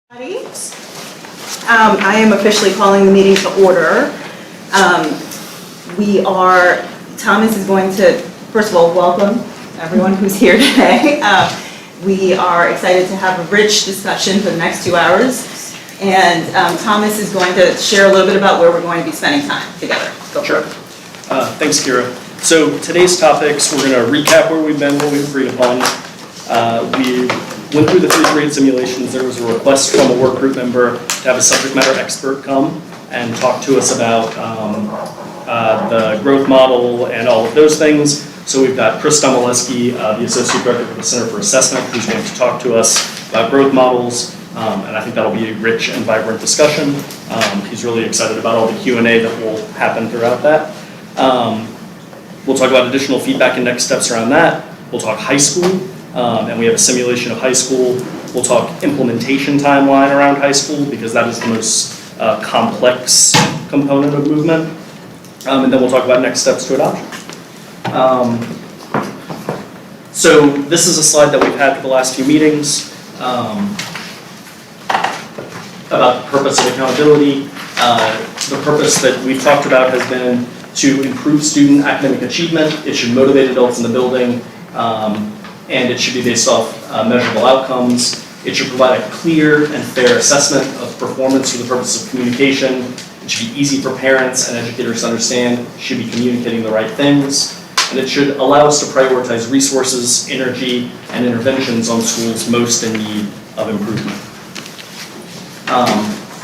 I am officially calling the meeting to order. Thomas is going to, first of all, welcome everyone who's here today. We are excited to have a rich discussion for the next 2 hours. And Thomas is going to share a little bit about where we're going to be spending time together. Sure. Thanks, Kira. So today's topics, we're going to recap where we've been, what we've agreed upon. We went through the 3 grade simulations. There was a request from a work group member to have a subject matter expert come and talk to us about the growth model and all of those things. So we've got Chris Domoleski, the Associate Director for the Center for Assessment, who's going to talk to us about growth models. And I think that'll be a rich and vibrant discussion. He's really excited about all the Q&A that will happen throughout that. We'll talk about additional feedback and next steps around that. We'll talk high school, and we have a simulation of high school. We'll talk implementation timeline around high school because that is the most complex component of movement. And then we'll talk about next steps to adoption. So this is a slide that we've had for the last few meetings. About the purpose of accountability. The purpose that we've talked about has been to improve student academic achievement. It should motivate adults in the building, and it should be based off measurable outcomes. It should provide a clear and fair assessment of performance for the purpose of communication. It should be easy for parents and educators to understand. It should be communicating the right things. And it should allow us to prioritize resources, energy, and interventions on schools most in need of improvement.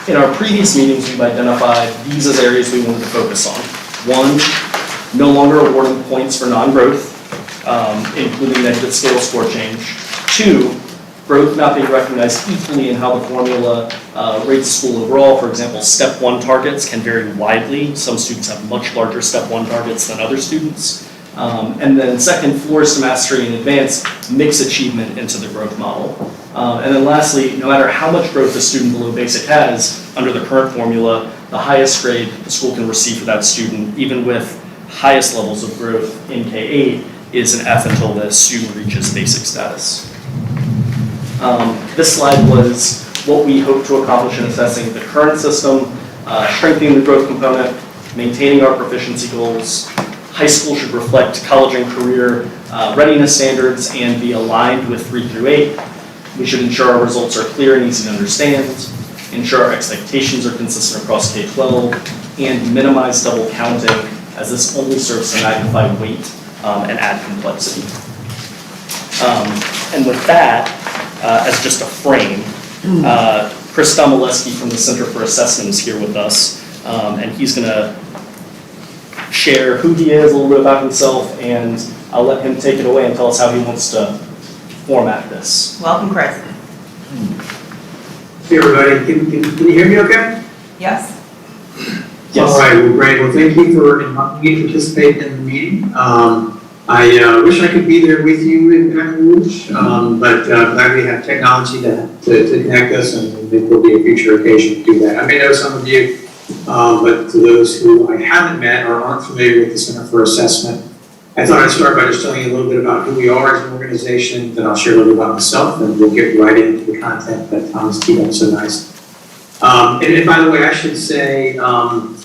In our previous meetings, we've identified these as areas we wanted to focus on. 1, no longer awarding points for non-growth, including negative scale score change. 2, growth not being recognized equally in how the formula rates school overall. For example, step 1 targets can vary widely. Some students have much larger step 1 targets than other students. And then second, floors to mastery and advance mix achievement into the growth model. And then lastly, no matter how much growth a student below basic has, under the current formula, the highest grade the school can receive for that student, even with highest levels of growth in K-8, is an F until the student reaches basic status. This slide was what we hope to accomplish in assessing the current system, strengthening the growth component, maintaining our proficiency goals. High school should reflect college and career readiness standards and be aligned with 3 through 8. We should ensure our results are clear and easy to understand, ensure our expectations are consistent across K-12, and minimize double counting, as this only serves to magnify weight and add complexity. And with that, as just a frame, Chris Domoleski from the Center for Assessment is here with us, and he's going to share who he is, a little bit about himself, and I'll let him take it away and tell us how he wants to format this. Welcome, Chris. Hey everybody, can you hear me okay? Yes. Yes. All right, well great. Well, thank you for inviting me to participate in the meeting. I wish I could be there with you in Baton Rouge, but glad we have technology to connect us, and I think there'll be a future occasion to do that. I may know some of you, but to those who I haven't met or aren't familiar with the Center for Assessment, I thought I'd start by just telling you a little bit about who we are as an organization, then I'll share a little bit about myself, and we'll get right into the content that Thomas teed up so nice. And by the way, I should say, I'm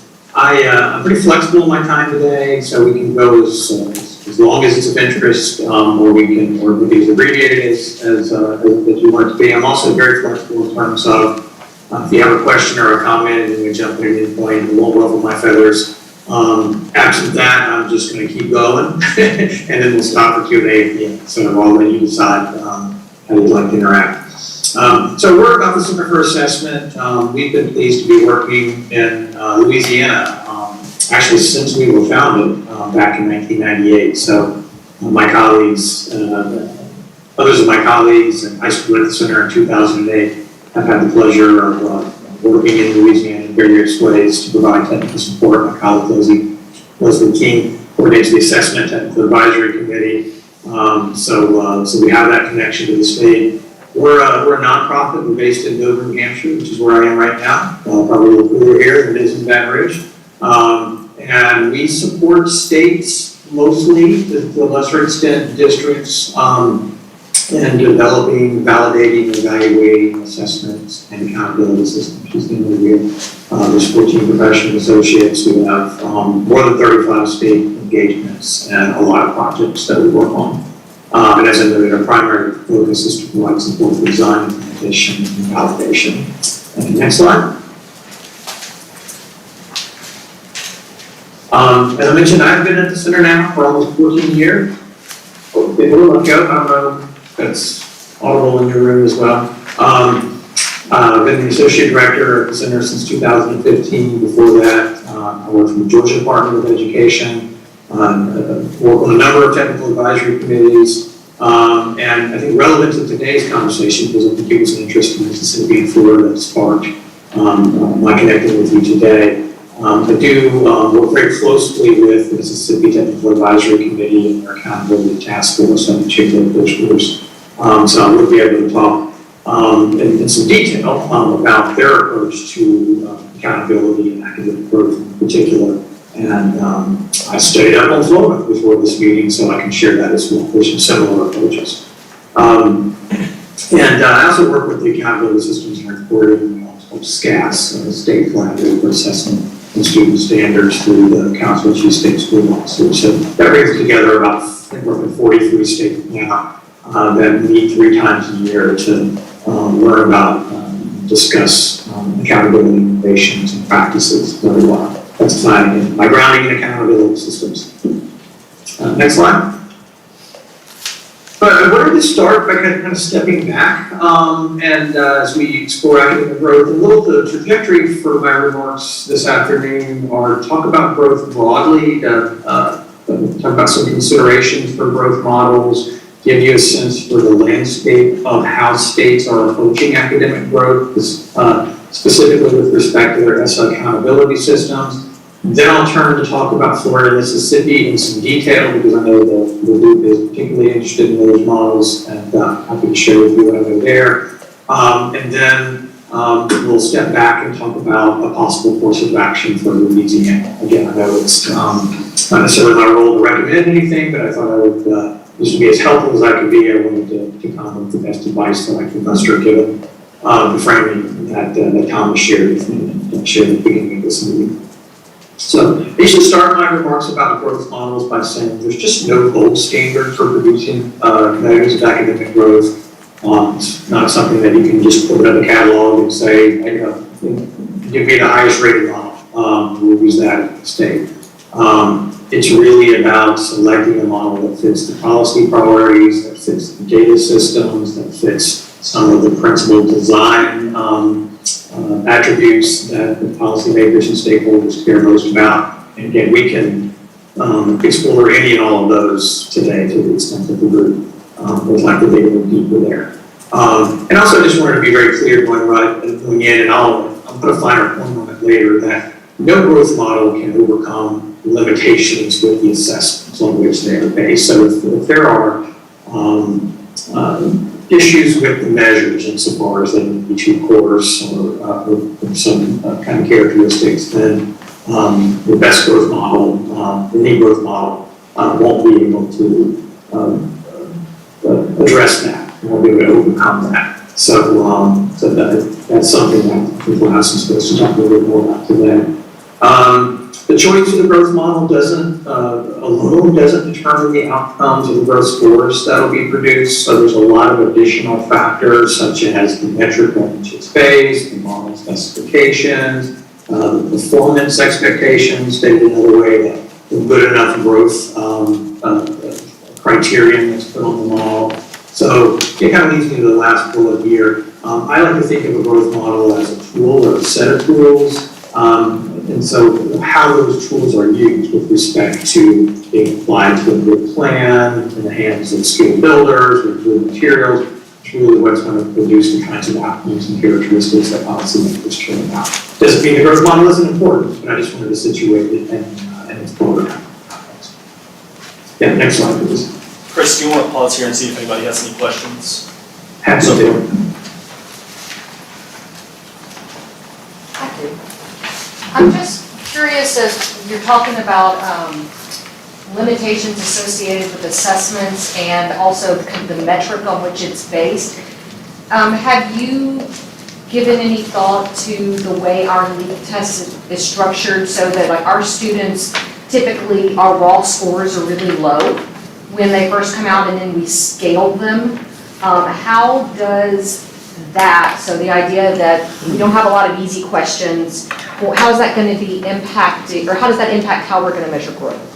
pretty flexible in my time today, so we can go as long as it's of interest, or we can as abbreviated as you want it to be. I'm also very flexible in terms of if you have a question or a comment and we jump in at any point, it won't ruffle my feathers. Absent that, I'm just going to keep going, and then we'll stop for Q&A at the end. So I'll let you decide how you'd like to interact. So we're about the Center for Assessment. We've been pleased to be working in Louisiana, actually since we were founded back in 1998. So my colleagues, others of my colleagues, and I schooled at the center in 2008. I've had the pleasure of working in Louisiana in various ways to provide technical support. My colleague Leslie King coordinates the Assessment Technical Advisory Committee. So we have that connection to the state. We're a nonprofit. We're based in Dover, New Hampshire, which is where I am right now. Probably a little cooler here than it is in Baton Rouge. And we support states mostly, to a lesser extent districts, and developing, validating, evaluating assessments and accountability systems. She's going to be there's 14 professional associates who have more than 35 state engagements and a lot of projects that we work on. And as I noted, our primary focus is to provide support for design, implementation, and validation. Next slide. As I mentioned, I've been at the center now for almost 14 years. Oh, a little ago, that's audible in your room as well. I've been the associate director at the center since 2015. Before that, I worked for the Georgia Department of Education, worked on a number of technical advisory committees, and I think relevant to today's conversation, because I think it was an interest in Mississippi and Florida that sparked my connecting with you today. I do work very closely with the Mississippi Technical Advisory Committee and their accountability task force. I'm the chair of those groups. So I will be able to talk in some detail about their approach to accountability and academic growth in particular. And I studied up on Florida before this meeting, so I can share that as well. There's some similar approaches. And I also work with the accountability systems and reporting of SCAS, State Collaborative for Assessment and Student Standards, through the Council of Chief State School Officers. So that brings together about, I think, roughly 43 states now that meet 3 times a year to learn about, discuss accountability innovations and practices very well. That's exciting. My grounding in accountability systems. Next slide. But I wanted to start by kind of stepping back and as we explore academic growth, a little the trajectory for my remarks this afternoon are talk about growth broadly, talk about some considerations for growth models, give you a sense for the landscape of how states are approaching academic growth, specifically with respect to their ESSA accountability systems. Then I'll turn to talk about Florida and Mississippi in some detail, because I know the group is particularly interested in those models, and happy to share with you what I know there. And then we'll step back and talk about a possible course of action for Louisiana. Again, I know it's not necessarily my role to recommend anything, but I thought I would, this would be as helpful as I could be. I wanted to come with the best advice that I could muster, given the framing that Thomas shared with me and shared at the beginning of this meeting. So I should start my remarks about growth models by saying there's just no gold standard for producing measures of academic growth. It's not something that you can just put in a catalog and say, give me the highest rated model. We'll use that at the state. It's really about selecting a model that fits the policy priorities, that fits the data systems, that fits some of the principal design attributes that the policymakers and stakeholders care most about. And again, we can explore any and all of those today to the extent that the group would like to dig a little deeper there. And also I just wanted to be very clear going in, and I'll put a finer point on it later, that no growth model can overcome limitations with the assessments on which they are based. So if there are issues with the measures insofar as they need to be too coarse or some kind of characteristics, then the best growth model, any growth model, won't be able to address that. Won't be able to overcome that. So, that's something that I think we'll have some space to talk a little bit more about today. The choice of the growth model alone doesn't determine the outcomes of the growth scores that will be produced. So there's a lot of additional factors, such as the metric on which it's based, the model specifications, the performance expectations, stated another way, the good enough growth criterion that's put on the model. So it kind of leads me to the last bullet here. I like to think of a growth model as a tool or a set of tools. And so how those tools are used with respect to being applied to a good plan in the hands of skilled builders with good materials, it's really what's going to produce the kinds of outcomes and characteristics that policymakers care about. Doesn't mean the growth model isn't important, but I just wanted to situate it in its broader context. Yeah, next slide, please. Chris, do you want to pause here and see if anybody has any questions? Happy to do it. I do. I'm just curious, as you're talking about limitations associated with assessments and also the metric on which it's based. Have you given any thought to the way our LEAP test is structured so that like our students typically our raw scores are really low when they first come out and then we scale them? How does that, so the idea that we don't have a lot of easy questions, well, how is that going to be impacting, or how does that impact how we're going to measure growth?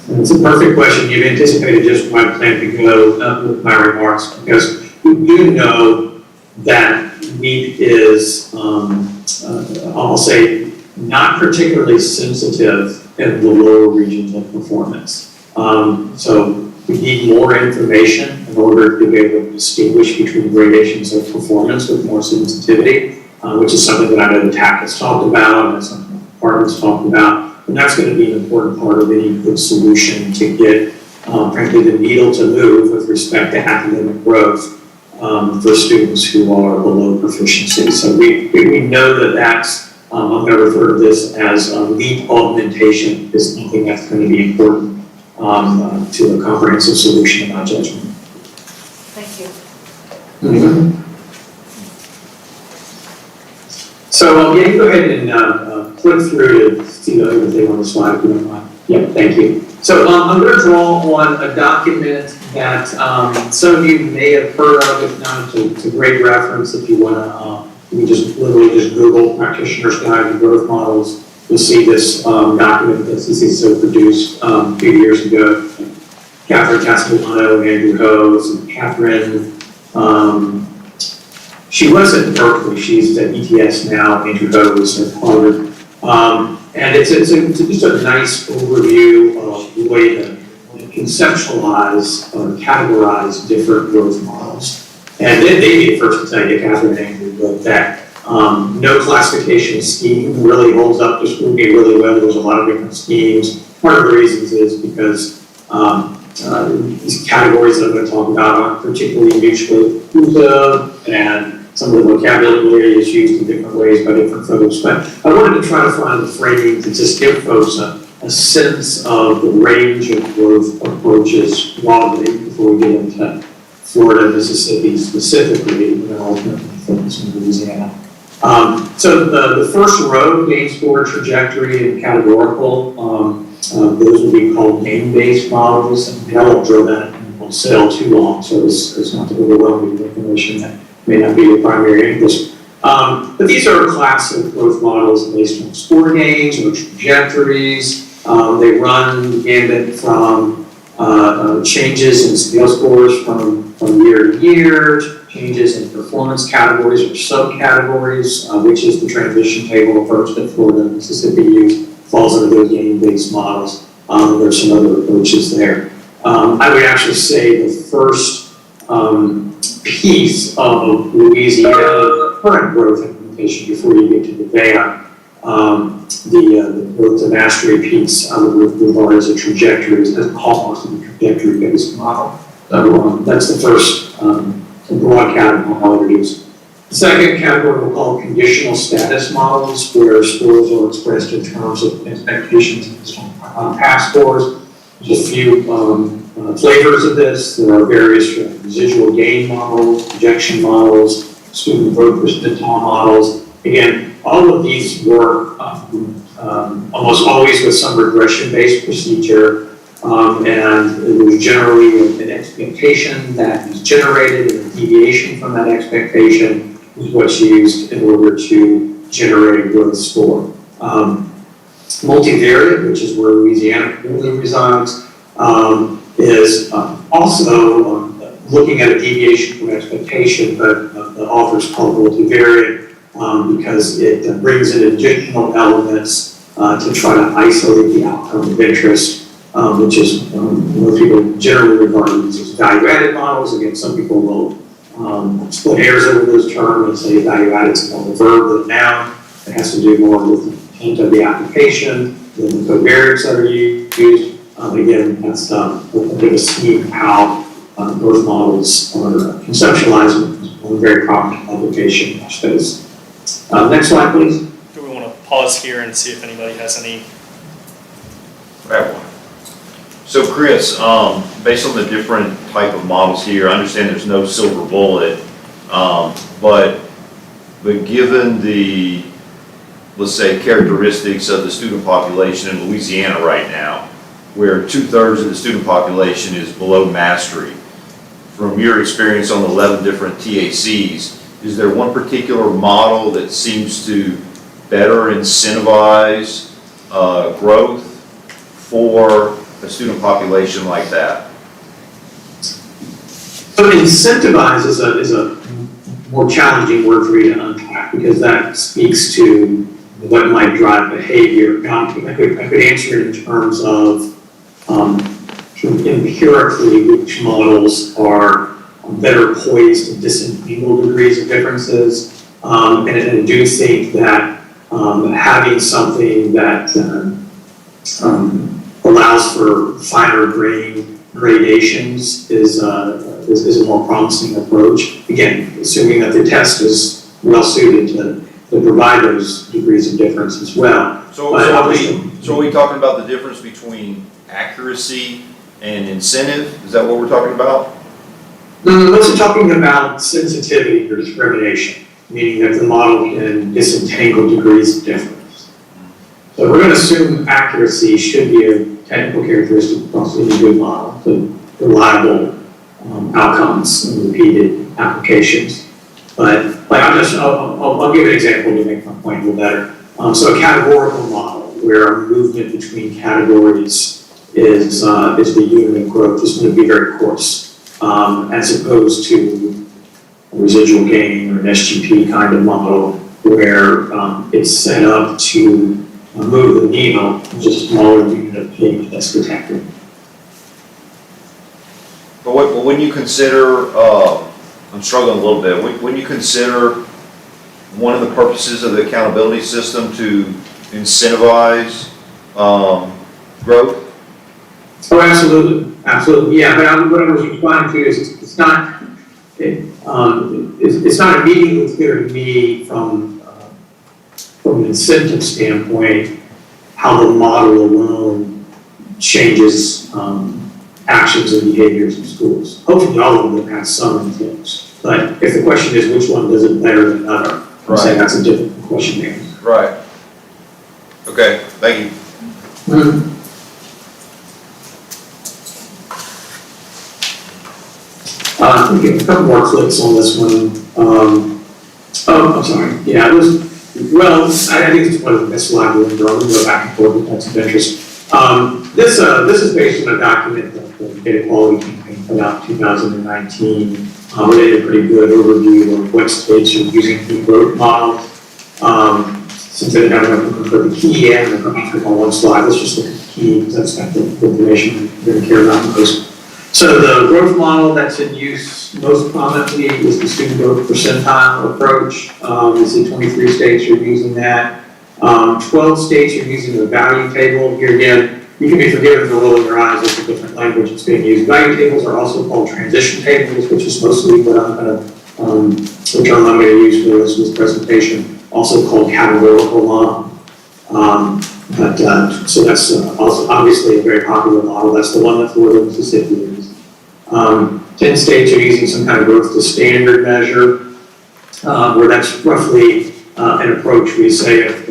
It's a perfect question. You've anticipated just where I plan to go with my remarks, because we do know that LEAP is, I'll say, not particularly sensitive in the lower regions of performance. So we need more information in order to be able to distinguish between gradations of performance with more sensitivity, which is something that I know the TAC has talked about and some departments talked about. And that's going to be an important part of any good solution to get, frankly, the needle to move with respect to academic growth for students who are below proficiency. So we know that that's, I'm going to refer to this as LEAP augmentation is something that's going to be important to a comprehensive solution in my judgment. Thank you. Mm-hmm. So yeah, you go ahead and click through to see everything on the slide if you don't mind. Yeah, thank you. So I'm going to draw on a document that some of you may have heard of. If not, it's a great reference if you want to. You can just literally just Google Practitioner's Guide to Growth Models. You'll see this document that CCSO produced a few years ago. Catherine Castellano and Andrew Hose and Catherine. She was at Berkeley. She's at ETS now. Andrew Hose at Harvard. And it's just a nice overview of the way to conceptualize or categorize different growth models. And then they be the first to tell you, Catherine and Andrew, that no classification scheme really holds up to scrutiny really well. There's a lot of different schemes. Part of the reasons is because these categories that I'm going to talk about aren't particularly mutually exclusive, and some of the vocabulary is used in different ways by different folks. But I wanted to try to find the framing to just give folks a sense of the range of growth approaches broadly before we get into Florida, Mississippi specifically, and then ultimately focus in Louisiana. So the first row, gain score, trajectory, and categorical, those will be called game-based models, and I won't drill that in wholesale too long, so it's not to overwhelm you with information that may not be your primary interest. But these are a class of growth models based on score gains or trajectories. They run the gambit from changes in scale scores from year to year, changes in performance categories or subcategories, which is the transition table approach that Florida and Mississippi use, falls under those game-based models. There's some other approaches there. I would actually say the first piece of Louisiana current growth implementation before you get to the VEA, the growth to mastery piece with regard as a trajectory is almost a trajectory-based model. So that's the first broad category I'll introduce. The second category we'll call conditional status models, where scores are expressed in terms of expectations based on past scores. There's a few flavors of this. There are various residual gain models, projection models, student growth percentile models. Again, all of these work almost always with some regression-based procedure, and there's generally an expectation that is generated, and a deviation from that expectation is what's used in order to generate a growth score. Multivariate, which is where Louisiana currently resides, is also looking at a deviation from expectation, but the authors call it multivariate because it brings in additional elements to try to isolate the outcome of interest, which is most people generally regard these as value-added models. Again, some people will split hairs over those terms and say value-added is more the verb than the noun. It has to do more with the intent of the application than the covariates that are used. Again, that's a bit of a scheme of how growth models are conceptualized in a very prominent publication in our space. Next slide, please. Do we want to pause here and see if anybody has any So Chris, based on the different type of models here, I understand there's no silver bullet, but given the, let's say, characteristics of the student population in Louisiana right now, where 2/3 of the student population is below mastery, from your experience on the 11 different TACs, is there one particular model that seems to better incentivize growth for a student population like that? So incentivize is a more challenging word for you to unpack, because that speaks to what might drive behavior. Now, I could answer it in terms of empirically which models are better poised to disentangle degrees of differences, and I do think that having something that allows for finer grain gradations is a more promising approach. Again, assuming that the test is well suited to provide those degrees of difference as well. So are we talking about the difference between accuracy and incentive? Is that what we're talking about? No, those are talking about sensitivity or discrimination, meaning that the model can disentangle degrees of difference. So we're going to assume accuracy should be a technical characteristic across any good model, to reliable outcomes and repeated applications. But like I'll give an example to make my point a little better. So a categorical model where movement between categories is the unit of growth is going to be very coarse, as opposed to a residual gain or an SGP kind of model where it's set up to move the needle, just a smaller unit of payment that's detected. But when you consider, I'm struggling a little bit, when you consider one of the purposes of the accountability system to incentivize growth? Oh, absolutely, yeah. But what I was responding to is it's not immediately clear to me from an incentive standpoint how the model alone changes actions and behaviors in schools. Hopefully all of them have some influence. But if the question is which one does it better than another, I'm saying that's a different question there. Right. Okay, thank you. Okay, a couple more clicks on this one. I'm sorry. Yeah, it was, well, I think it's one of the best slides we'll go back and forth if that's of interest. This is based on a document that the Data Quality Campaign put out in 2019. They did a pretty good overview of what states are using the growth model. Since they didn't have enough for the key and the graphic on one slide, let's just look at the key because that's got the information we're going to care about most. So the growth model that's in use most prominently is the student growth percentile approach. You see 23 states are using that. 12 states are using the value table. Here again, you can be forgiven for rolling your eyes at the different language that's being used. Value tables are also called transition tables, which is mostly what I'm going to, the term I'm going to use for this presentation, also called categorical model. So that's also obviously a very popular model. That's the one that Florida and Mississippi is. 10 states are using some kind of growth to standard measure, where that's roughly an approach we say if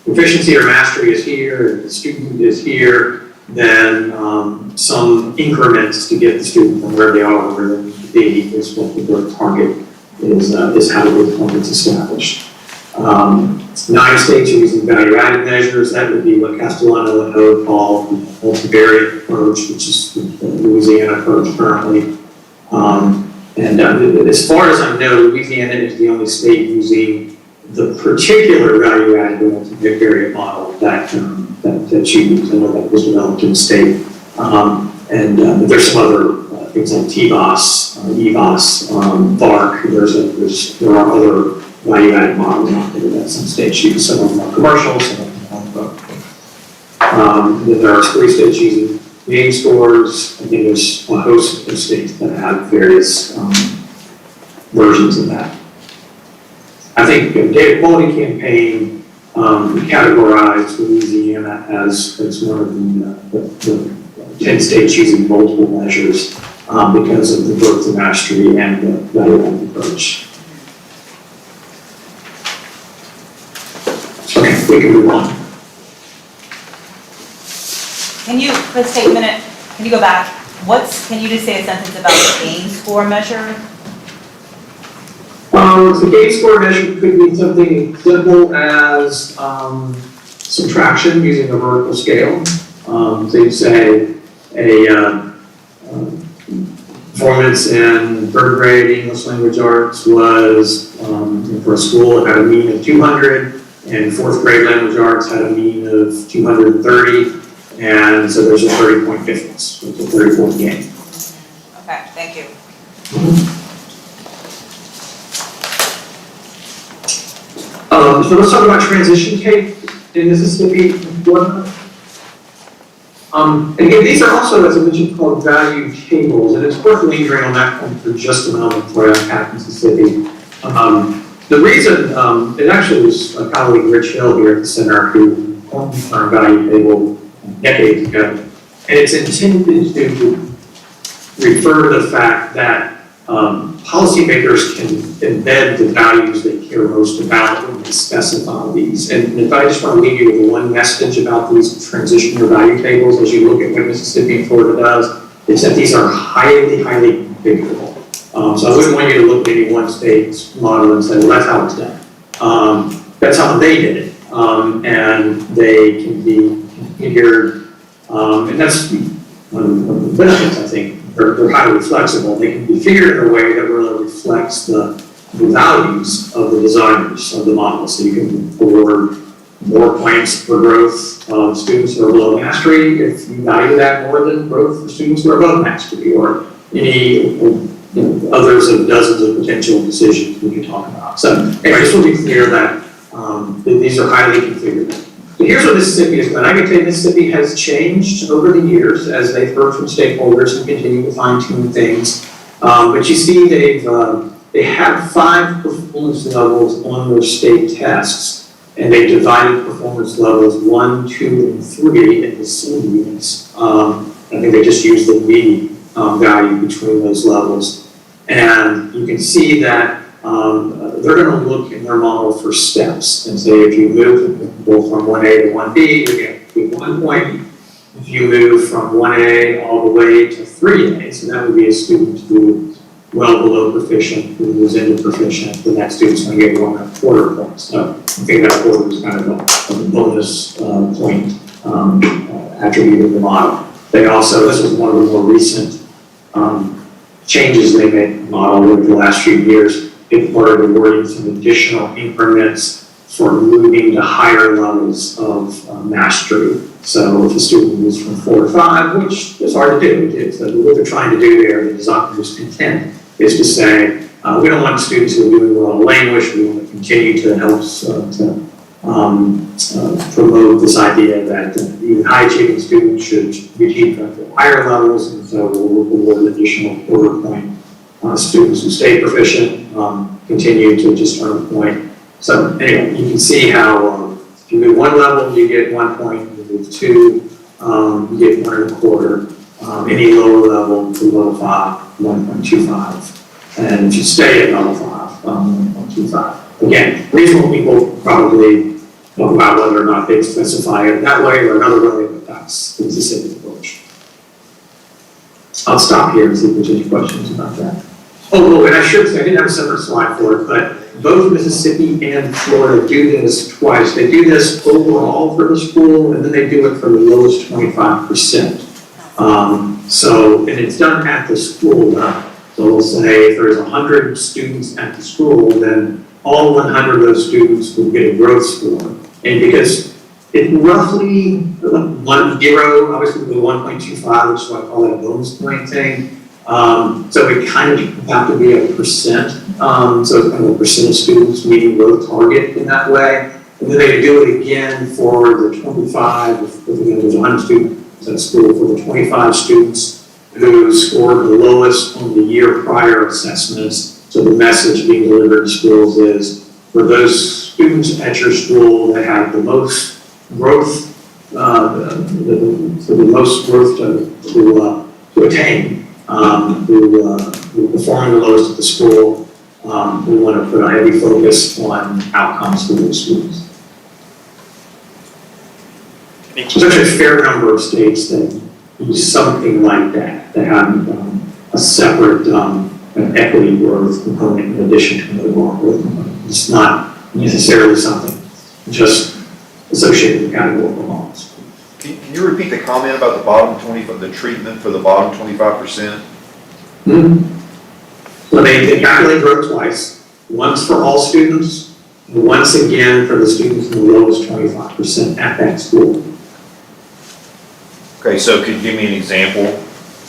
proficiency or mastery is here, if the student is here, then some increments to get the student from where they are where they need to be is what the growth target is how the growth target is established. 9 states are using value-added measures. That would be what Castellano and Ho call the multivariate approach, which is the Louisiana approach currently. As far as I know, Louisiana is the only state using the particular value-added multivariate model that you use. I know that was developed in the state. But there's some other things like TBOS, EVOS, VARC. There are other value-added models out there that some states use. Some of them are commercial, some of them aren't. Then there are 3 states using name scores, and then there's a host of states that have various versions of that. I think the Data Quality Campaign categorized Louisiana as one of the 10 states using multiple measures because of the growth of mastery and the value-added approach. Okay, we can move on. Can you, let's take a minute, can you go back? Can you just say a sentence about the GAIN score measure? The GAIN score measure could be something as simple as subtraction using a vertical scale. So you say a performance in third grade English language arts was, for a school, it had a mean of 200, and fourth grade language arts had a mean of 230, and so there's a 30-point difference. It's a 30-point gain. Okay, thank you. So let's talk about transition tape in Mississippi. And again, these are also, as I mentioned, called value tables, and it's worth lingering on that point for just a moment before I unpack Mississippi. The reason, it actually was a colleague, Rich Hill, here at the center, who coined the term value table decades ago, and it's intended to refer to the fact that policymakers can embed the values they care most about when they specify these. And if I just want to leave you with one message about these transition or value tables, as you look at what Mississippi and Florida does, it's that these are highly, highly configurable. So I wouldn't want you to look at any one state's model and say, well, that's how it's done. That's how they did it. And they can be configured, and that's one of the benefits, I think. They're highly flexible. They can be figured in a way that really reflects the values of the designers of the model. So you can award more points for growth of students who are below mastery if you value that more than growth for students who are above mastery, or any others of dozens of potential decisions we could talk about. So anyway, just to be clear that these are highly configurable. So here's what Mississippi has done. I can tell you Mississippi has changed over the years as they've heard from stakeholders and continue to fine-tune things. But you see they have 5 performance levels on their state tests, and they divided performance levels 1, 2, and 3 into sub-units. I think they just used the median value between those levels. And you can see that they're going to look in their model for steps and say if you move from 1A to 1B, you're going to get 1 point. If you move from 1A all the way to 3A, so that would be a student who is well below proficient, who moves into proficient, then that student's going to get 1.25 points. So I think that quarter is kind of a bonus point attribute of the model. They also, this was one of the more recent changes they made to the model over the last few years. It started awarding some additional increments for moving to higher levels of mastery. So if a student moves from 4 to 5, which is hard to do, so what they're trying to do there, the designer's intent, is to say, we don't want students who are doing well in language, we want to continue to help promote this idea that even high-achieving students should achieve at higher levels, and so we'll award additional quarter point. Students who stay proficient continue to just earn a point. So anyway, you can see how if you move 1 level, you get 1 point. You move 2, you get 1.25. Any lower level to level 5, 1.25. And if you stay at level 5, 1.25. Again, reasonable people probably talk about whether or not they specify it that way or another way, but that's the Mississippi approach. I'll stop here and see if there's any questions about that. Oh, and I should say, I didn't have a separate slide for it, but both Mississippi and Florida do this twice. They do this overall for the school, and then they do it for the lowest 25%. And it's done at the school level. So we'll say if there's 100 students at the school, then all 100 of those students will get a growth score. And because it's roughly 1, 0, obviously with 1.25, which is why I call that a bonus point thing. So it kind of have to be a percent. So it's kind of a percent of students meeting growth target in that way. And then they do it again for the 25, if there's 100 students at school, for the 25 students who scored the lowest on the year prior assessments. So the message being delivered to schools is, for those students at your school that have the most growth the most growth to attain, who perform the lowest at the school. We want to put a heavy focus on outcomes for those students. So there's a fair number of states that do something like that, that have a separate equity growth component in addition to the overall growth component. It's not necessarily something just associated with categorical models. Can you repeat the comment about the bottom 20, the treatment for the bottom 25%? So they calculate growth twice, once for all students, and once again for the students in the lowest 25% at that school. Okay, so could you give me an example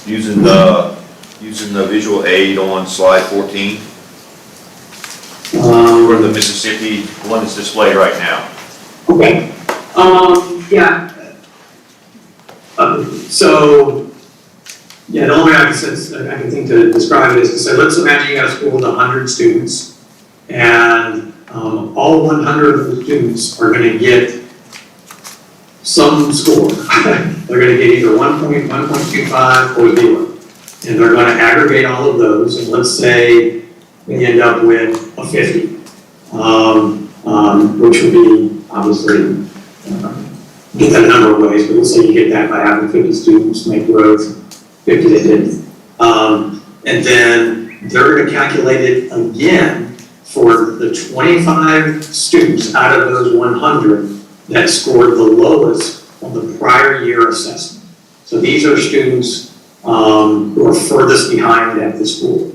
using the visual aid on slide 14 for the Mississippi one that's displayed right now? Okay. Yeah. The only way I can think to describe it is to say, let's imagine you got a school with 100 students, and all 100 of the students are going to get some score. They're going to get either 1.1, 1.25, or 0. And they're going to aggregate all of those, and let's say they end up with a 50, which would be obviously get that a number of ways, but let's say you get that by having 50 students make growth, 50 they didn't. And then they're going to calculate it again for the 25 students out of those 100 that scored the lowest on the prior year assessment. So these are students who are furthest behind at the school.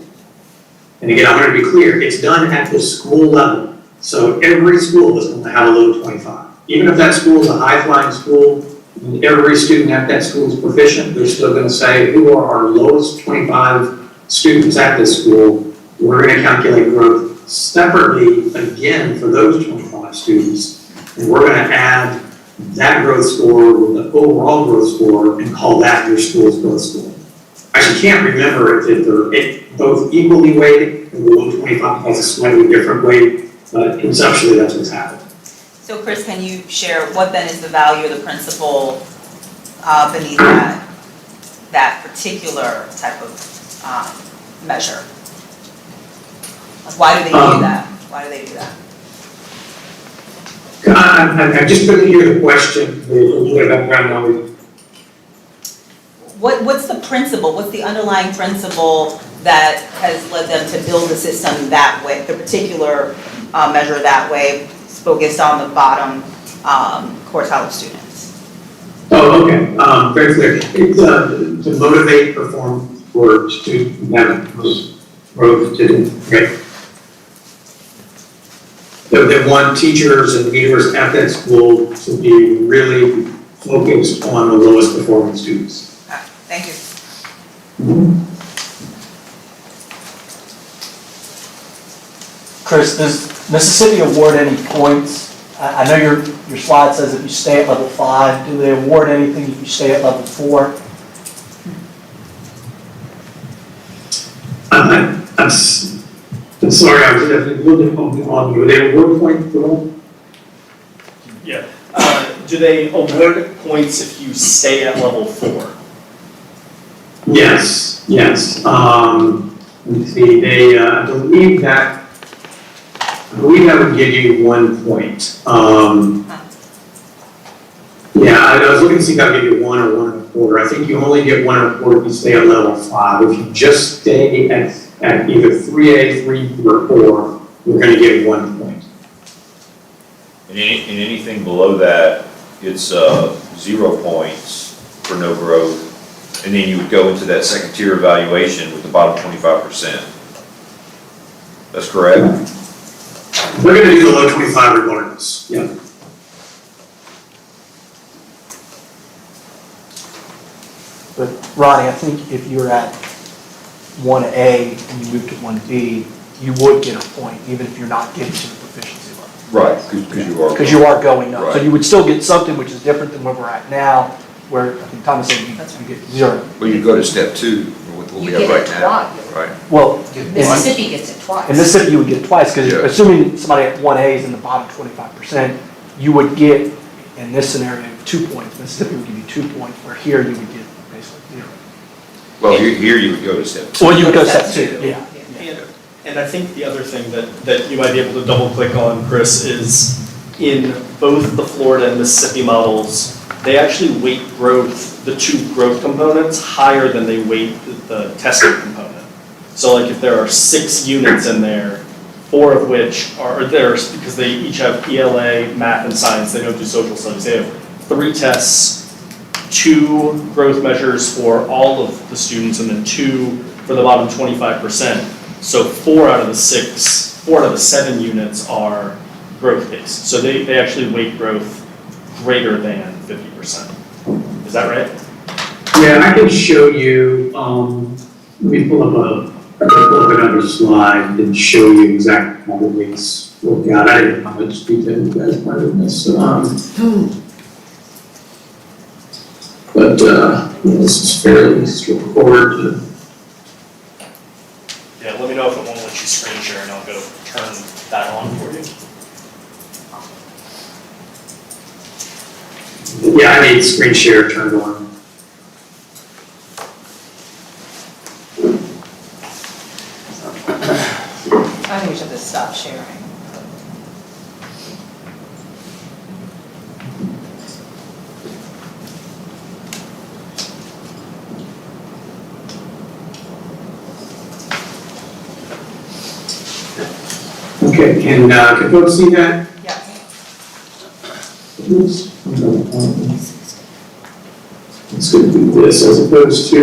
And again, I want to be clear, it's done at the school level. So every school is going to have a low 25. Even if that school is a high-flying school, and every student at that school is proficient, they're still going to say, who are our lowest 25 students at this school? We're going to calculate growth separately again for those 25 students. And we're going to add that growth score with the overall growth score and call that your school's growth score. I actually can't remember if they're both equally weighted, and the low 25 has a slightly different weight, but conceptually that's what's happened. So Chris, can you share what then is the value of the principle beneath that particular type of measure? Like, why do they do that? Why do they do that? I just couldn't hear the question, the background noise. What's the principle, what's the underlying principle that has led them to build the system that way, the particular measure that way, focused on the bottom quartile of students? Oh, okay, very clear. It's to motivate performance for students who have growth to do, right? They want teachers and leaders at that school to be really focused on the lowest performing students. Thank you. Chris, does Mississippi award any points? I know your slide says if you stay at level 5, do they award anything if you stay at level 4? I'm sorry, I was a little bit on you. They award point for all? Yeah. Do they award points if you stay at level 4? Yes. Let's see, they, I believe that would give you 1 point. Yeah, I was looking to see if that would give you 1 or 1 1/4. I think you only get 1 1/4 if you stay at level 5. If you just stay at either 3A, 3B, or 4, you're going to get 1 point. And anything below that, it's 0 points for no growth. And then you would go into that second tier evaluation with the bottom 25%. That's correct? We're going to do the low 25 regardless. Yeah. But Ronnie, I think if you're at 1A and you move to 1B, you would get a point, even if you're not getting to the proficiency level. Right, because you are. Because you are going up. So Right. you would still get something which is different than where we're at now, where I think Thomas said you get 0. Well, you go to step 2, what we You have get right it now. twice. Right. Well, Mississippi gets it twice. in Mississippi, you would get twice, because Yeah. assuming somebody at 1A is in the bottom 25%, you would get in this scenario, 2 points. Mississippi would give you 2 points, where here you would get basically 0. Well, here you would go to step 2. Or you would go step 2, yeah. And I think the other thing that you might be able to double click on, Chris, is in both the Florida and Mississippi models, they actually weight growth, the 2 growth components, higher than they weight the testing component. So like if there are 6 units in there, 4 of which are theirs because they each have ELA, math, and science, they don't do social studies, they have 3 tests, 2 growth measures for all of the students, and then 2 for the bottom 25%. So 4 out of the 7 units are growth-based. So they actually weight growth greater than 50%. Is that right? Yeah, I can show you, let me pull up another slide and show you exactly how the weights work out. I didn't know how much detail you guys might have missed. But, this is fairly straightforward. Yeah, let me know if it won't let you screen share and I'll go turn that on for you. Yeah, I need screen share turned on. I think we should just stop sharing. Okay, can folks see that? Yes. Oops. Let's go do this as opposed to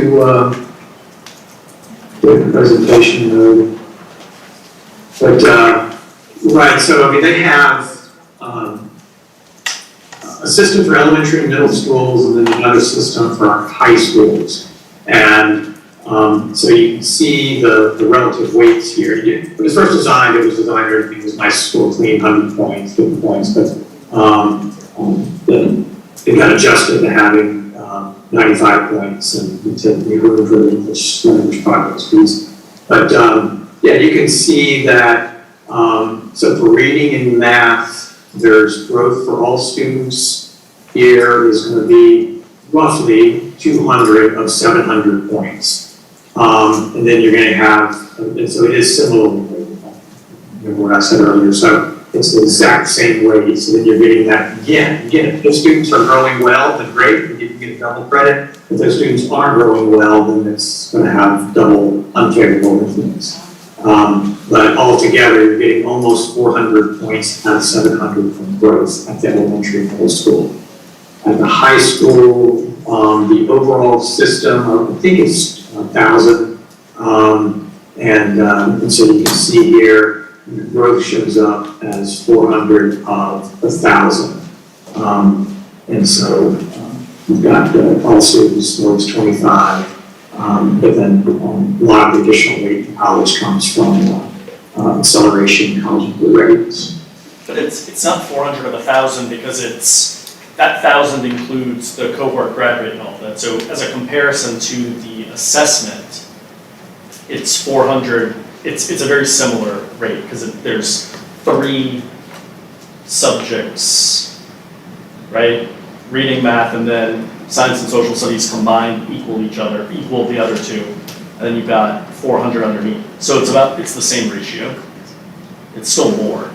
the presentation mode. But, right, so I mean, they have a system for elementary and middle schools and then another system for high schools. And so you can see the relative weights here. When it was first designed, it was designed, everything was nice, score clean, 100 points, 50 points, but then it got adjusted to having 95 points and we took the room for the English language progress piece. But yeah, you can see that, so for reading and math, there's growth for all students. Here is going to be roughly 200 of 700 points. And then you're going to have, and so it is similar, remember what I said earlier, so it's the exact same weight, so then you're getting that again. If the students are growing well, then great, you can get double credit. If those students aren't growing well, then it's going to have double unfavorable influence. But altogether, you're getting almost 400 points out of 700 from growth at the elementary and middle school. At the high school, the overall system, I think it's 1,000, and so you can see here, the growth shows up as 400 of 1,000. And so you've got all students, so it's 25, but then a lot of the additional weight in college comes from acceleration and college readiness. But it's not 400 of 1,000 because that 1,000 includes the cohort grad rate and all that. So as a comparison to the assessment, it's 400. It's a very similar rate because there's 3 subjects, right? Reading, math, and then science and social studies combined equal the other 2, and then you've got 400 underneath. So it's the same ratio. It's still more.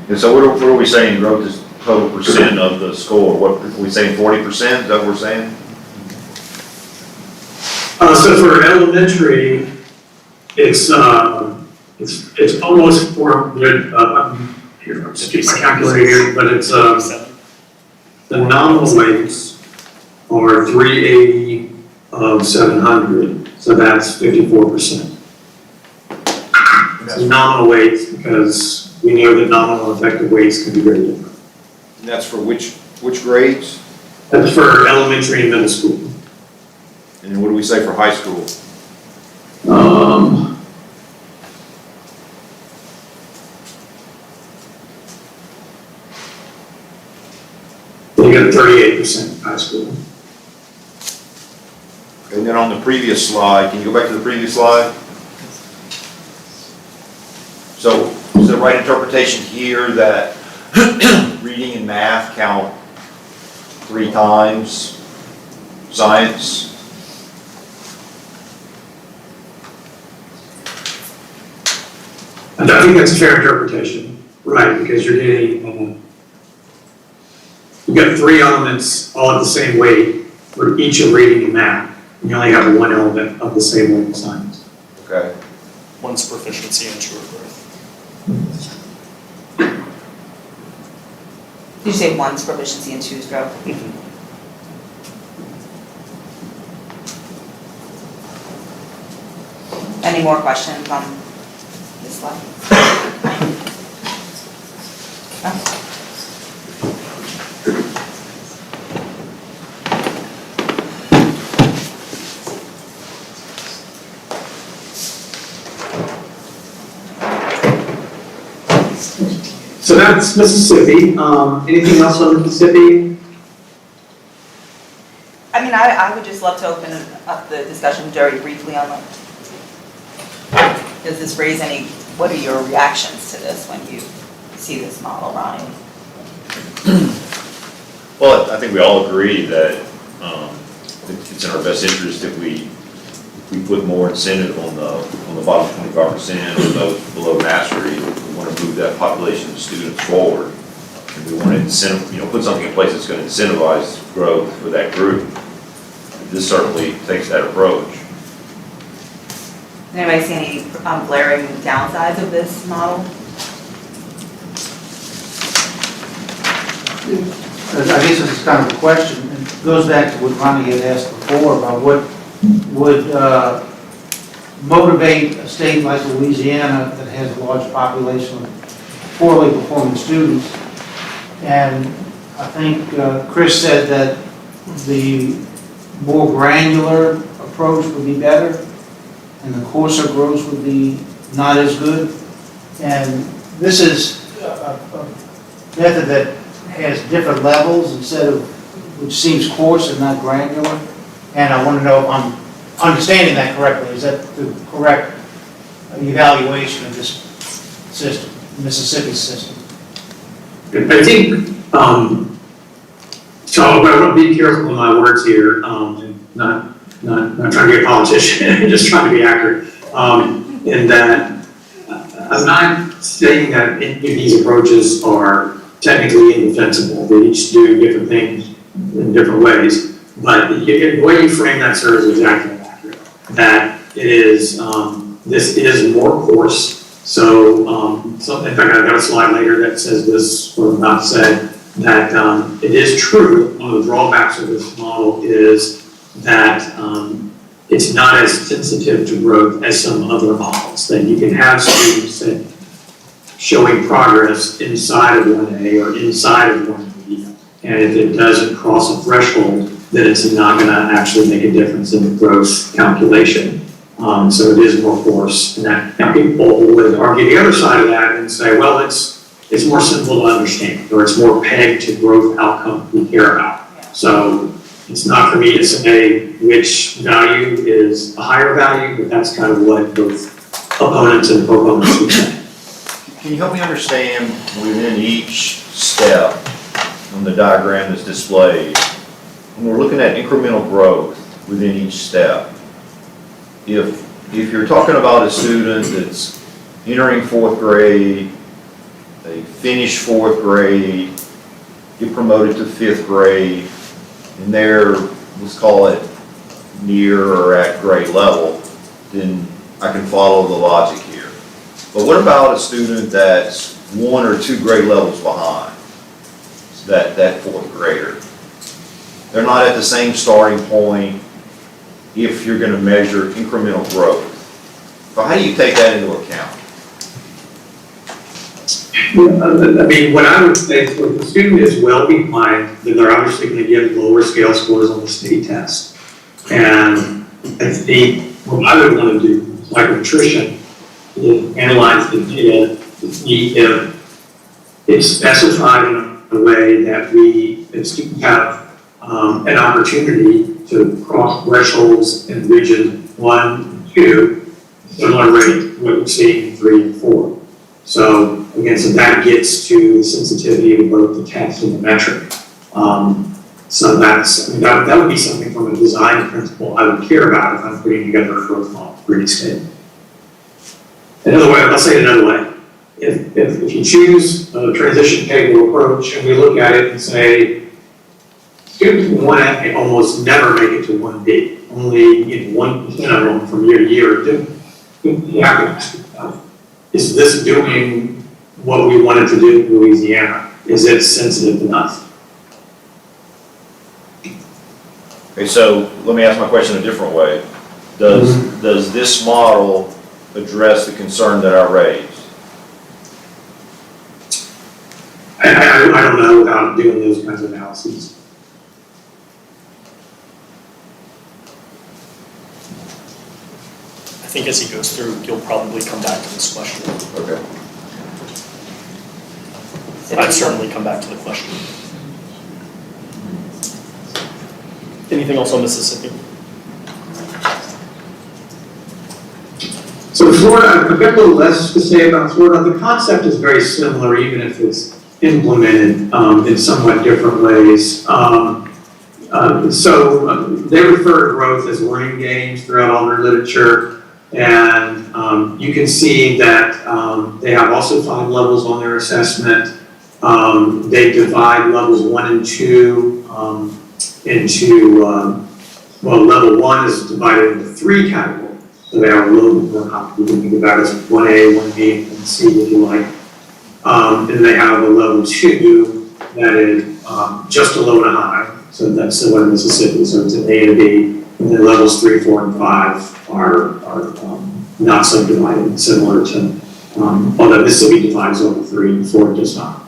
And so what are we saying growth is total percent of the score? What, are we saying 40%? Is that what we're saying? So for elementary, it's almost 400, here, I'll just keep my calculator here, but it's, the nominal weights are 380 of 700, so that's 54%. It's nominal weights because we know that nominal and effective weights can be very different. And that's for which grades? That's for elementary and middle school. And then what do we say for high school? You got 38% in high school. And then on the previous slide, can you go back to the previous slide? So is the right interpretation here that reading and math count 3 times, science? I think that's a fair interpretation, right, because you're getting, you've got 3 elements all at the same weight for each of reading and math. And you only have 1 element of the same weight in science. Okay. One's proficiency and 2 are growth. Did you say one's proficiency and two's growth? Any more questions on this slide? Oh. So that's Mississippi. Anything else on Mississippi? I mean, I would just love to open up the discussion very briefly on that. Does this raise any, what are your reactions to this when you see this model, Ronnie? Well, I think we all agree that it's in our best interest if we put more incentive on the bottom 25% or those below mastery. We want to move that population of students forward. And we want to put something in place that's going to incentivize growth for that group. This certainly takes that approach. Anybody see any glaring downsides of this model? I guess this is kind of a question, and it goes back to what Ronnie had asked before about what would motivate a state like Louisiana that has a large population of poorly performing students. And I think Chris said that the more granular approach would be better, and the coarser growth would be not as good. And this is a method that has different levels instead of, which seems coarse and not granular. And I want to know if I'm understanding that correctly. Is that the correct evaluation of this system, Mississippi system? I think, so I want to be careful with my words here, and not trying to be a politician, just trying to be accurate. In that, I'm not saying that any of these approaches are technically indefensible. They each do different things in different ways. But the way you frame that, sir, is exactly accurate. That it is, this is more coarse. So, in fact, I've got a slide later that says this, what I'm about to say, that it is true, one of the drawbacks of this model is that it's not as sensitive to growth as some other models. That you can have students that showing progress inside of 1A or inside of 1B, and if it doesn't cross a threshold, then it's not going to actually make a difference in the growth calculation. So it is more coarse, and that now people would argue the other side of that and say, well, it's more simple to understand, or it's more pegged to growth outcome we care about. So it's not for me to say which value is a higher value, but that's kind of what both opponents and proponents would say. Can you help me understand within each step on the diagram that's displayed, when we're looking at incremental growth within each step, if you're talking about a student that's entering 4th grade, they finish 4th grade, get promoted to 5th grade, and they're, let's call it near or at grade level, then I can follow the logic here. But what about a student that's 1 or 2 grade levels behind that 4th grader? They're not at the same starting point if you're going to measure incremental growth. So how do you take that into account? I mean, what I would say is if the student is well behind, then they're obviously going to get lower scale scores on the state test. And I think what I would want to do, like nutrition, is analyze the data to see if it's specified in a way that students have an opportunity to cross thresholds in region 1 and 2, similar rate to what you see in 3 and 4. So again, so that gets to the sensitivity of both the test and the metric. So that's, I mean, that would be something from a design principle I would care about if I'm putting together a growth model for each state. Another way, I'll say it another way. If you choose a transition table approach and we look at it and say, students with 1A almost never make it to 1B, only 1% of them from year to year do. You have to ask yourself, is this doing what we wanted to do in Louisiana? Is it sensitive enough? Okay, so let me ask my question a different way. Does this model address the concern that I raised? I don't know without doing those kinds of analyses. I think as he goes through, you'll probably come back to this question. Okay. I'd certainly come back to the question. Anything else on Mississippi? So Florida, I've got a little less to say about Florida. The concept is very similar, even if it's implemented in somewhat different ways. They refer to growth as learning gains throughout all their literature. And you can see that they have also 5 levels on their assessment. They divide levels 1 and 2 into, well, level 1 is divided into 3 categories. So they are a little bit more complicated. You can think about it as 1A, 1B, and C if you like. And they have a level 2 that is just a low and a high. So that's similar to Mississippi. So it's an A and a B. And then levels 3, 4, and 5 are not subdivided, similar to, although Mississippi defines level 3 and 4 does not.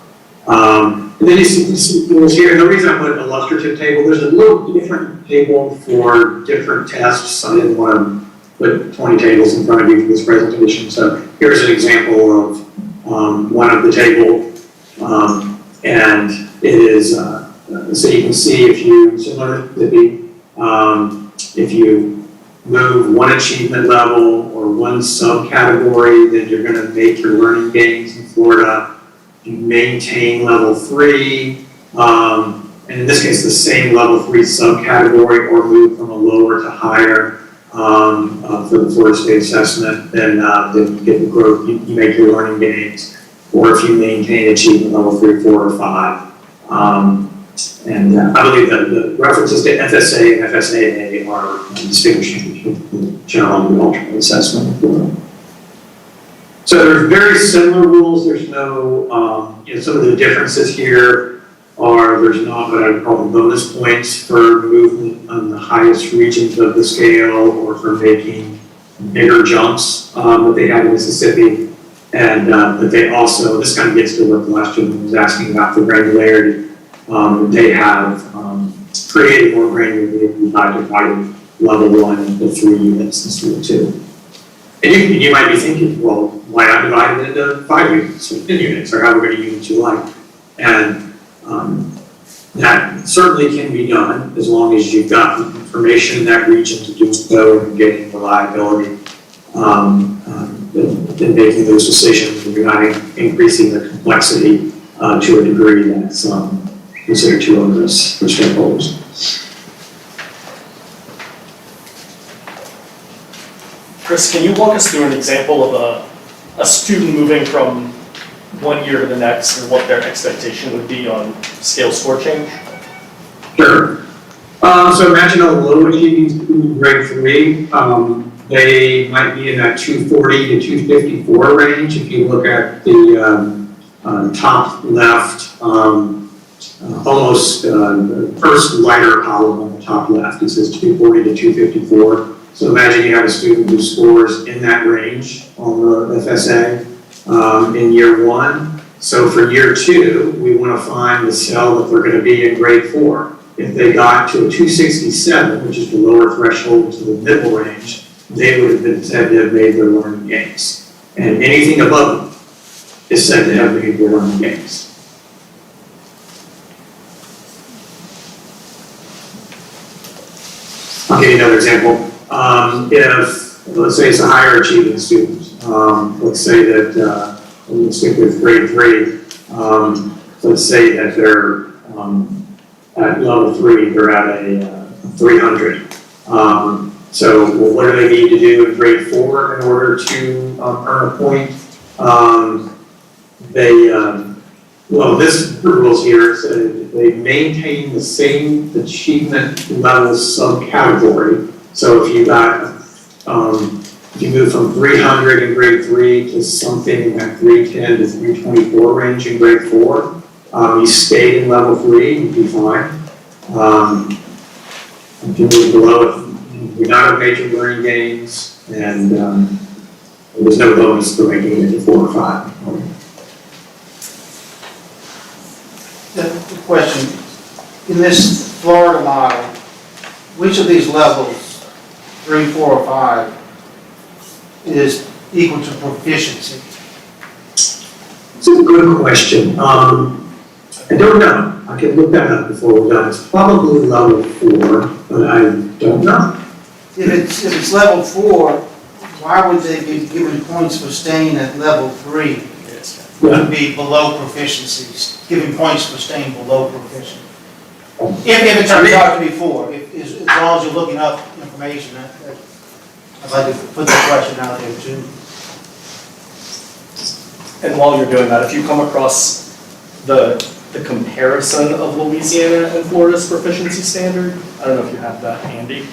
And then you see here, and the reason I put an illustrative table, there's a little different table for different tests. I didn't want to put 20 tables in front of you for this presentation. So here's an example of one of the table. And it is, so you can see if you, similar to if you move one achievement level or one subcategory, then you're going to make your learning gains in Florida. You maintain level 3, and in this case, the same level 3 subcategory, or move from a lower to higher for the Florida State Assessment, then you get the growth, you make your learning gains, or if you maintain achievement level 3, 4, or 5. I believe that the references to FSA and FSAA are distinguishing between the general and the alternate assessment in Florida. So there's very similar rules. There's no, some of the differences here are there's not what I would call them bonus points for movement on the highest regions of the scale or for making bigger jumps that they had in Mississippi. And but they also, this kind of gets to what the last gentleman was asking about the granularity. They have created more granularity by dividing level 1 into 3 units instead of 2. And you might be thinking, well, why not divide it into 5 units or 10 units or however many units you like? And that certainly can be done as long as you've got the information in that region to do so and getting reliability in making those decisions, and you're not increasing the complexity to a degree that's considered too onerous for stakeholders. Chris, can you walk us through an example of a student moving from one year to the next and what their expectation would be on scale score change? Sure. So imagine a low achieving student in grade 3. They might be in that 240 to 254 range. If you look at the top left, almost the first lighter column on the top left, it says 240 to 254. So imagine you have a student who scores in that range on the FSA in year 1. So for year 2, we want to find the cell that they're going to be in grade 4. If they got to a 267, which is the lower threshold to the middle range, they would have been said to have made their learning gains. And anything above them is said to have made their learning gains. I'll give you another example. If, let's say it's a higher achieving student, let's say that we'll stick with grade 3. Let's say that they're at level 3, they're at a 300. So well, what do they need to do in grade 4 in order to earn a point? Well, this rules here says they maintain the same achievement level subcategory. So if you got, if you move from 300 in grade 3 to something at 310 to 324 range in grade 4, you stayed in level 3, you'd be fine. If you move below it, you're not have major learning gains, and there's no bonus for making it to 4 or 5. The question, in this Florida model, which of these levels, 3, 4, or 5, is equal to proficiency? It's a good question. I don't know. I can look that up before we're done. It's probably level 4, but I don't know. If it's level 4, why would they be given points for staying at level 3? Which would be below proficiencies, giving points for staying below proficiency. If it turns out to be 4, as long as you're looking up information, I'd like to put that question out there too. And while you're doing that, if you come across the comparison of Louisiana and Florida's proficiency standard, I don't know if you have that handy.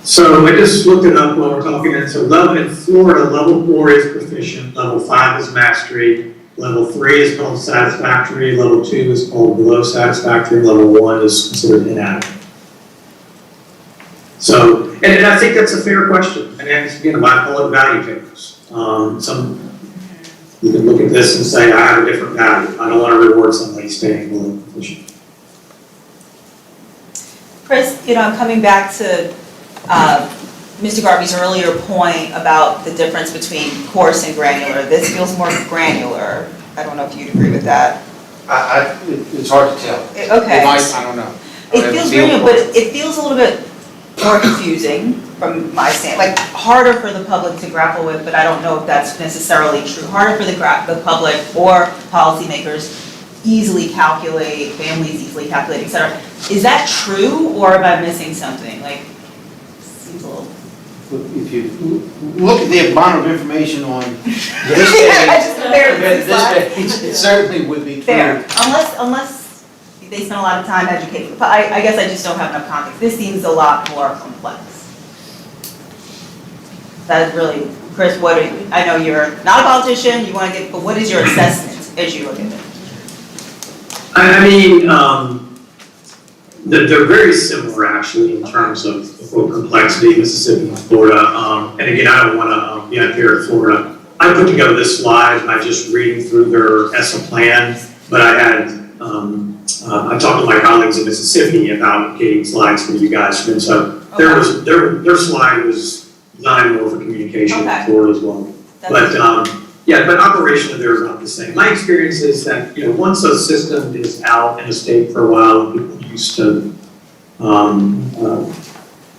So I just looked it up while we're talking, and so in Florida, level 4 is proficient, level 5 is mastery, level 3 is called satisfactory, level 2 is called below satisfactory, level 1 is considered inadequate. So, and I think that's a fair question, and again, I call it value tables. You can look at this and say, I have a different value, I don't want to reward somebody staying below proficient. Chris, coming back to Mr. Garvey's earlier point about the difference between coarse and granular, this feels more granular. I don't know if you'd agree with that. It's hard to tell. Okay. I don't know. It feels granular, but it feels a little bit more confusing from my standpoint, like harder for the public to grapple with, but I don't know if that's necessarily true. Harder for the public or policymakers easily calculate, families easily calculate, et cetera. Is that true, or am I missing something? Seems a little. If you look at the amount of information on this I just compared page, this slide. it certainly would be Fair, true. unless they spend a lot of time educating, but I guess I just don't have enough context. This seems a lot more complex. That is really, Chris, I know you're not a politician, but what is your assessment as you look at it? They're very similar actually in terms of complexity, Mississippi and Florida. And again, I don't want to be unfair to Florida. I put together this slide by just reading through their ESSA plan, but I talked to my colleagues in Mississippi about getting slides for you guys. And so their slide was designed more for communication in Florida as well. But operation there is not the same. My experience is that once a system is out in a state for a while and people are used to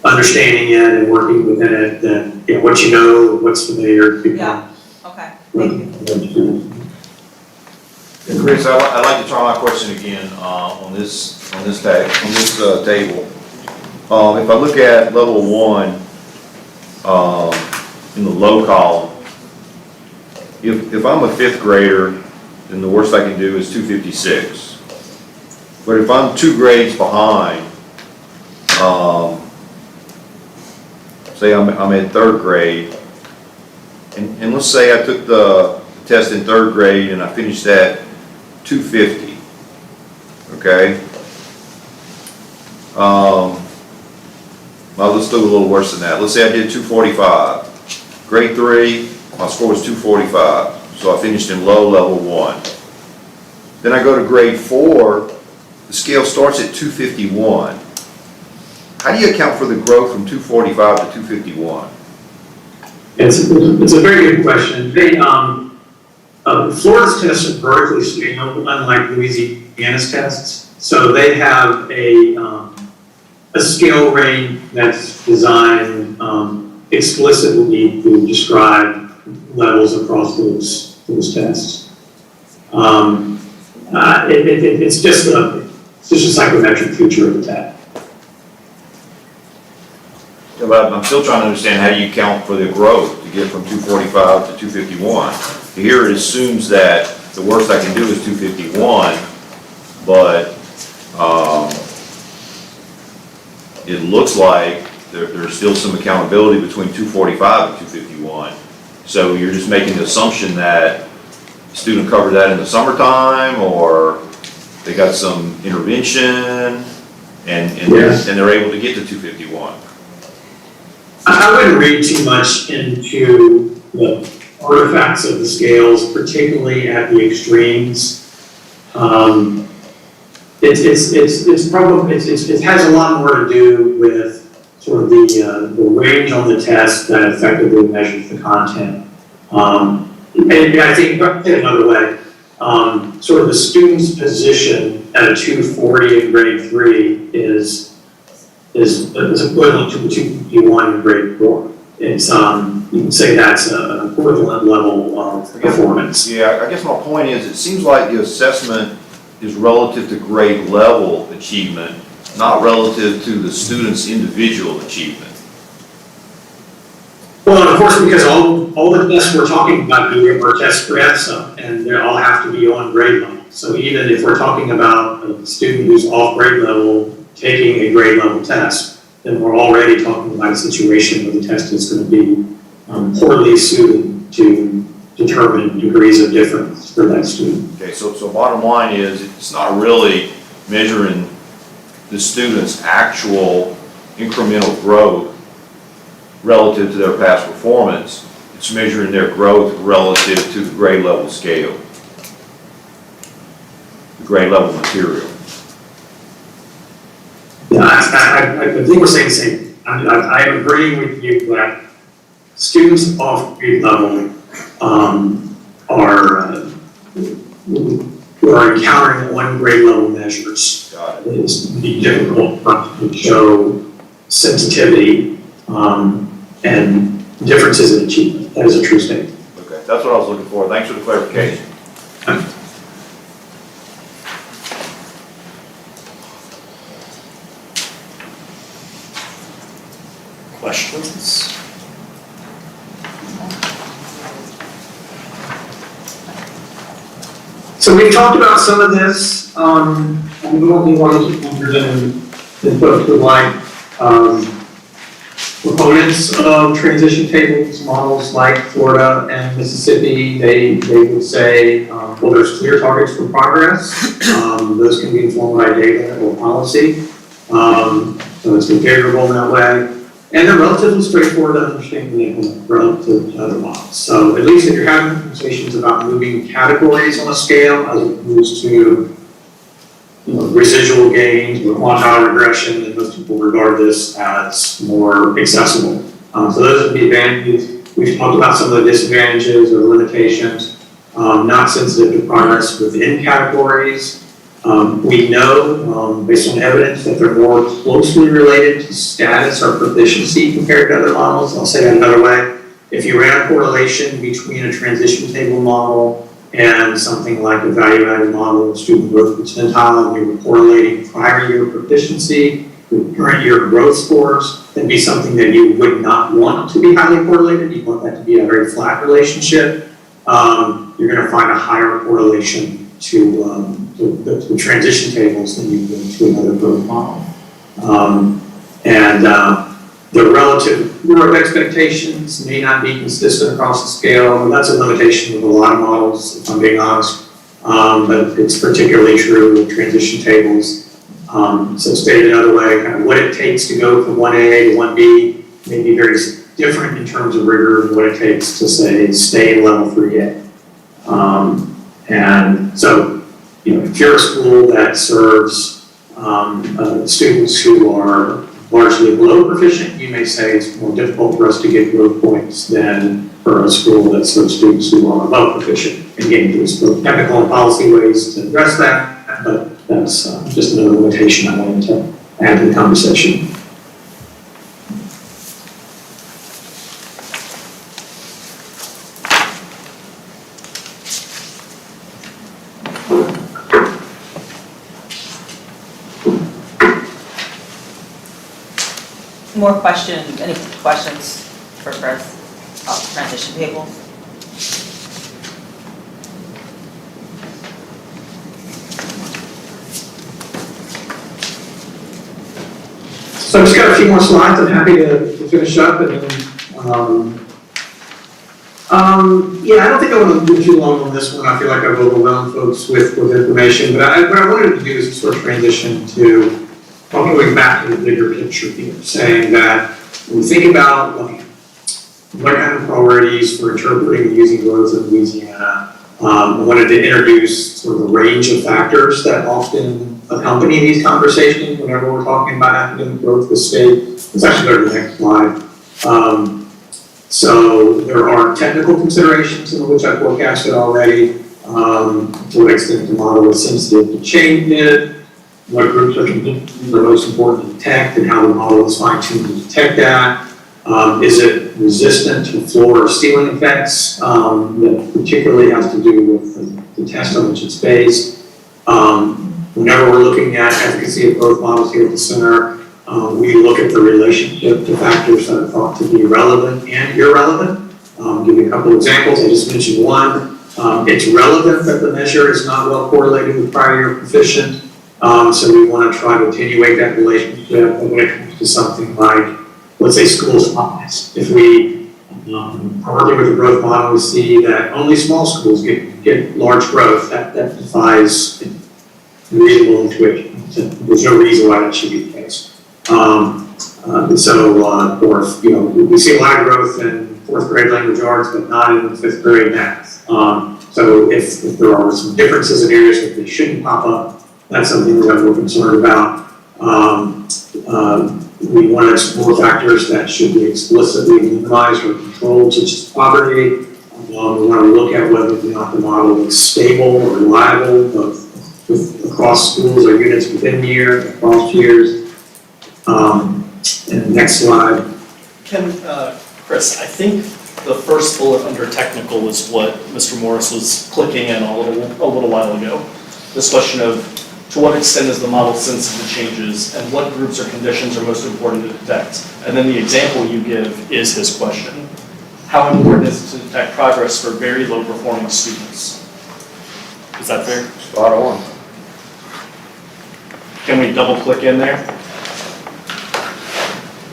understanding it and working within it, then what you know, what's familiar. Yeah. Okay. Thank you. Chris, I'd like to try my question again on this table. If I look at level 1 in the low column, if I'm a 5th grader, then the worst I can do is 256. But if I'm 2 grades behind, say I'm in 3rd grade, and let's say I took the test in 3rd grade and I finished at 250, okay? Well, let's do a little worse than that. Let's say I did 245. Grade 3, my score was 245, so I finished in low level 1. Then I go to grade 4, the scale starts at 251. How do you account for the growth from 245 to 251? It's a very good question. Florida's tests are vertically scaled, unlike Louisiana's tests. So they have a scale range that's designed explicitly to describe levels across those those tests. It's just a psychometric feature of the test. Yeah, but I'm still trying to understand how you account for the growth to get from 245 to 251. Here it assumes that the worst I can do is 251, but it looks like there's still some accountability between 245 and 251. So you're just making the assumption that the student covered that in the summertime, or they got some intervention, and they're able to get to 251. I wouldn't read too much into the artifacts of the scales, particularly at the extremes. It has a lot more to do with sort of the range on the test that effectively measures the content. And I think, put it another way, sort of the student's position at a 240 in grade 3 is equivalent to the 251 in grade 4. It's, you can say that's an equivalent level of performance. Yeah, I guess my point is, it seems like the assessment is relative to grade level achievement, not relative to the student's individual achievement. Well, and of course, because all the tests we're talking about here are tests for EFSA, and they all have to be on grade level. So even if we're talking about a student who's off grade level taking a grade level test, then we're already talking about a situation where the test is going to be poorly suited to determine degrees of difference for that student. Okay, so bottom line is, it's not really measuring the student's actual incremental growth relative to their past performance. It's measuring their growth relative to the grade level scale, the grade level material. Yeah, I think we're saying the same thing. I'm agreeing with you that students off grade level who are encountering on grade level measures. Got it. It's be difficult for us to show sensitivity and differences in achievement. That is a true statement. Okay, that's what I was looking for. Thanks for the clarification. Questions? So we've talked about some of this, and we want to keep than put to light proponents of transition tables, models like Florida and Mississippi. They would say, well, there's clear targets for progress. Those can be informed by data or policy. So it's configurable in that way. And they're relatively straightforward to understand and implement relative to other models. So at least if you're having conversations about moving categories on a scale as opposed to residual gains or quantile regression, then most people regard this as more accessible. So those are the advantages. We've talked about some of the disadvantages or limitations, not sensitive to progress within categories. We know, based on evidence, that they're more closely related to status or proficiency compared to other models. I'll say that another way. If you ran a correlation between a transition table model and something like a value-added model of student growth percentile, and you were correlating prior year proficiency with current year growth scores, that'd be something that you would not want to be highly correlated. You want that to be a very flat relationship. You're going to find a higher correlation to the transition tables than you would to another growth model. The relative growth expectations may not be consistent across the scale, and that's a limitation of a lot of models, if I'm being honest. But it's particularly true with transition tables. So stated another way, kind of what it takes to go from 1A to 1B may be very different in terms of rigor than what it takes to say stay in level 3A. And so, if you're a school that serves students who are largely below proficient, you may say it's more difficult for us to get growth points than for a school that serves students who are above proficient. Again, there's both technical and policy ways to address that, but that's just another limitation I wanted to add to the conversation. More questions, any questions for Chris about transition tables? So I've just got a few more slides, I'm happy to finish up and then, yeah, I don't think I want to do too long on this one, I feel like I've overwhelmed folks with information, but what I wanted to do is sort of transition to going back to the bigger picture here, saying that when we think about like, what kind of priorities for interpreting and using growth in Louisiana, I wanted to introduce sort of a range of factors that often accompany these conversations whenever we're talking about academic growth with state. Let's actually go to the next slide. So there are technical considerations, some of which I've forecasted already, to what extent the model is sensitive to change, what groups are most important to detect, and how the model is fine-tuned to detect that. Is it resistant to floor or ceiling effects? That particularly has to do with the test on which it's based. Whenever we're looking at efficacy of growth models here at the center, we look at the relationship to factors that are thought to be relevant and irrelevant. Give you a couple examples. I just mentioned one. It's relevant that the measure is not well correlated with prior year proficient. So we want to try to attenuate that relationship when it comes to something like, let's say, school supplies. If we are working with a growth model, we see that only small schools get large growth. That defies reasonable intuition. There's no reason why that should be the case. Or we see a lot of growth in fourth grade language arts, but not in fifth grade math. So if there are some differences in areas that they shouldn't pop up, that's something that we're concerned about. We want to explore factors that should be explicitly minimized or controlled, such as poverty. We want to look at whether or not the model is stable or reliable, both across schools or units within the year, across years. And next slide. Chris, I think the first bullet under technical is what Mr. Morris was clicking in a little while ago. This question of to what extent is the model sensitive to changes and what groups or conditions are most important to detect? And then the example you give is his question. How important is it to detect progress for very low performing students? Is that fair? Spot on. Can we double click in there?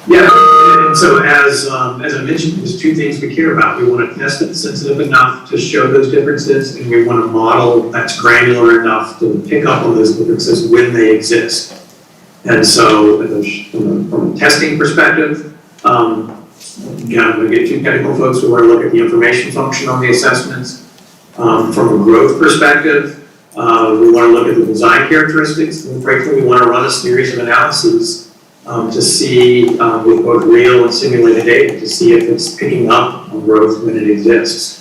Yeah, and so as I mentioned, there's two things we care about. We want to test it sensitive enough to show those differences, and we want a model that's granular enough to pick up on those differences when they exist. And so from a testing perspective, again, I'm going to get too technical, folks. We want to look at the information function on the assessments. From a growth perspective, we want to look at the design characteristics, and frankly, we want to run a series of analyses to see with both real and simulated data to see if it's picking up on growth when it exists.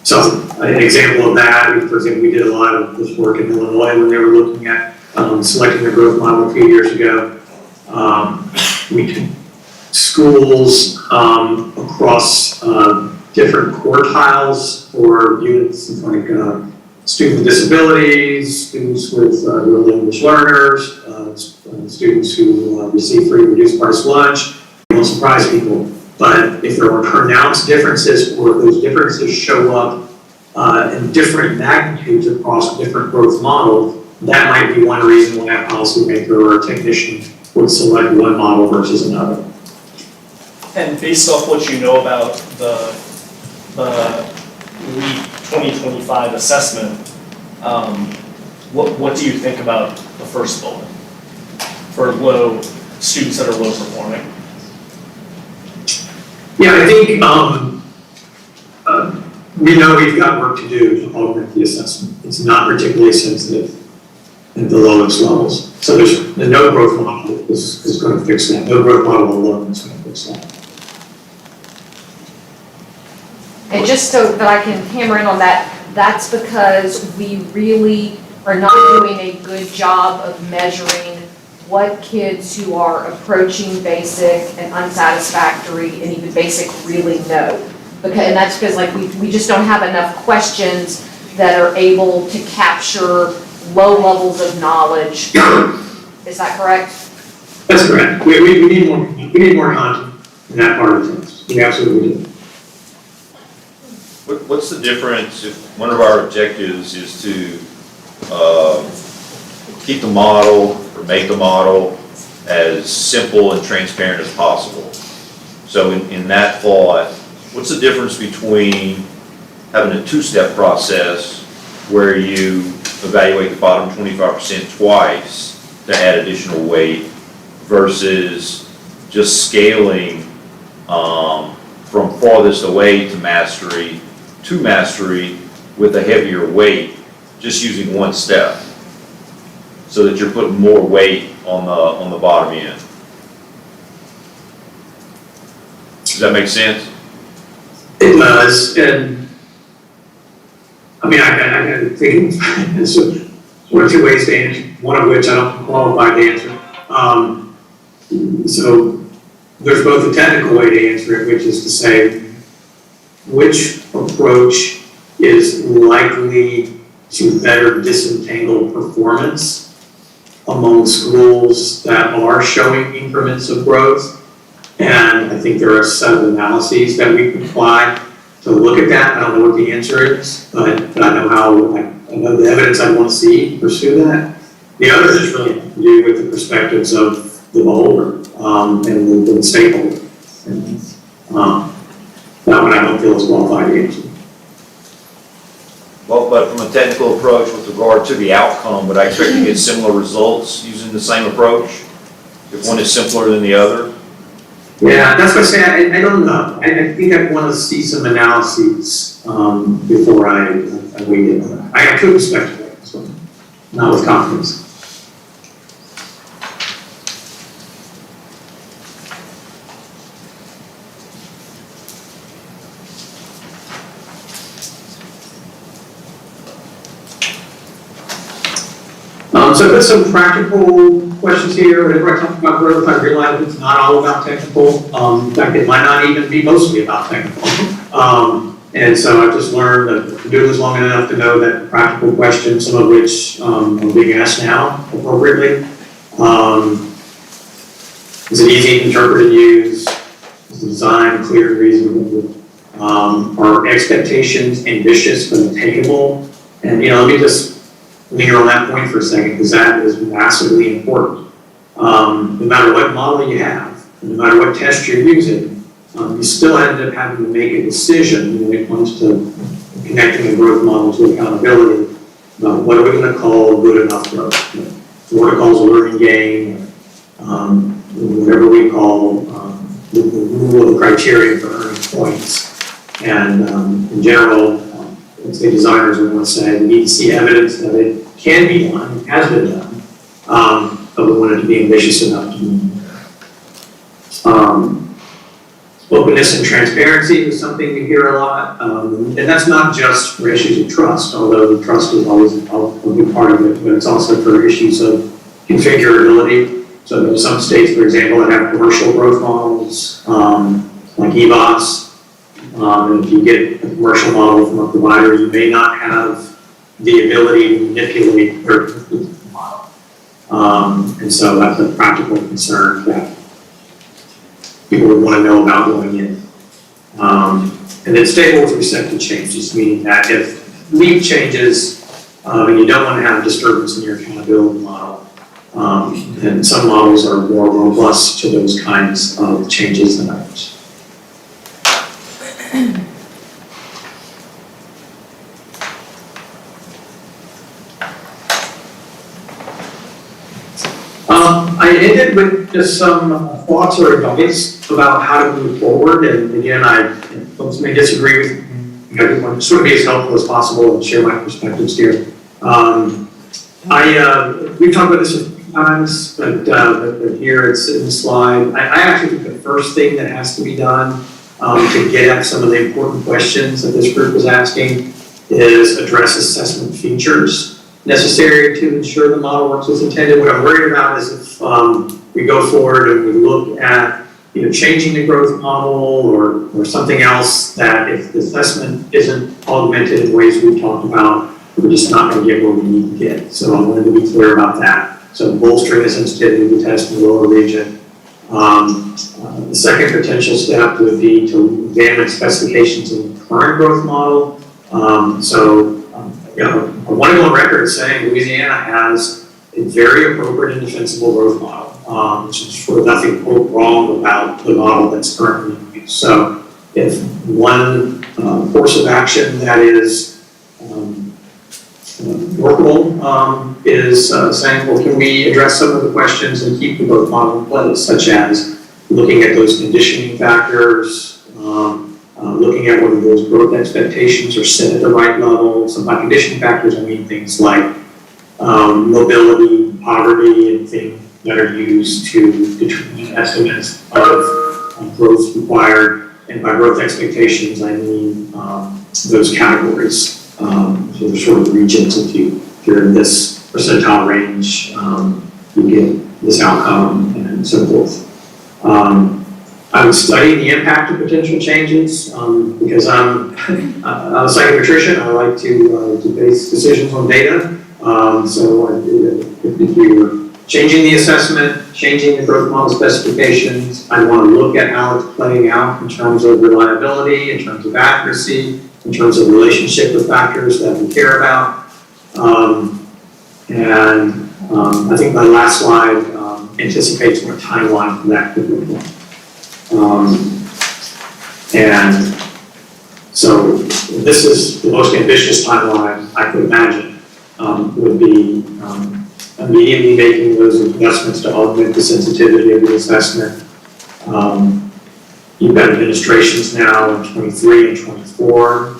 So an example of that, for example, we did a lot of this work in Illinois when they were looking at selecting a growth model a few years ago. We took schools across different quartiles for units like students with disabilities, students with real English learners, students who receive free reduced price lunch. It won't surprise people, but if there are pronounced differences or those differences show up in different magnitudes across different growth models, that might be one reason why a policymaker or a technician would select one model versus another. And based off what you know about the LEAP 2025 assessment, what do you think about the first bullet for students that are low performing? Yeah, I think we know we've got work to do to augment the assessment. It's not particularly sensitive at the lowest levels. So the no growth model is going to fix that. No growth model alone is going to fix that. And just so that I can hammer in on that, that's because we really are not doing a good job of measuring what kids who are approaching basic and unsatisfactory and even basic really know. And that's because we just don't have enough questions that are able to capture low levels of knowledge. Is that correct? That's correct. We need more content in that part of the test. We absolutely do. What's the difference if one of our objectives is to keep the model or make the model as simple and transparent as possible? So in that thought, what's the difference between having a two-step process where you evaluate the bottom 25% twice to add additional weight versus just scaling from farthest away to mastery with a heavier weight, just using one step, so that you're putting more weight on the bottom end? Does that make sense? It does, and I mean, I think it's one or two ways to answer, one of which I don't qualify to answer. So there's both a technical way to answer it, which is to say, which approach is likely to better disentangle performance among schools that are showing increments of growth. And I think there are a set of analyses that we can apply to look at that. I don't know what the answer is, but I know I know the evidence I want to see to pursue that. The other is really to do with the perspectives of the beholder and the stakeholder. And, that one I don't feel is qualified to answer. Well, but from a technical approach with regard to the outcome, would I expect to get similar results using the same approach if one is simpler than the other? Yeah, that's what I say. I don't know. I think I want to see some analyses before I weigh in on that. I couldn't speculate, so not with confidence. So I put some practical questions here. Whenever I talk about growth, I realize it's not all about technical. In fact, it might not even be mostly about technical. And so I've just learned that I've been doing this long enough to know that practical questions, some of which are being asked now appropriately. Is it easy to interpret and use? Is the design clear and reasonable? Are expectations ambitious but attainable? And let me just linger on that point for a second, because that is massively important. No matter what model you have, no matter what test you're using, you still end up having to make a decision when it comes to connecting a growth model to accountability about what are we going to call good enough growth. What it calls a learning gain, whatever we call the rule of criteria for earning points. And in general, let's say designers would want to say we need to see evidence that it can be done, it has been done, but we want it to be ambitious enough to be done. Openness and transparency is something we hear a lot, and that's not just for issues of trust, although the trust is always a big part of it, but it's also for issues of configurability. So there are some states, for example, that have commercial growth models, like EVOS. And if you get a commercial model from a provider, you may not have the ability to manipulate their model. And so that's a practical concern that people would want to know about going in. And then stable with respect to changes, meaning that if leap changes and you don't want to have disturbance in your accountability model, then some models are more robust to those kinds of changes than others. I ended with just some thoughts or advice about how to move forward, and again, folks may disagree with me. I want to sort of be as helpful as possible and share my perspectives here. We've talked about this a few times, but here it's in the slide. I actually think the first thing that has to be done to get at some of the important questions that this group is asking is address assessment features necessary to ensure the model works as intended. What I'm worried about is if we go forward and we look at changing the growth model or something else, that if the assessment isn't augmented in ways we've talked about, we're just not going to get where we need to get. So I wanted to be clear about that. so bolstering the sensitivity of the test in the lower region. The second potential step would be to examine specifications in the current growth model. I want to go on record saying Louisiana has a very appropriate and defensible growth model, which is sort of nothing quote wrong about the model that's currently in use. So if one course of action that is workable is saying, well, can we address some of the questions and keep the growth model in place, such as looking at those conditioning factors, looking at whether those growth expectations are set at the right level. So by conditioning factors, I mean things like mobility, poverty, and things that are used to determine estimates of growth required. And by growth expectations, I mean those categories. So the sort of regions, if you're in this percentile range, you get this outcome and so forth. I would study the impact of potential changes because I'm a psychometrician. I like to base decisions on data. So if you're changing the assessment, changing the growth model specifications, I want to look at how it's playing out in terms of reliability, in terms of accuracy, in terms of relationship with factors that we care about. I think my last slide anticipates what a timeline for that could look like. And so this is the most ambitious timeline I could imagine, would be immediately making those investments to augment the sensitivity of the assessment. You've got administrations now in 23 and 24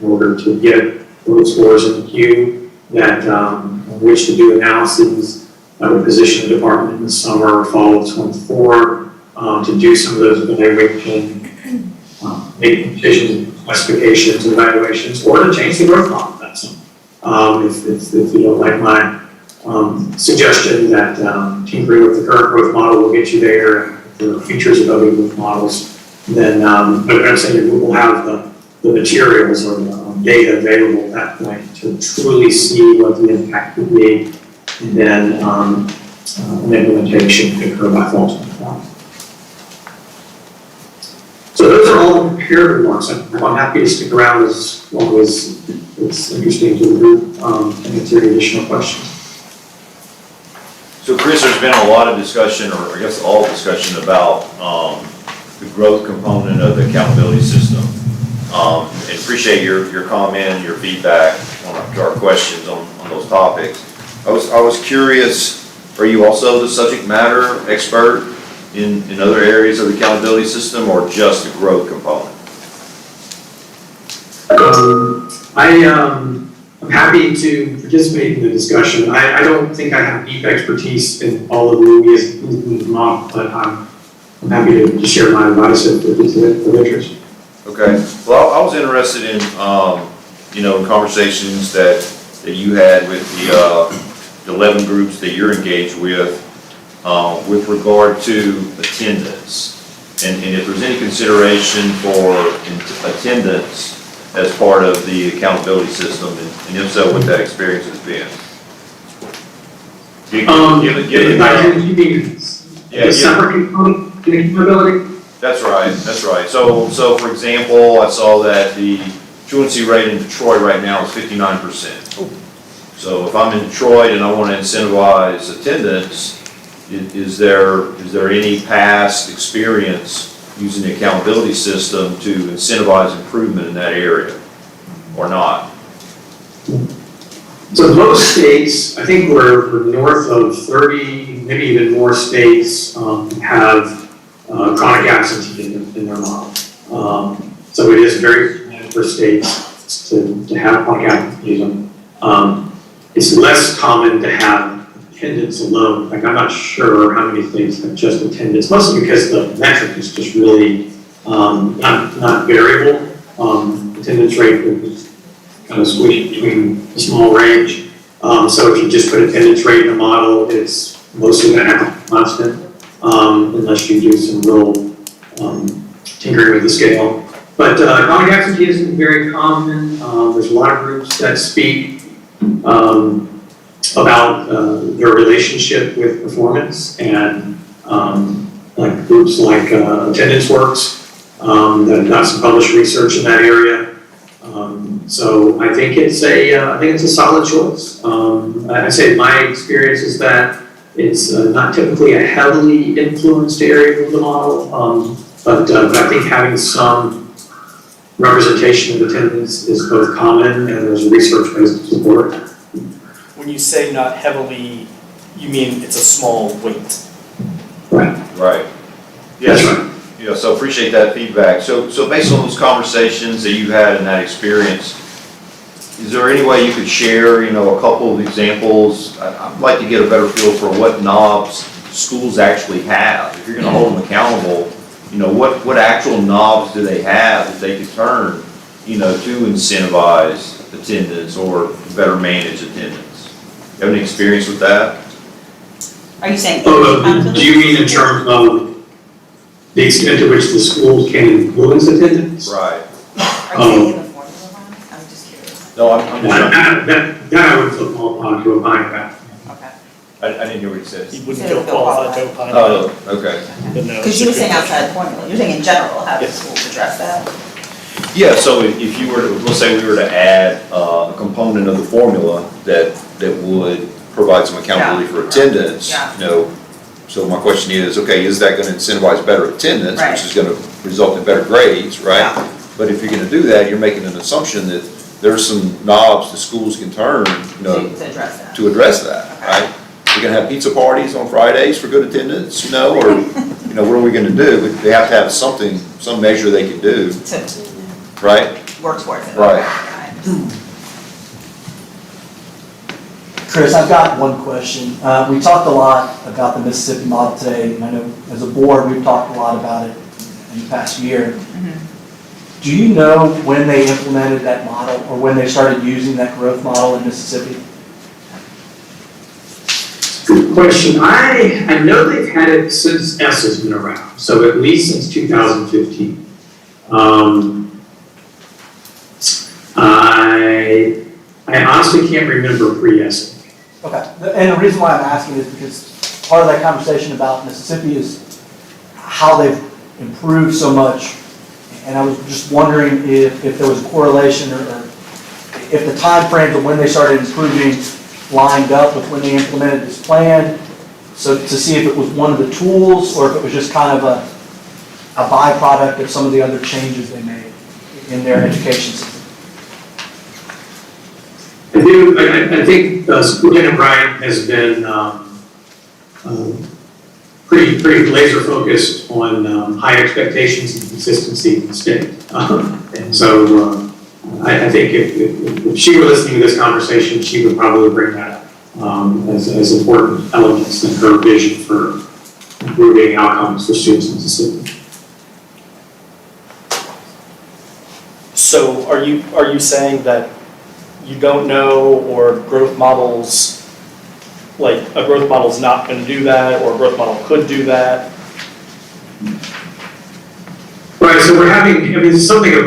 in order to get those scores in the queue that on which to do analyses. I would position the department in the summer or fall of 24 to do some of those evaluation, make decisions, specifications, evaluations, or to change the growth model. That's if you don't like my suggestion that tinkering with the current growth model will get you there, and if there are features of other growth models, then but I'm saying we will have the materials or the data available at that point to truly see what the impact would be, and then an implementation could occur by fall 25. So those are all the prepared remarks. I'm happy to stick around as long as it's interesting to the group and answer any additional questions. So Chris, there's been a lot of discussion, or I guess all discussion about the growth component of the accountability system. And appreciate your comment and your feedback to our questions on those topics. I was curious, are you also the subject matter expert in other areas of the accountability system, or just the growth component? I'm happy to participate in the discussion. I don't think I have deep expertise in all of the Louisiana model, but I'm happy to share my advice if it's of interest. Okay. Well, I was interested in, in conversations that you had with the 11 groups that you're engaged with regard to attendance, and if there's any consideration for attendance as part of the accountability system, and if so, what that experience has been. Separate component to the accountability? That's right. So for example, I saw that the truancy rate in Detroit right now is 59%. So if I'm in Detroit and I want to incentivize attendance, is there any past experience using the accountability system to incentivize improvement in that area, or not? So most states, I think we're north of 30, maybe even more states have chronic absenteeism in their model. So it is very common for states to have chronic absenteeism. It's less common to have attendance alone. Like, I'm not sure how many states have just attendance, mostly because the metric is just really not variable. Attendance rate is kind of squished between a small range. So if you just put attendance rate in a model, it's mostly going to have a constant, unless you do some real tinkering with the scale. But chronic absenteeism is very common. There's a lot of groups that speak about their relationship with performance, and like groups like Attendance Works that have got some published research in that area. So I think it's a solid choice. I say my experience is that it's not typically a heavily influenced area of the model, but I think having some representation of attendance is both common and there's research based to support it. When you say not heavily, you mean it's a small weight? Right. Right. That's Yes. right. Yeah, so appreciate that feedback. So based on those conversations that you had and that experience, is there any way you could share, a couple of examples? I'd like to get a better feel for what knobs schools actually have. If you're gonna hold them accountable, what actual knobs do they have that they could turn, to incentivize attendance or better manage attendance? You have any experience with that? Are you saying? Do you mean in terms of the extent to which the schools can influence attendance? Right. Are you saying in the formula one? I'm just curious. No, I'm just, That I would feel called upon to opine about. Okay. I didn't hear what you said. You wouldn't Said feel it feel qualified to qualified. opine. Oh, okay. But no, Because it's you a were saying good outside the formula, you're saying in general, how do Yes. schools address that? Yeah, so if you were to, let's say we were to add a component of the formula that would provide some accountability for attendance, Yeah. so my question is, okay, is that gonna incentivize better attendance, Right. which is gonna result in better grades, right? Yeah. But if you're gonna do that, you're making an assumption that there's some knobs the schools can turn, To address that. to address that, Okay. right? We're gonna have pizza parties on Fridays for good attendance, or, what are we gonna do? They have to have something, some measure they can do, To right? work towards it. Right. I understand. Chris, I've got one question. We talked a lot about the Mississippi model today, and I know as a board, we've talked a lot about it in the past year. Do you know when they implemented that model, or when they started using that growth model in Mississippi? Good question. I know they've had it since S has been around, so at least since 2015. I honestly can't remember pre-S. Okay, and the reason why I'm asking is because part of that conversation about Mississippi is how they've improved so much. And I was just wondering if there was a correlation or if the timeframes of when they started improving lined up with when they implemented this plan. So to see if it was one of the tools or if it was just kind of a byproduct of some of the other changes they made in their education system. I think Superintendent Bryant has been pretty laser focused on high expectations and consistency in the state. And so I think if she were listening to this conversation, she would probably bring that up as important elements in her vision for improving outcomes for students in Mississippi. So are you saying that you don't know, or growth models, like a growth model's not going to do that, or a growth model could do that? Right, so we're having, it's something of a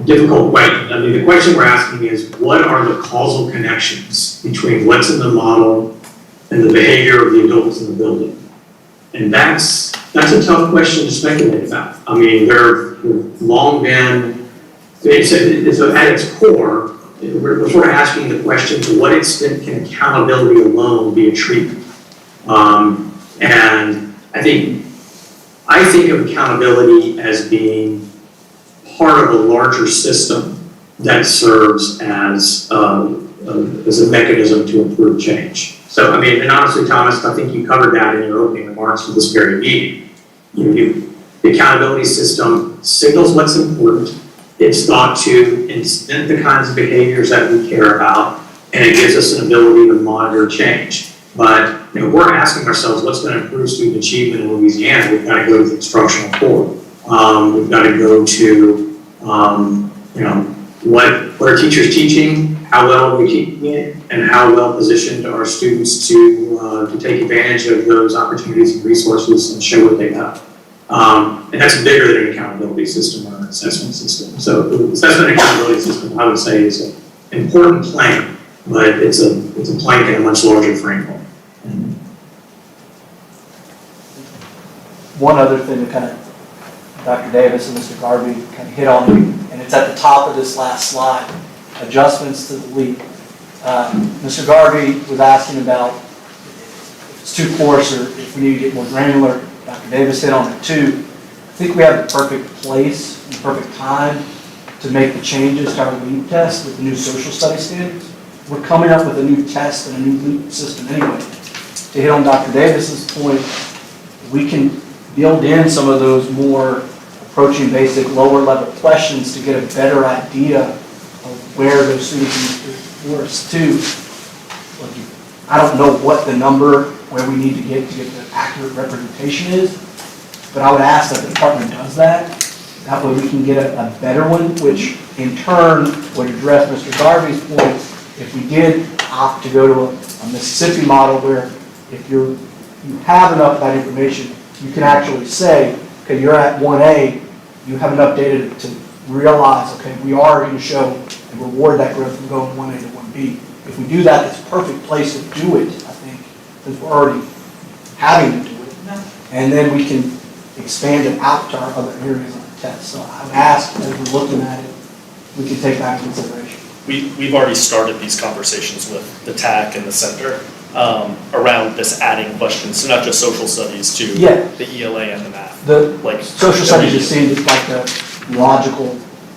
difficult question. The question we're asking is, what are the causal connections between what's in the model and the behavior of the adults in the building? And that's a tough question to speculate about. There have long been, it's at its core, we're sort of asking the question, to what extent can accountability alone be a treatment? And I think of accountability as being part of a larger system that serves as a mechanism to improve change. So, and honestly, Thomas, I think you covered that in your opening remarks for this very meeting. The accountability system signals what's important. It's thought to incent the kinds of behaviors that we care about, and it gives us an ability to monitor change. But we're asking ourselves, what's going to improve student achievement in Louisiana? We've got to go to the instructional core. We've got to go to, what are teachers teaching? How well are we teaching it? And how well positioned are students to take advantage of those opportunities and resources and show what they have? And that's bigger than an accountability system or our assessment system. So the assessment accountability system, I would say, is an important plank, but it's a plank in a much larger framework. One other thing that kind of Dr. Davis and Mr. Garvey kind of hit on, and it's at the top of this last slide, adjustments to the LEAP. Mr. Garvey was asking about if it's too coarse or if we need to get more granular. Dr. Davis hit on it too. I think we have the perfect place and perfect time to make the changes to our LEAP test with the new social studies standards. We're coming up with a new test and a new LEAP system anyway. To hit on Dr. Davis's point, we can build in some of those more approaching basic lower level questions to get a better idea of where those students need to force to. I don't know what the number where we need to get the accurate representation is, but I would ask that the department does that. That way we can get a better one, which in turn would address Mr. Garvey's point. If we did opt to go to a Mississippi model where if you have enough of that information, you can actually say, okay, you're at 1A, you have enough data to realize, okay, we are going to show and reward that growth from going 1A to 1B. If we do that, it's a perfect place to do it, I think, since we're already having to do it. And then we can expand it out to our other areas on the test. So I would ask, as we're looking at it, we can take that into consideration. We've already started these conversations with the TAC and the center around this adding questions, so not just social studies to the ELA and the math. The like social studies just seemed like a logical,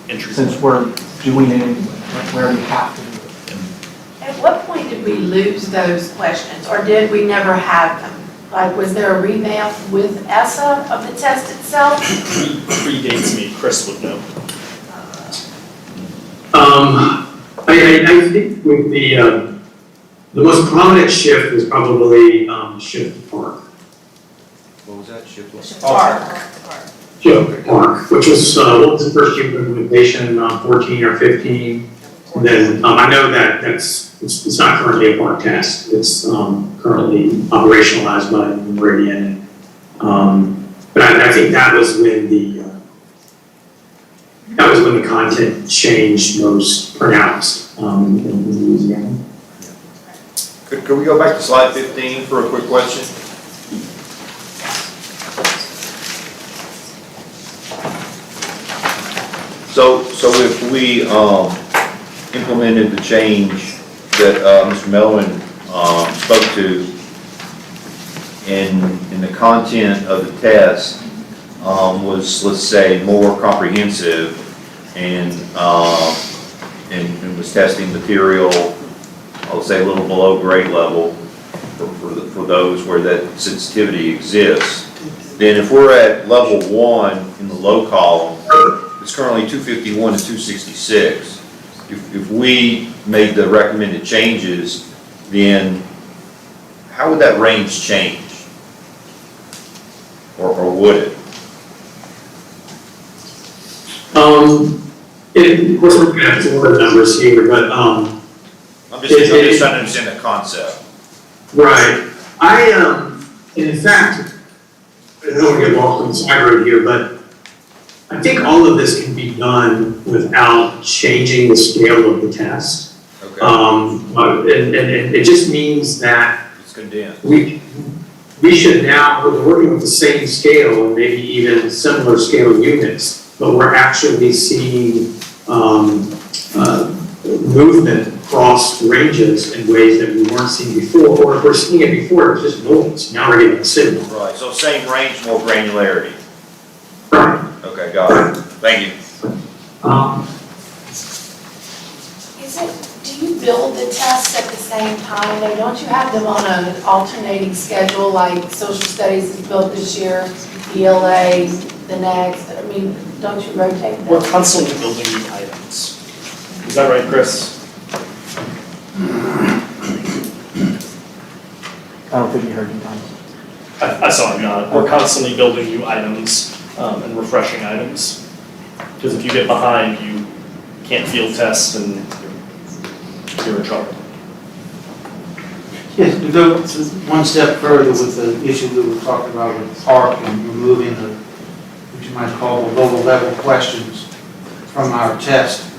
entry. since we're doing it anyway, where we have to do it. At what point did we lose those questions, or did we never have them? Like, was there a revamp with ESSA of the test itself? Predates me, Chris would know. I think with the most prominent shift was probably shift to park. What was that, shift? Shift to park, which was what was the first year implementation, 14 or 15? And then I know that it's not currently a park test. It's currently operationalized by Meridian. But I think that was when the content changed most pronounced in Louisiana. Could we go back to slide 15 for a quick question? So if we implemented the change that Mr. Melvin spoke to in the content of the test was, let's say, more comprehensive and was testing material, I'll say a little below grade level for those where that sensitivity exists, then if we're at level 1 in the low column, it's currently 251 to 266. If we made the recommended changes, then how would that range change? Or would it? Of course, we're going to have to order numbers here, but I'm just trying to understand the concept. right. In fact, I don't want to get lost on the side road here, but I think all of this can be done without changing the scale of the test. Okay. And it just means that It's condensed. we should now, we're working with the same scale and maybe even similar scale units, but we're actually seeing movement across ranges in ways that we weren't seeing before, or if we're seeing it before, it was just noise. Now we're getting a signal. Right, so same range, more granularity. Right. Okay, got it. Thank you. Do you build the tests at the same time? Like, don't you have them on an alternating schedule, like social studies is built this year, ELA the next? I mean, don't you rotate them? We're constantly building new items. Is that right, Chris? I don't think you heard me, Thomas. I saw him nod. We're constantly building new items and refreshing items. Because if you get behind, you can't field test and you're in trouble. Yes, to go one step further with the issue that we talked about with park and removing the you might call the lower level questions from our test.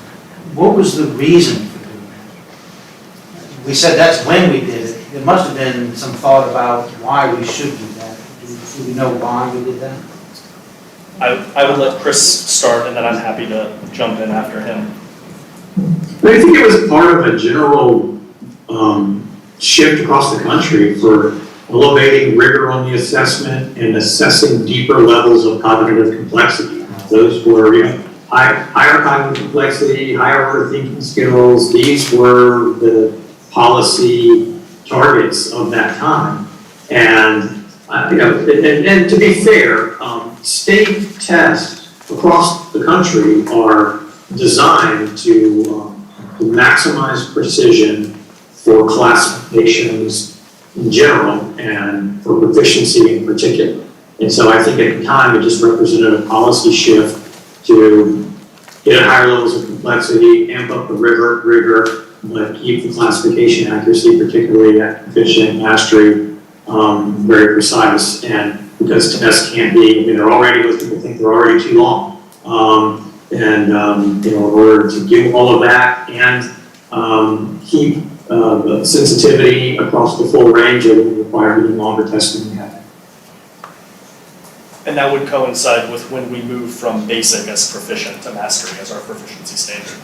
What was the reason for doing that? We said that's when we did it. There must have been some thought about why we should do that. Do we know why we did that? I would let Chris start, and then I'm happy to jump in after him. But I think it was part of a general shift across the country for elevating rigor on the assessment and assessing deeper levels of cognitive complexity. Those were, higher cognitive complexity, higher order thinking skills. These were the policy targets of that time. And, and to be fair, state tests across the country are designed to maximize precision for classifications in general and for proficiency in particular. And so I think at the time it just represented a policy shift to get at higher levels of complexity, amp up the rigor, but keep the classification accuracy, particularly at proficient mastery, very precise. And because tests can't be, they're already, most people think they're already too long. In order to give all of that and keep the sensitivity across the full range, it would require even longer testing than we have. And that would coincide with when we move from basic as proficient to mastery as our proficiency standard.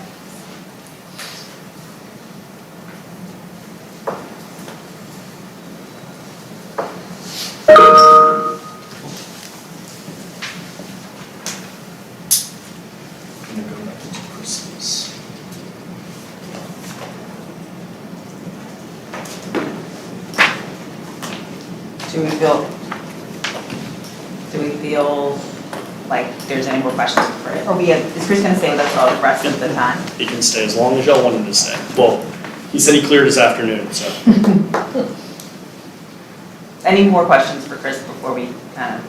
Do we feel like there's any more questions for it? Or is Chris gonna stay with us all the rest of the time? He can stay as long as y'all want him to stay. Well, he said he cleared his afternoon, so. Any more questions for Chris before we kind of?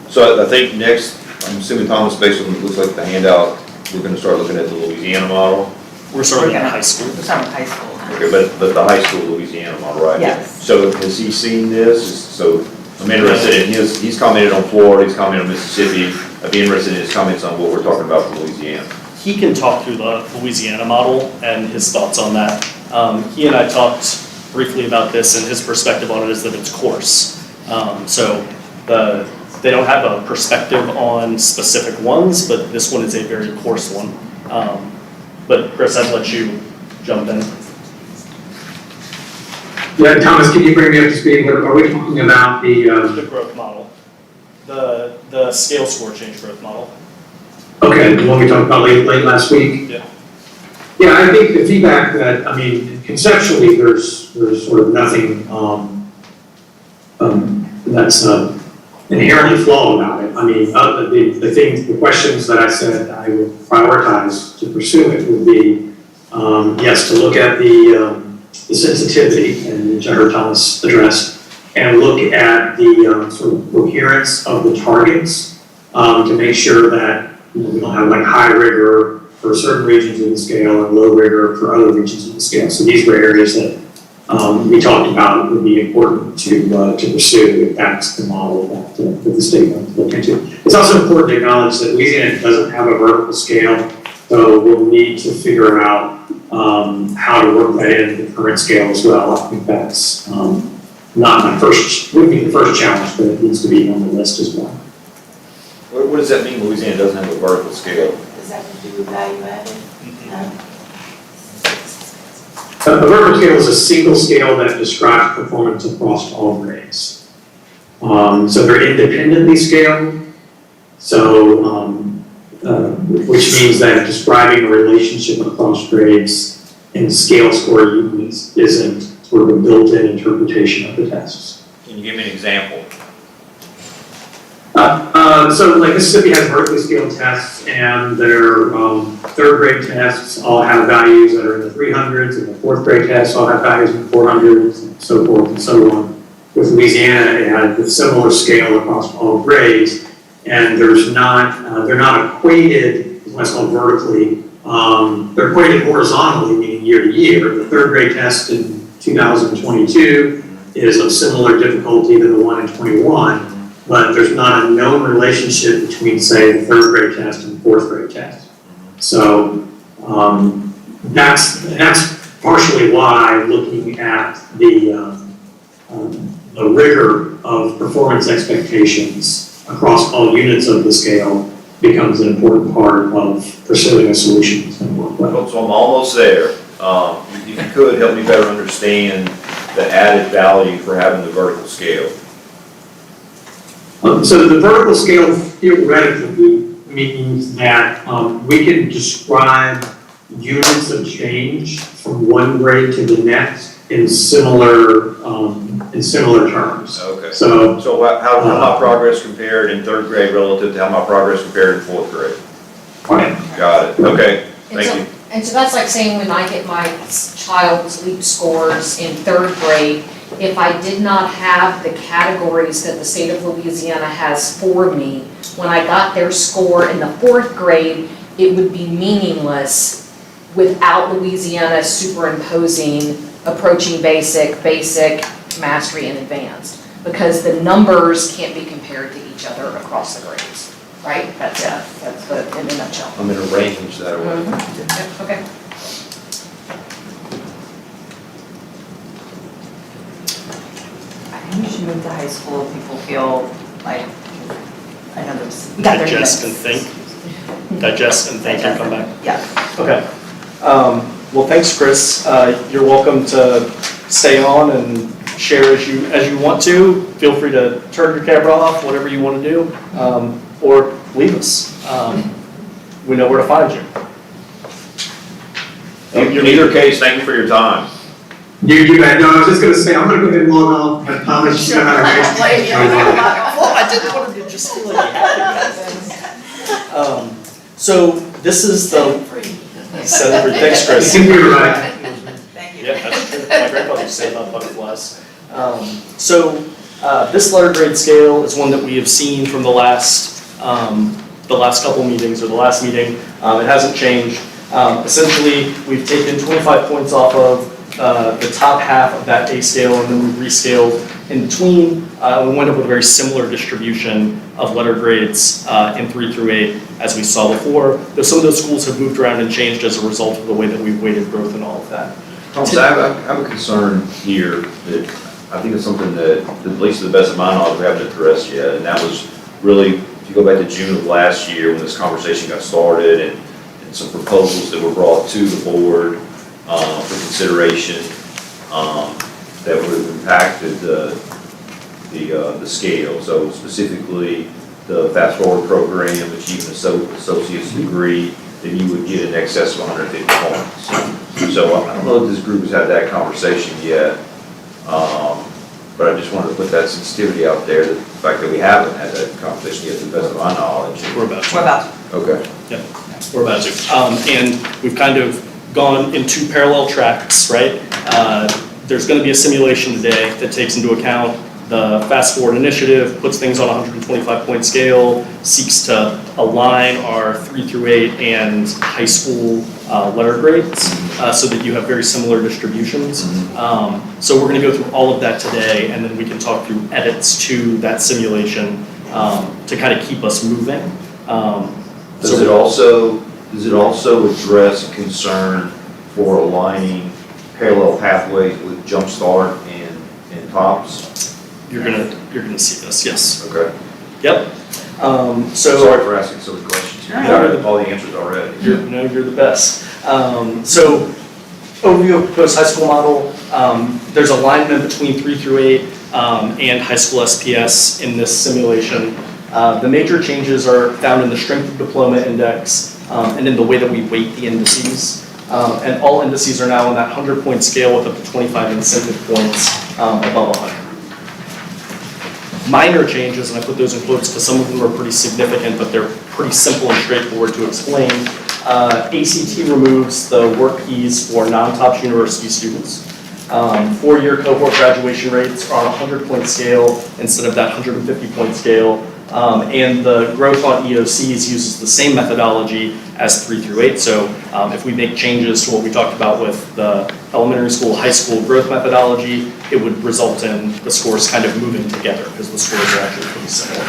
So I think next, I'm assuming Thomas, based on what looks like the handout, we're gonna start looking at the Louisiana model. We're starting at high school. We're starting with high school. Okay, but the high school Louisiana model, right? Yes. So has he seen this? So I'm interested in he's commented on Florida, he's commented on Mississippi. I'd be interested in his comments on what we're talking about for Louisiana. He can talk through the Louisiana model and his thoughts on that. He and I talked briefly about this, and his perspective on it is that it's course. So they don't have a perspective on specific ones, but this one is a very coarse one. But Chris, I'd let you jump in. Yeah, Thomas, can you bring me up to speed? Are we talking about The growth model, the scale score change growth model. okay, the one we talked about late last week? Yeah. Yeah, I think the feedback that, conceptually, there's sort of nothing that's inherently flawed about it. The questions that I said I would prioritize to pursue it would be, yes, to look at the sensitivity, and which I heard Thomas address, and look at the sort of coherence of the targets to make sure that we don't have like high rigor for certain regions of the scale and low rigor for other regions of the scale. So these were areas that we talked about would be important to pursue if that's the model that the state wants to look into. It's also important to acknowledge that Louisiana doesn't have a vertical scale, so we'll need to figure out how to work that into the current scale as well. I think that's wouldn't be the first challenge, but it needs to be on the list as well. What does that mean, Louisiana doesn't have a vertical scale? Does that have to do with value added? A vertical scale is a single scale that describes performance across all grades. So they're independently scaled, which means that describing a relationship across grades in scale score units isn't sort of a built-in interpretation of the tests. Can you give me an example? So like Mississippi has vertically scaled tests, and their third grade tests all have values that are in the 300s, and the fourth grade tests all have values in the 400s, and so forth and so on. With Louisiana, it had a similar scale across all grades, and they're not equated, what's called vertically, they're equated horizontally, meaning year to year. The third grade test in 2022 is of similar difficulty than the one in 21, but there's not a known relationship between, say, the third grade test and fourth grade test. So that's partially why looking at the rigor of performance expectations across all units of the scale becomes an important part of pursuing a solution that's going to work well. So I'm almost there. If you could help me better understand the added value for having the vertical scale. So the vertical scale theoretically means that we can describe units of change from one grade to the next in similar terms. Okay. So How my progress compared in third grade relative to how my progress compared in fourth grade? right. Got it. Okay, thank you. And so that's like saying when I get my child's LEAP scores in third grade, if I did not have the categories that the state of Louisiana has for me, when I got their score in the fourth grade, it would be meaningless without Louisiana superimposing approaching basic, mastery, and advanced. Because the numbers can't be compared to each other across the grades, right? That's in a nutshell. I'm in a range that way. Yep, okay. I think we should move to high school. People feel like, I know there's, we got 30 minutes. Digest and think. Digest and think and come back. Yeah. Okay. Well, thanks, Chris. You're welcome to stay on and share as you want to. Feel free to turn your camera off, whatever you want to do, or leave us. We know where to find you. In either case, thank you for your time. You do that. No, I was just going to say, I'm going to go ahead and log off. I promise you. Well, I didn't want to just feel like you had to. So this is the. Thanks, Chris. You're right. Thank you. Yeah, that's true. My grandfather used to say about butterflies. This letter grade scale is one that we have seen from the last couple meetings, or the last meeting. It hasn't changed. Essentially, we've taken 25 points off of the top half of that A scale, and then we rescaled in between. We went up with a very similar distribution of letter grades in 3 through 8 as we saw before. Though some of those schools have moved around and changed as a result of the way that we've weighted growth and all of that. So I have a concern here that I think it's something that, at least to the best of my knowledge, we haven't addressed yet. And that was really, if you go back to June of last year when this conversation got started and some proposals that were brought to the board for consideration that would have impacted the scale. So specifically the fast forward program, achieving associate's degree, then you would get in excess of 150 points. So I don't know if this group has had that conversation yet, but I just wanted to put that sensitivity out there, the fact that we haven't had that conversation yet, to the best of my knowledge. We're about to. We're about to. Okay. Yep, we're about to. And we've kind of gone in 2 parallel tracks, right? There's going to be a simulation today that takes into account the Fast Forward initiative, puts things on a 125-point scale, seeks to align our 3 through 8 and high school letter grades so that you have very similar distributions. So we're going to go through all of that today, and then we can talk through edits to that simulation to kind of keep us moving. Does it also address a concern for aligning parallel pathways with Jumpstart and TOPS? You're gonna see this, yes. Okay. Yep. Sorry for asking silly questions here. You got all the answers already. You're the best. So overview of proposed high school model. There's alignment between 3 through 8 and high school SPS in this simulation. The major changes are found in the strength of diploma index and in the way that we weight the indices. And all indices are now on that 100-point scale with up to 25 incentive points above 100. Minor changes, and I put those in quotes because some of them are pretty significant, but they're pretty simple and straightforward to explain. ACT removes the work keys for non-TOPS university students. 4-year cohort graduation rates are on a 100-point scale instead of that 150-point scale. And the growth on EOCs uses the same methodology as 3 through 8. So if we make changes to what we talked about with the elementary school, high school growth methodology, it would result in the scores kind of moving together because the scores are actually pretty similar.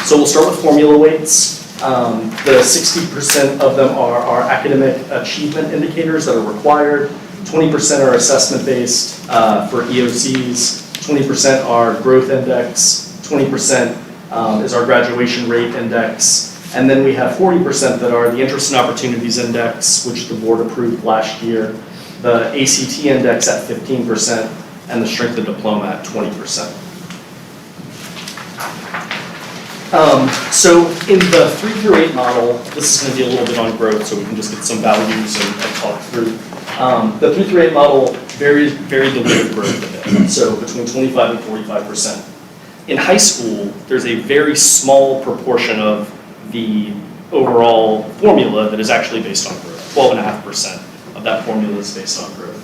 So we'll start with formula weights. The 60% of them are our academic achievement indicators that are required. 20% are assessment-based for EOCs. 20% are growth index. 20% is our graduation rate index. And then we have 40% that are the interest and opportunities index, which the board approved last year, the ACT index at 15%, and the strength of diploma at 20%. So in the 3 through 8 model, this is going to be a little bit on growth, so we can just get some values and talk through. The 3 through 8 model varied the rate of growth a bit, so between 25 and 45%. In high school, there's a very small proportion of the overall formula that is actually based on growth. 12.5% of that formula is based on growth.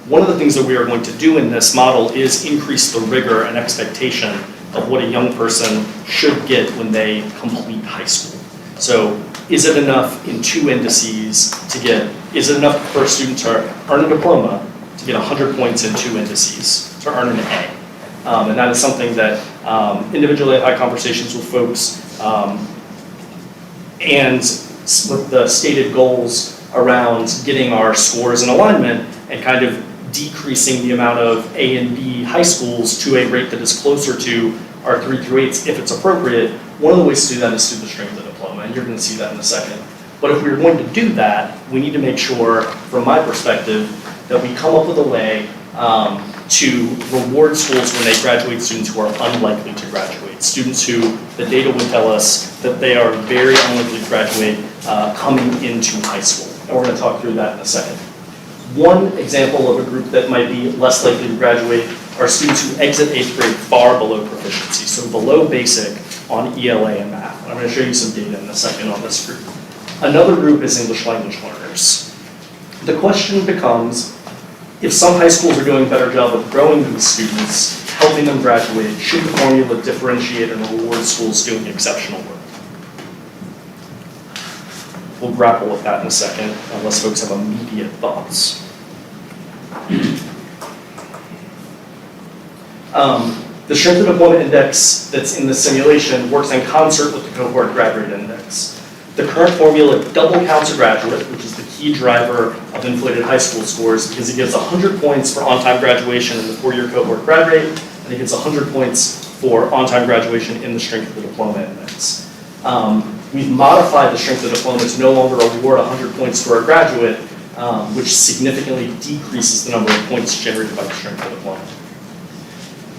One of the things that we are going to do in this model is increase the rigor and expectation of what a young person should get when they complete high school. So is it enough in 2 indices is it enough for a student to earn a diploma to get 100 points in 2 indices to earn an A? And that is something that individually I've had conversations with folks and with the stated goals around getting our scores in alignment and kind of decreasing the amount of A and B high schools to a rate that is closer to our 3 through 8s if it's appropriate. One of the ways to do that is through the strength of diploma, and you're going to see that in a second. But if we're going to do that, we need to make sure, from my perspective, that we come up with a way to reward schools when they graduate students who are unlikely to graduate, students who the data would tell us that they are very unlikely to graduate coming into high school. And we're going to talk through that in a second. One example of a group that might be less likely to graduate are students who exit 8th grade far below proficiency, so below basic on ELA and math. And I'm going to show you some data in a second on this group. Another group is English language learners. The question becomes, if some high schools are doing a better job of growing these students, helping them graduate, should the formula differentiate and reward schools doing exceptional work? We'll grapple with that in a second, unless folks have immediate thoughts. The strength of diploma index that's in the simulation works in concert with the cohort grad rate index. The current formula double counts a graduate, which is the key driver of inflated high school scores, because it gives 100 points for on-time graduation in the 4-year cohort grad rate, and it gives 100 points for on-time graduation in the strength of the diploma index. We've modified the strength of the diploma to no longer award 100 points to our graduate, which significantly decreases the number of points generated by the strength of the diploma.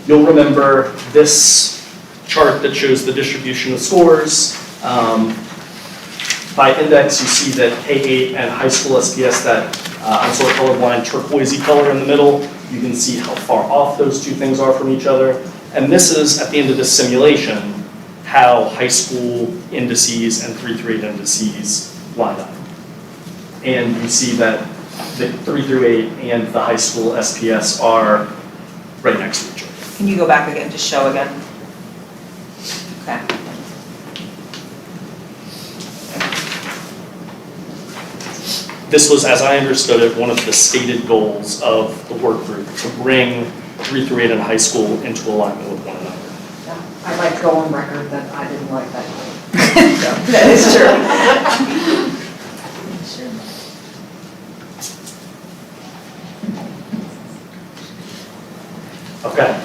You'll remember this chart that shows the distribution of scores. By index, you see that K-8 and high school SPS, that I'm sort of colorblind turquoisey color in the middle. You can see how far off those two things are from each other. And this is, at the end of this simulation, how high school indices and 3 through 8 indices line up. And you see that the 3 through 8 and the high school SPS are right next to each other. Can you go back again to show again? Okay. This was, as I understood it, one of the stated goals of the work group, to bring 3 through 8 in high school into alignment with one another. Yeah, I'd like to go on record that I didn't like that. That is true. Okay.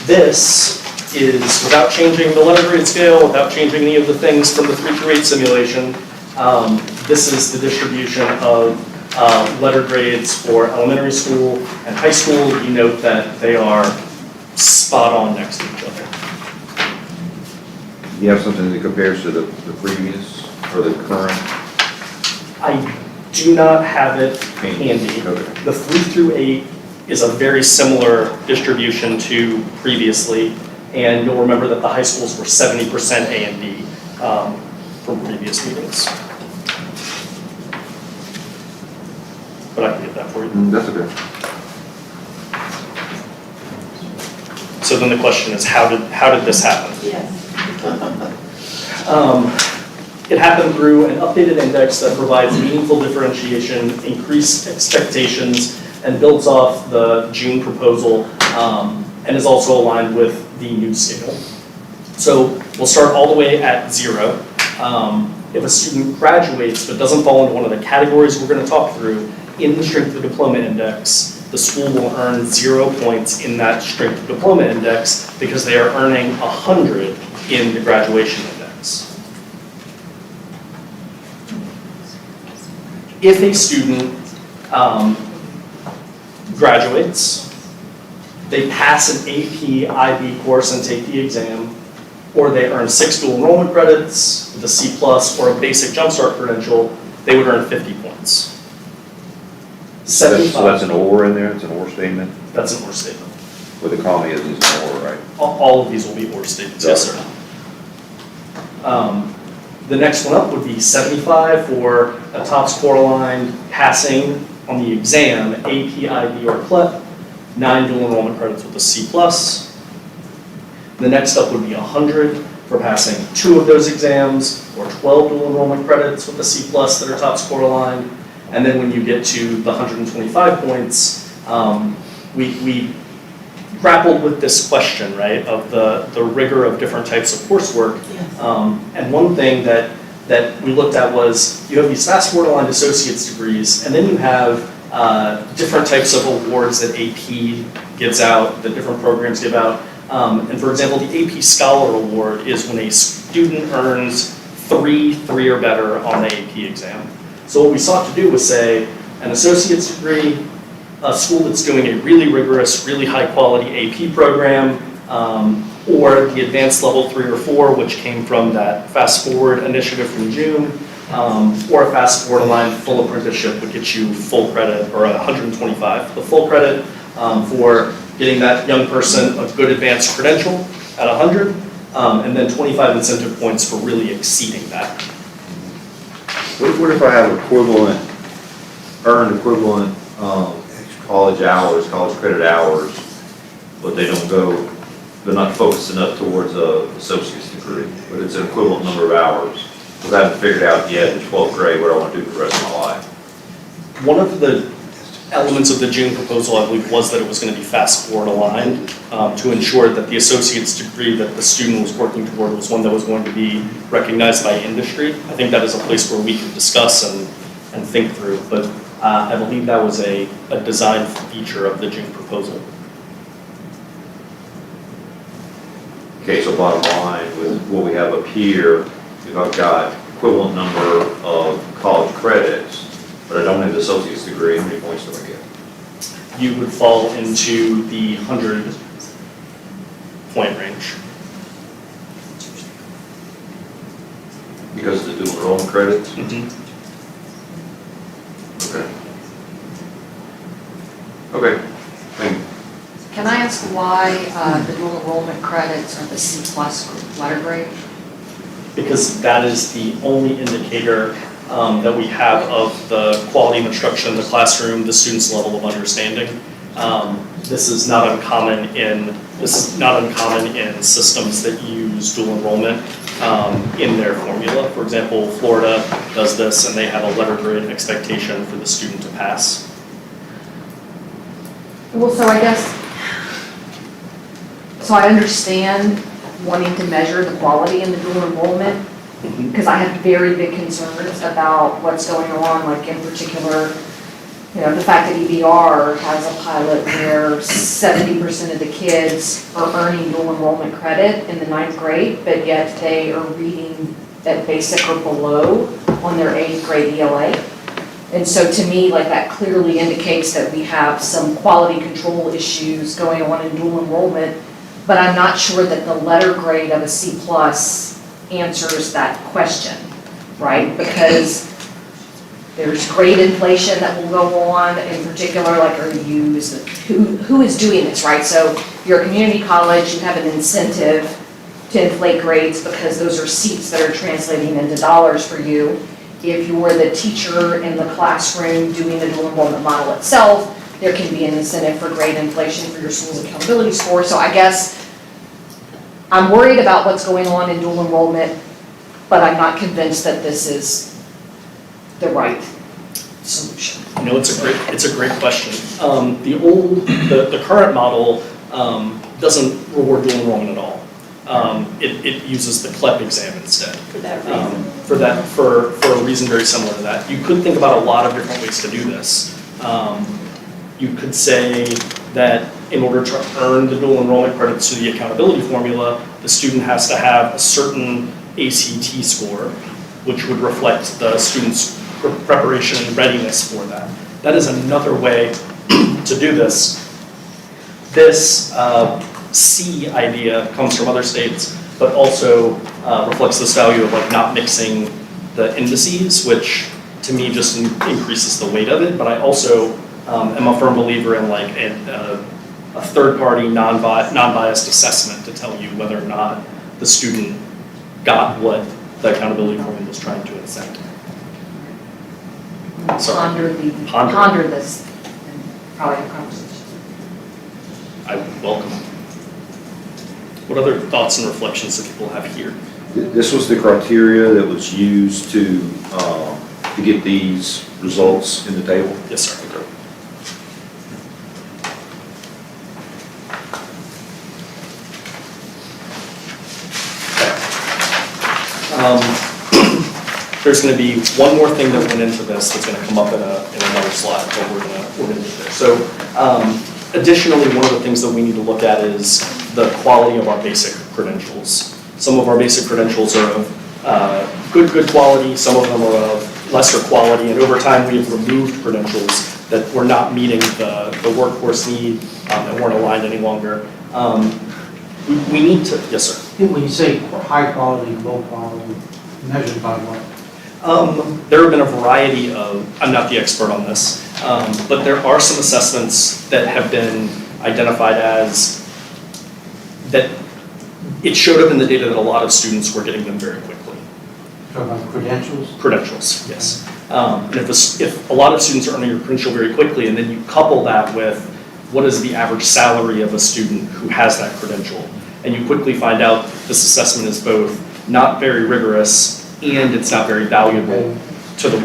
This is, without changing the letter grade scale, without changing any of the things from the 3 through 8 simulation, this is the distribution of letter grades for elementary school and high school. You note that they are spot on next to each other. You have something that compares to the previous or the current? I do not have it handy. Okay. The 3 through 8 is a very similar distribution to previously, and you'll remember that the high schools were 70% A and B from previous meetings. But I can get that for you. That's okay. So then the question is, how did this happen? Yes. It happened through an updated index that provides meaningful differentiation, increased expectations, and builds off the June proposal, and is also aligned with the new scale. So we'll start all the way at 0. If a student graduates but doesn't fall into one of the categories we're going to talk through in the Strength of Diploma Index, the school will earn 0 points in that Strength of Diploma Index because they are earning 100 in the graduation index. If a student graduates, they pass an AP IB course and take the exam, or they earn 6 dual enrollment credits with a C+ or a basic jumpstart credential, they would earn 50 points. So that's an or in there, it's an or statement, That's an or statement. with the comma is an or, right? All of these will be or statements, yes, sir. The next one up would be 75 for a top score line passing on the exam, AP, IB, or CLEP, 9 dual enrollment credits with a C+. The next up would be 100 for passing 2 of those exams, or 12 dual enrollment credits with a C+ that are top score aligned. And then when you get to the 125 points, we grappled with this question, right, of the rigor of different types of coursework. And one thing that we looked at was you have these fast forward aligned associate's degrees, and then you have different types of awards that AP gives out, that different programs give out. And for example, the AP Scholar Award is when a student earns 3 or better on the AP exam. So what we sought to do was say an associate's degree, a school that's doing a really rigorous, really high quality AP program, or the advanced level 3 or 4, which came from that Fast Forward initiative from June, or a Fast Forward aligned full apprenticeship would get you full credit, or 125. The full credit for getting that young person a good advanced credential at 100, and then 25 incentive points for really exceeding that. What if I have earned equivalent college hours, college credit hours, but they're not focused enough towards a associate's degree, but it's an equivalent number of hours? Because I haven't figured out yet in 12th grade what I want to do for the rest of my life. One of the elements of the June proposal, I believe, was that it was going to be fast forward aligned to ensure that the associate's degree that the student was working toward was one that was going to be recognized by industry. I think that is a place where we could discuss and think through, but I believe that was a design feature of the June proposal. Okay, so bottom line, with what we have up here, if I've got equivalent number of college credits, but I don't have the associate's degree, how many points do I get? You would fall into the 100-point range. Because of the dual enrollment credits? Okay. Thank you. Can I ask why the dual enrollment credits are the C+ letter grade? Because that is the only indicator that we have of the quality of instruction in the classroom, the student's level of understanding. This is not uncommon in systems that use dual enrollment in their formula. For example, Florida does this, and they have a letter grade expectation for the student to pass. Well, so I guess, so I understand wanting to measure the quality in the dual enrollment, because I have very big concerns about what's going on, like in particular, the fact that EBR has a pilot where 70% of the kids are earning dual enrollment credit in the 9th grade, but yet they are reading at basic or below on their 8th grade ELA. And so to me, like that clearly indicates that we have some quality control issues going on in dual enrollment, but I'm not sure that the letter grade of a C+ answers that question, right? Because there's grade inflation that will go on, in particular, like who is doing this, right? So if you're a community college, you have an incentive to inflate grades because those are seats that are translating into dollars for you. If you're the teacher in the classroom doing the dual enrollment model itself, there can be an incentive for grade inflation for your school's accountability score. So I guess I'm worried about what's going on in dual enrollment, but I'm not convinced that this is the right solution. You know, it's a great question. The current model doesn't reward dual enrollment at all. It uses the CLEP exam instead. For that reason. For a reason very similar to that. You could think about a lot of different ways to do this. You could say that in order to earn the dual enrollment credits to the accountability formula, the student has to have a certain ACT score, which would reflect the student's preparation and readiness for that. That is another way to do this. This C idea comes from other states, but also reflects this value of like not mixing the indices, which to me just increases the weight of it. But I also am a firm believer in like a third-party non-biased assessment to tell you whether or not the student got what the accountability formula was trying to incent. Sorry. Ponder this and probably have a conversation. I welcome it. What other thoughts and reflections do people have here? This was the criteria that was used to get these results in the table? Yes, sir. Okay. There's going to be one more thing that went into this that's going to come up in another slide, but we're going to get there. So additionally, one of the things that we need to look at is the quality of our basic credentials. Some of our basic credentials are of good quality, some of them are of lesser quality, and over time we have removed credentials that were not meeting the workforce need and weren't aligned any longer. We need to, yes, sir. When you say high quality, low quality, measured by what? There have been a variety of, I'm not the expert on this, but there are some assessments that have been identified as, that it showed up in the data that a lot of students were getting them very quickly. Talking about credentials? Credentials, yes. And if a lot of students are earning your credential very quickly, and then you couple that with what is the average salary of a student who has that credential, and you quickly find out this assessment is both not very rigorous and it's not very valuable to the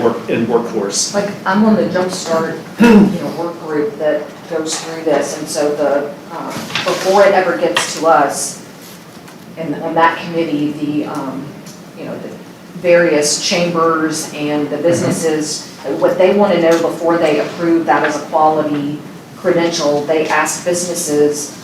workforce. Like, I'm on the Jumpstart, work group that goes through this, and so before it ever gets to us, and on that committee, the various chambers and the businesses, what they want to know before they approve that as a quality credential, they ask businesses,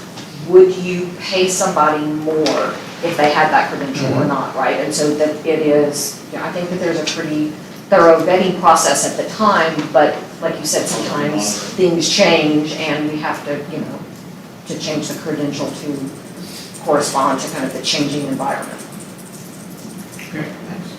would you pay somebody more if they had that credential or not, right? And so that it is, I think that there's a pretty thorough vetting process at the time, but like you said, sometimes things change and we have to, to change the credential to correspond to kind of the changing environment. Okay, thanks.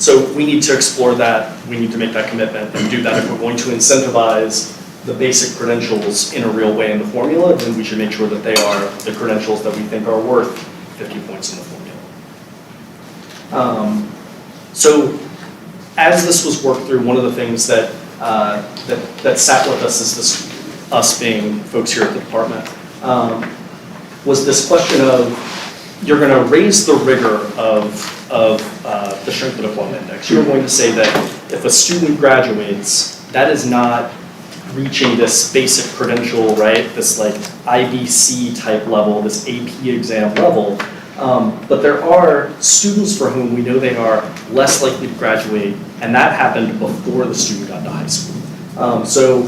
So we need to explore that, we need to make that commitment and do that. If we're going to incentivize the basic credentials in a real way in the formula, then we should make sure that they are the credentials that we think are worth 50 points in the formula. So as this was worked through, one of the things that sat with us is us being folks here at the department, was this question of, you're going to raise the rigor of the strength of diploma index. You're going to say that if a student graduates, that is not reaching this basic credential, right? This like IBC type level, this AP exam level. But there are students for whom we know they are less likely to graduate, and that happened before the student got to high school. So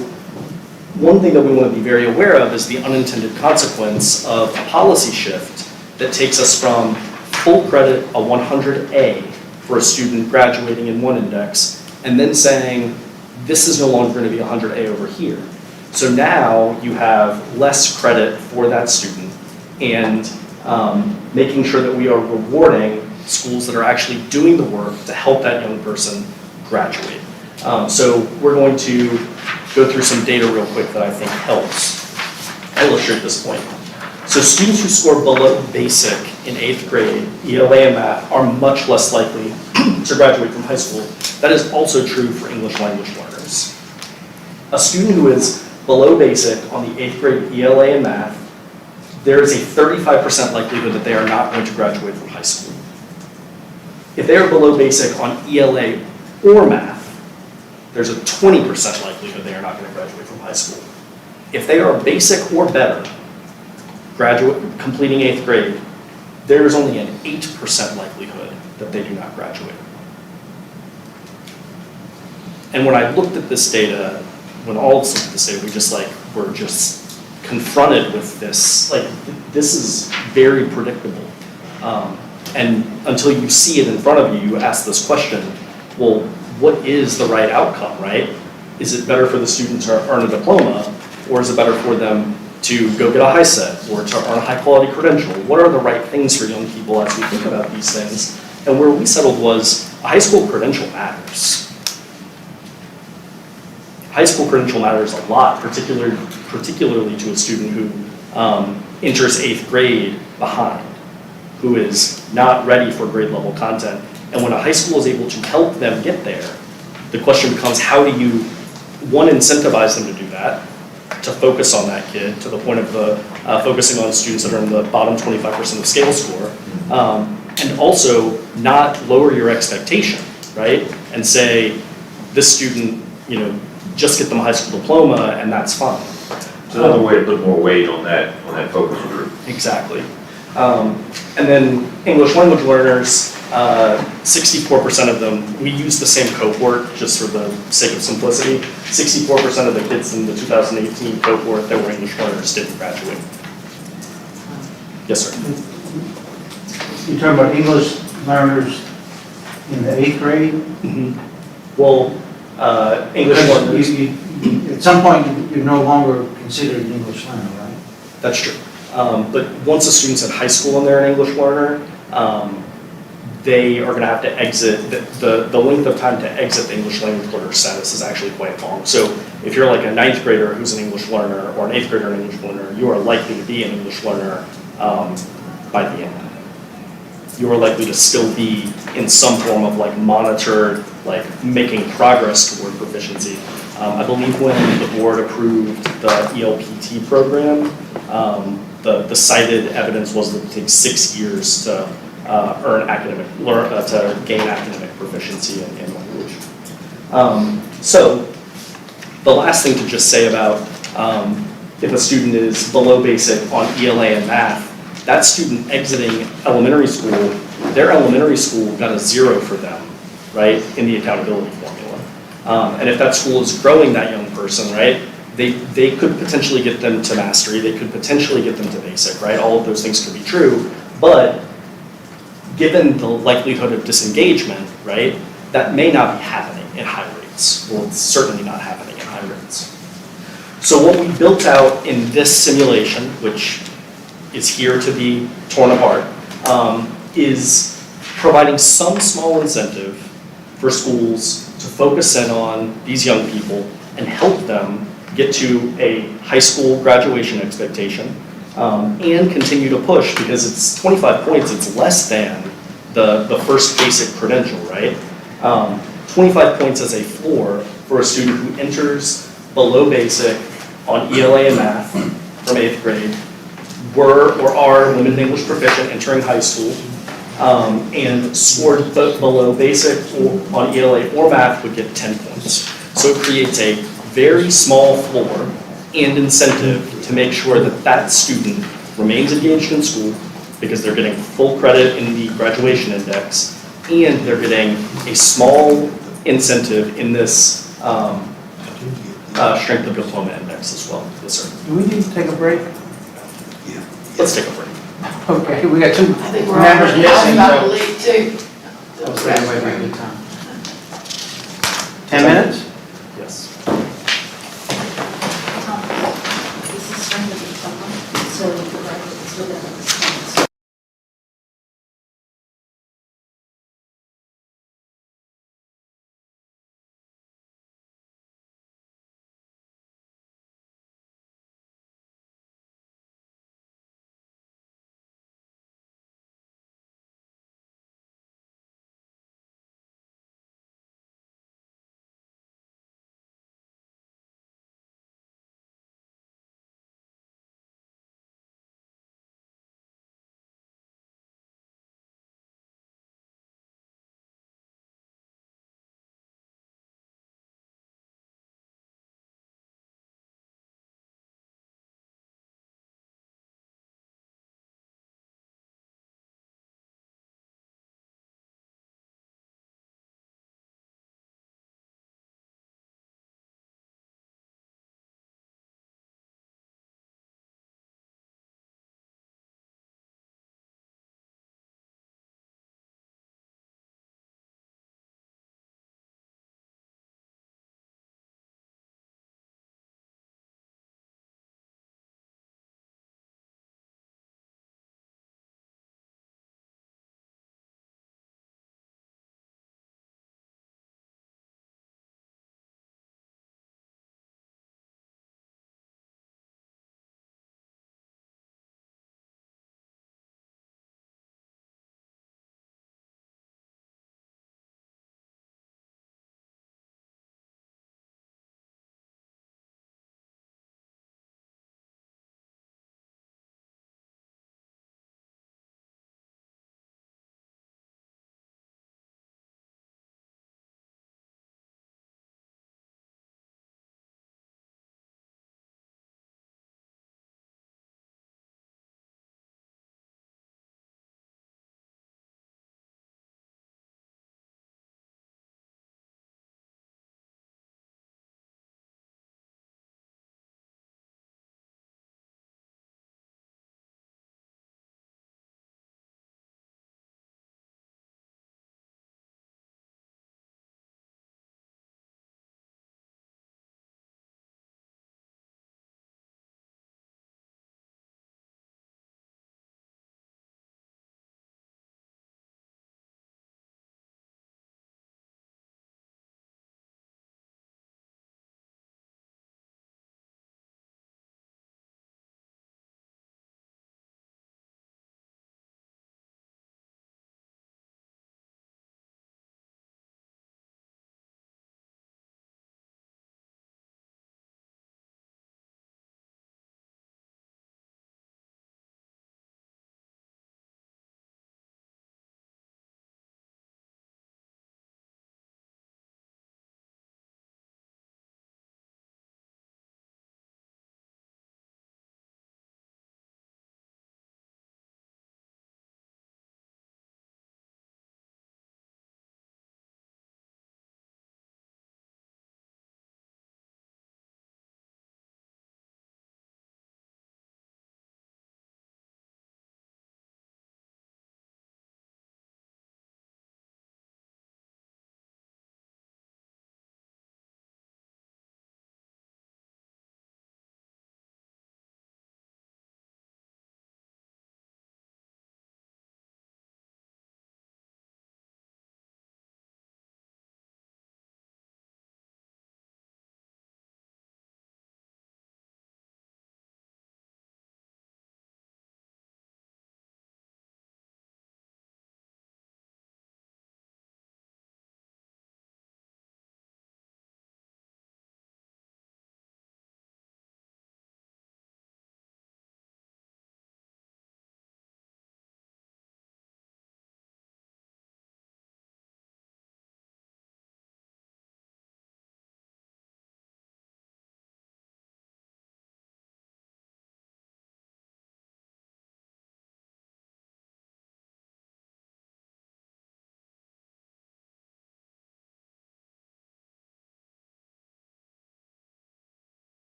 one thing that we want to be very aware of is the unintended consequence of a policy shift that takes us from full credit, a 100A for a student graduating in one index, and then saying, this is no longer going to be 100A over here. So now you have less credit for that student, and making sure that we are rewarding schools that are actually doing the work to help that young person graduate. So we're going to go through some data real quick that I think helps illustrate this point. So students who score below basic in 8th grade, ELA and math, are much less likely to graduate from high school. That is also true for English language learners. A student who is below basic on the 8th grade ELA and math, there is a 35% likelihood that they are not going to graduate from high school. If they are below basic on ELA or math, there's a 20% likelihood they are not going to graduate from high school. If they are basic or better, completing 8th grade, there is only an 8% likelihood that they do not graduate. And when I looked at this data, when all of us looked at this data, we're just confronted with this, this is very predictable. And until you see it in front of you, you ask this question, well, what is the right outcome, right? Is it better for the student to earn a diploma, or is it better for them to go get a high set, or to earn a high quality credential? What are the right things for young people as we think about these things? And where we settled was a high school credential matters. High school credential matters a lot, particularly to a student who enters 8th grade behind, who is not ready for grade level content. And when a high school is able to help them get there, the question becomes, how do you, one, incentivize them to do that, to focus on that kid, to the point of focusing on students that are in the bottom 25% of scale score, and also not lower your expectation, right? And say, this student, just get them a high school diploma and that's fine. It's another way to put more weight on that focus group. Exactly. And then English language learners, 64% of them, we use the same cohort just for the sake of simplicity. 64% of the kids in the 2018 cohort that were English learners didn't graduate. Yes, sir. You're talking about English learners in the 8th grade? Mm-hmm. Well, English learners. At some point, you're no longer considered an English learner, right? That's true. But once a student's in high school and they're an English learner, they are going to have to exit, the length of time to exit the English language learner status is actually quite long. So if you're like a 9th grader who's an English learner, or an 8th grader and an English learner, you are likely to be an English learner by the end. You are likely to still be in some form of monitored, making progress toward proficiency. I believe when the board approved the ELPT program, the cited evidence was that it takes 6 years to to gain academic proficiency in language. So the last thing to just say about if a student is below basic on ELA and math, that student exiting elementary school, their elementary school got a 0 for them, right, in the accountability formula. And if that school is growing that young person, right, they could potentially get them to mastery, they could potentially get them to basic, right? All of those things could be true, but given the likelihood of disengagement, right, that may not be happening in high rates. Well, it's certainly not happening in high rates. So what we built out in this simulation, which is here to be torn apart, is providing some small incentive for schools to focus in on these young people and help them get to a high school graduation expectation, and continue to push, because it's 25 points, it's less than the first basic credential, right? 25 points as a floor for a student who enters below basic on ELA and math from 8th grade, were or are limited English proficient entering high school, and scored below basic on ELA or math would get 10 points. So it creates a very small floor and incentive to make sure that that student remains engaged in school, because they're getting full credit in the graduation index, and they're getting a small incentive in this strength of diploma index as well. Yes, sir. Do we need to take a break? Let's take a break. Okay, we got 2 I think we're all members missing, about to so leave too. let's wait a good time. 10 minutes? Yes. This is from the diploma, so the graduates will have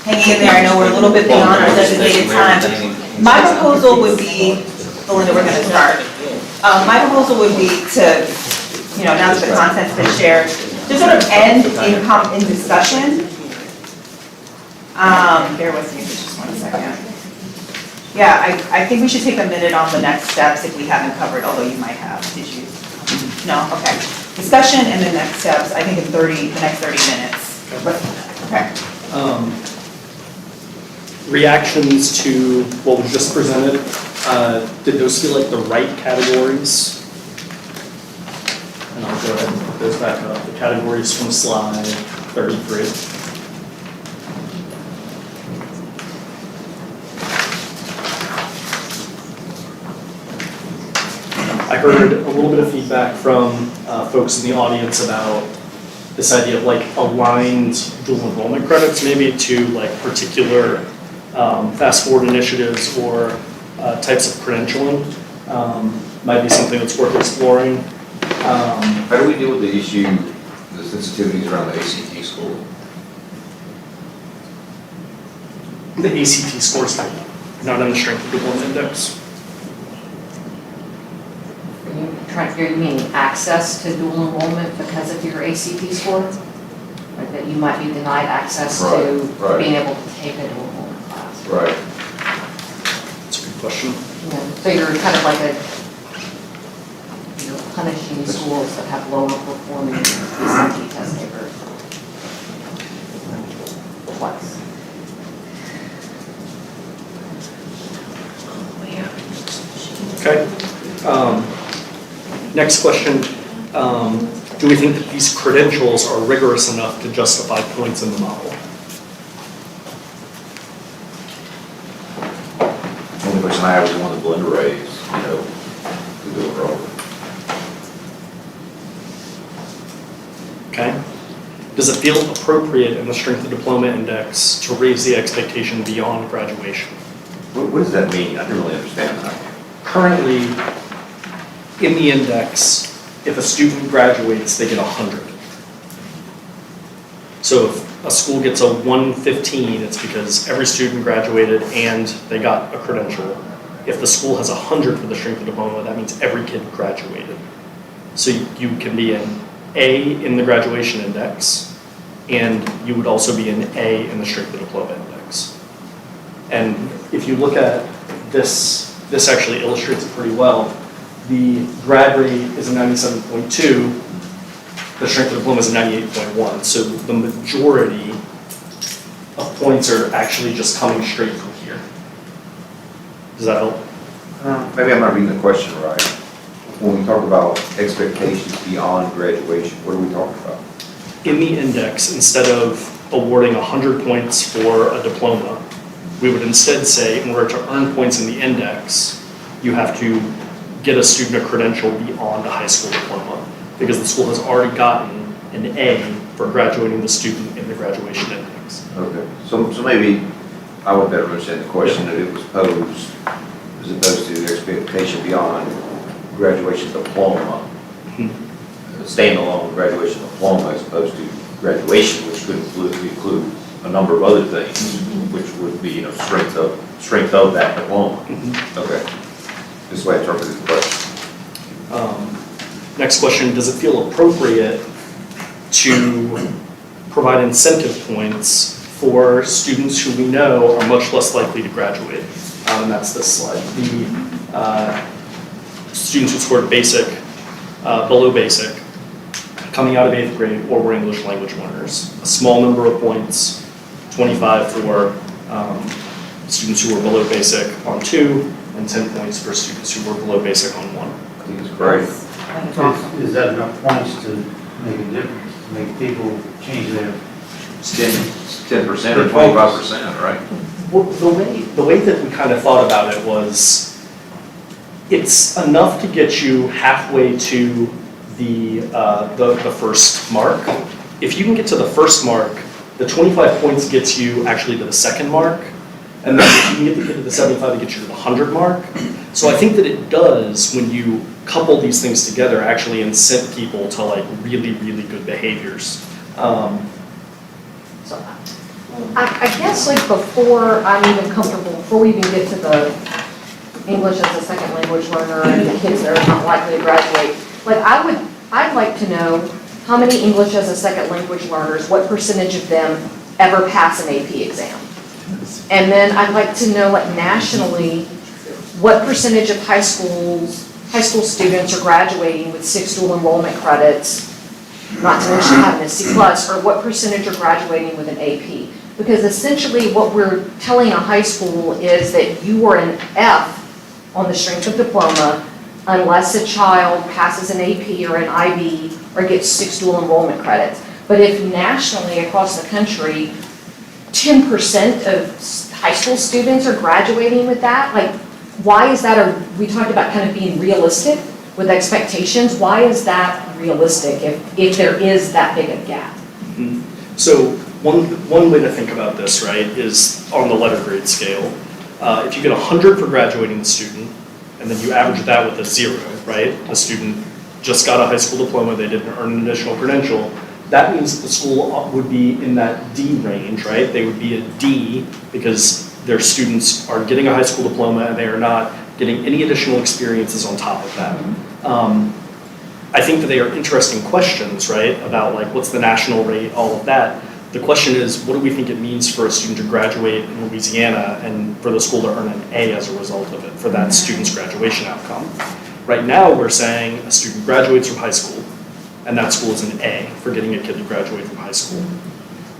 hanging in there. I know we're a little bit beyond our designated time. But my proposal would be, Belinda, we're gonna start. My proposal would be to, now that the content's been shared, to sort of end in discussion. Bear with me for just 1 second. Yeah, I think we should take a minute on the next steps if we haven't covered, although you might have. Did you? No? Okay. Discussion and the next steps, I think in the next 30 minutes. Okay. Reactions to what was just presented, did those feel like the right categories? And I'll go ahead and put those back up. The categories from slide 33. I heard a little bit of feedback from folks in the audience about this idea of like aligned dual enrollment credits, maybe to like particular fast forward initiatives or types of credentialing. Might be something that's worth exploring. How do we deal with the issue, the sensitivities around the ACT score? The ACT scores not on the strength of diploma index. You mean access to dual enrollment because of your ACT score? Or that you might be denied access to Right. being able to take a dual enrollment class? Right. That's a good question. So you're kind of like you're punishing schools that have lower performing ACT test takers twice. Okay. Next question. Do we think that these credentials are rigorous enough to justify points in the model? The only question I have is the one that Belinda raised, to do it wrong. Okay. Does it feel appropriate in the strength of diploma index to raise the expectation beyond graduation? What does that mean? I don't really understand that. Currently, in the index, if a student graduates, they get 100. So if a school gets a 115, it's because every student graduated and they got a credential. If the school has 100 for the strength of diploma, that means every kid graduated. So you can be an A in the graduation index, and you would also be an A in the strength of diploma index. And if you look at this actually illustrates it pretty well. The grad rate is a 97.2, the strength of diploma is a 98.1. So the majority of points are actually just coming straight from here. Does that help? Maybe I'm not reading the question right. When we talk about expectations beyond graduation, what are we talking about? In the index, instead of awarding 100 points for a diploma, we would instead say, in order to earn points in the index, you have to get a student a credential beyond a high school diploma, because the school has already gotten an A for graduating the student in the graduation index. Okay, so maybe I would better understand the question that it was posed, as opposed to the expectation beyond graduation diploma. Standalone graduation diploma as opposed to graduation, which could include a number of other things, which would be, strength of that diploma. Okay, this way I interpreted the question. Next question, does it feel appropriate to provide incentive points for students who we know are much less likely to graduate? And that's this slide. The students who scored basic, below basic, coming out of 8th grade or were English language learners. A small number of points, 25 for students who were below basic on 2, and 10 points for students who were below basic on 1. I think it's great. Is that enough points to make a difference, to make people change their? It's 10% or 25%, right? Well, the way that we kind of thought about it was, it's enough to get you halfway to the first mark. If you can get to the first mark, the 25 points gets you actually to the second mark, and then if you can get to the 75, it gets you to the 100 mark. So I think that it does, when you couple these things together, actually incent people to like really, really good behaviors. So I guess like before I'm even comfortable, before we even get to the English as a second language learner and the kids that are not likely to graduate, like I'd like to know how many English as a second language learners, what percentage of them ever pass an AP exam? And then I'd like to know, like nationally, what percentage of high school students are graduating with 6 dual enrollment credits, not to mention having a C+, or what percentage are graduating with an AP? Because essentially what we're telling a high school is that you are an F on the strength of diploma unless a child passes an AP or an IB or gets 6 dual enrollment credits. But if nationally across the country, 10% of high school students are graduating with that, like why is that we talked about kind of being realistic with expectations. Why is that realistic if there is that big a gap? Mm-hmm. So one way to think about this, right, is on the letter grade scale. If you get 100 for graduating the student, and then you average that with a 0, right? The student just got a high school diploma, they didn't earn an additional credential. That means that the school would be in that D range, right? They would be a D because their students are getting a high school diploma and they are not getting any additional experiences on top of that. I think that they are interesting questions, right? About like what's the national rate, all of that. The question is, what do we think it means for a student to graduate in Louisiana and for the school to earn an A as a result of it, for that student's graduation outcome? Right now, we're saying a student graduates from high school, and that school is an A for getting a kid to graduate from high school.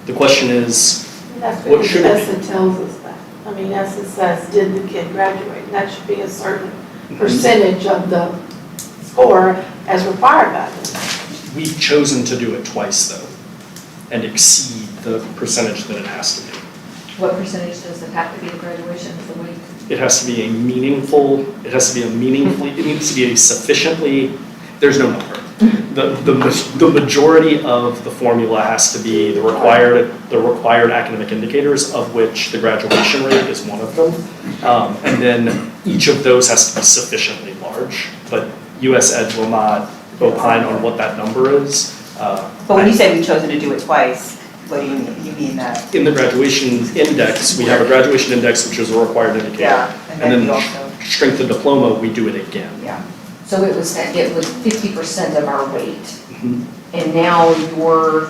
The question is, That's what because should it be? ESSA tells us that. I mean, ESSA says, did the kid graduate? And that should be a certain percentage of the score as required by them. We've chosen to do it twice though, and exceed the percentage that it has to be. What percentage does it have to be to graduation of the weight? It has to be a meaningful, it needs to be a sufficiently, there's no number. The majority of the formula has to be the required academic indicators, of which the graduation rate is one of them. And then each of those has to be sufficiently large, but US Ed will not opine on what that number is. But when you say we've chosen to do it twice, what do you mean? You mean that? In the graduation index, we have a graduation index, which is a required indicator. Yeah, and then we also, strength of diploma, we do it again. yeah. So it was 50% of our weight. Mhm. And now we're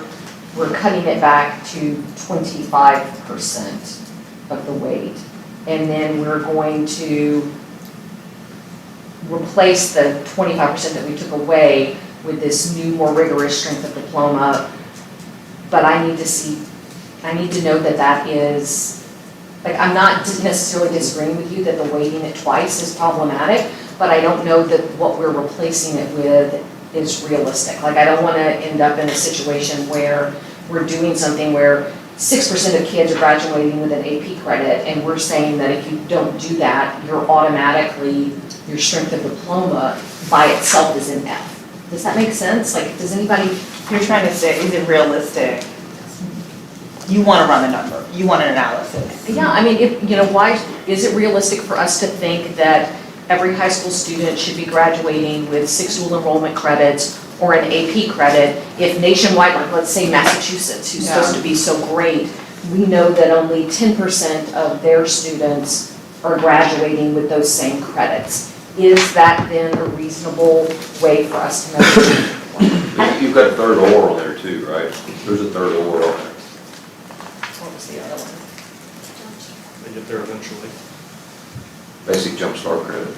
cutting it back to 25% of the weight. And then we're going to replace the 25% that we took away with this new, more rigorous strength of diploma. But I need to know that that is, like, I'm not necessarily disagreeing with you that the weighting it twice is problematic, but I don't know that what we're replacing it with is realistic. Like, I don't want to end up in a situation where we're doing something where 6% of kids are graduating with an AP credit, and we're saying that if you don't do that, you're automatically, your strength of diploma by itself is an F. Does that make sense? Like, does anybody? You're trying to say, is it realistic? You want to run a number, you want an analysis. Yeah, I mean, why, is it realistic for us to think that every high school student should be graduating with 6 dual enrollment credits or an AP credit if nationwide, like let's say Massachusetts, who's supposed to be so great, we know that only 10% of their students are graduating with those same credits? Is that then a reasonable way for us to measure? You've got a third or on there too, right? There's a third or on there. What was the other one? They get there eventually. Basic jumpstart credit.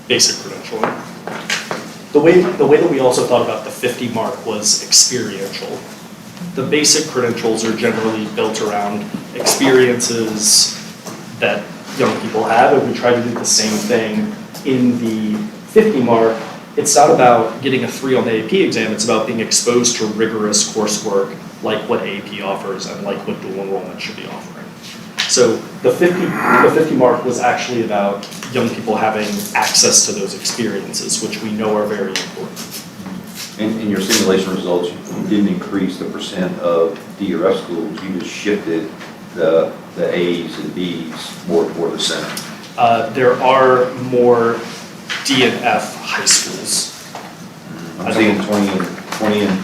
Basic credentialing. The way that we also thought about the 50 mark was experiential. The basic credentials are generally built around experiences that young people have, and we try to do the same thing in the 50 mark. It's not about getting a 3 on the AP exam, it's about being exposed to rigorous coursework like what AP offers and like what dual enrollment should be offering. So the 50 mark was actually about young people having access to those experiences, which we know are very important. In your simulation results, you didn't increase the percent of D or F schools, you just shifted the A's and B's more toward the center. There are more D and F high schools. I'm seeing 20 20% and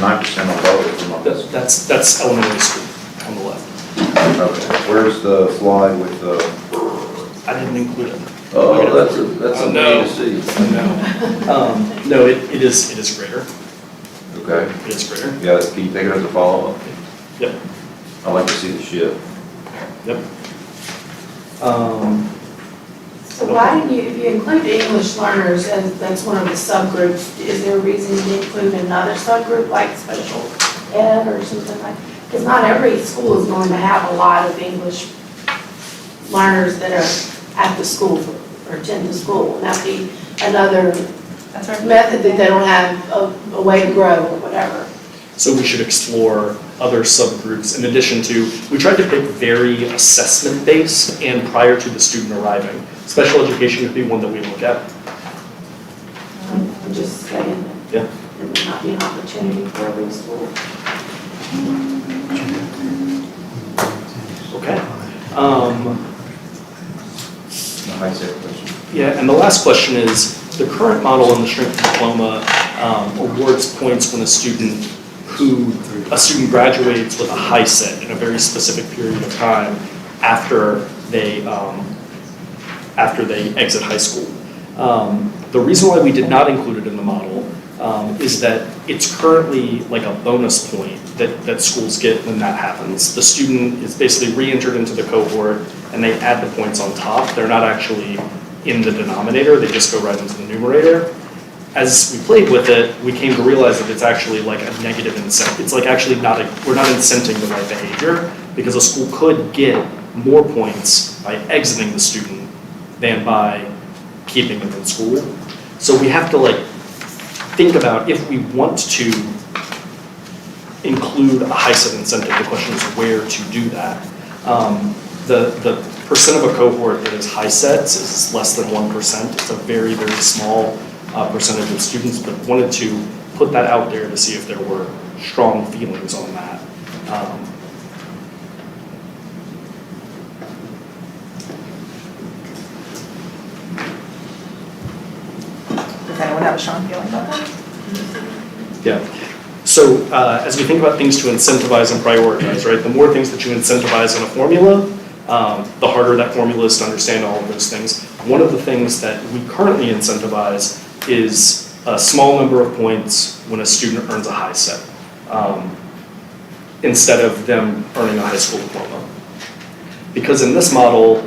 9% on both of them. That's elementary school on the left. Okay, where's the slide with the, I didn't include it. oh, that's Oh, a no. way to see. No, it is greater. Okay, It is greater. yeah, can you take it as a follow-up? Yep. I'd like to see the shift. Yep. So why didn't you, if you include English learners, and that's one of the subgroups, is there a reason you include another subgroup like special ed or something like? Because not every school is going to have a lot of English learners that are at the school or attend the school. And that'd be another method that they don't have a way to grow or whatever. So we should explore other subgroups in addition to, we tried to pick very assessment-based and prior to the student arriving. Special education could be one that we look at. I'm just saying that Yeah. there may not be an opportunity for every school. Okay. The high set question. Yeah, and the last question is, the current model in the strength diploma awards points when a student graduates with a high set in a very specific period of time after they exit high school. The reason why we did not include it in the model is that it's currently like a bonus point that schools get when that happens. The student is basically re-entered into the cohort and they add the points on top. They're not actually in the denominator, they just go right into the numerator. As we played with it, we came to realize that it's actually like a negative incentive. It's like actually we're not incenting the right behavior because a school could get more points by exiting the student than by keeping them in school. So we have to like think about if we want to include a high set incentive, the question is where to do that. The percent of a cohort that is high sets is less than 1%. It's a very, very small percentage of students, but wanted to put that out there to see if there were strong feelings on that. Does anyone have a strong feeling about that? Yeah. So as we think about things to incentivize and prioritize, right, the more things that you incentivize in a formula, the harder that formula is to understand all of those things. One of the things that we currently incentivize is a small number of points when a student earns a high set, instead of them earning a high school diploma. Because in this model,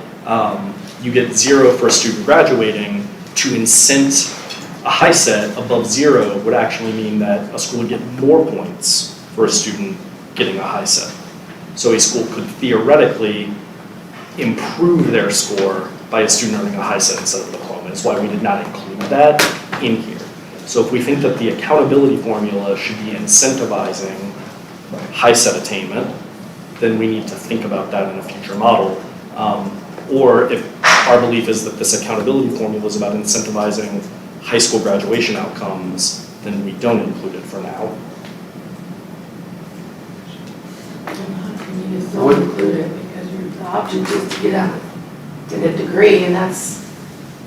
you get 0 for a student graduating. To incent a high set above 0 would actually mean that a school would get more points for a student getting a high set. So a school could theoretically improve their score by a student earning a high set instead of a diploma. That's why we did not include that in here. So if we think that the accountability formula should be incentivizing high set attainment, then we need to think about that in a future model. Or if our belief is that this accountability formula is about incentivizing high school graduation outcomes, then we don't include it for now. You just don't include it because the object is to get a degree, and that's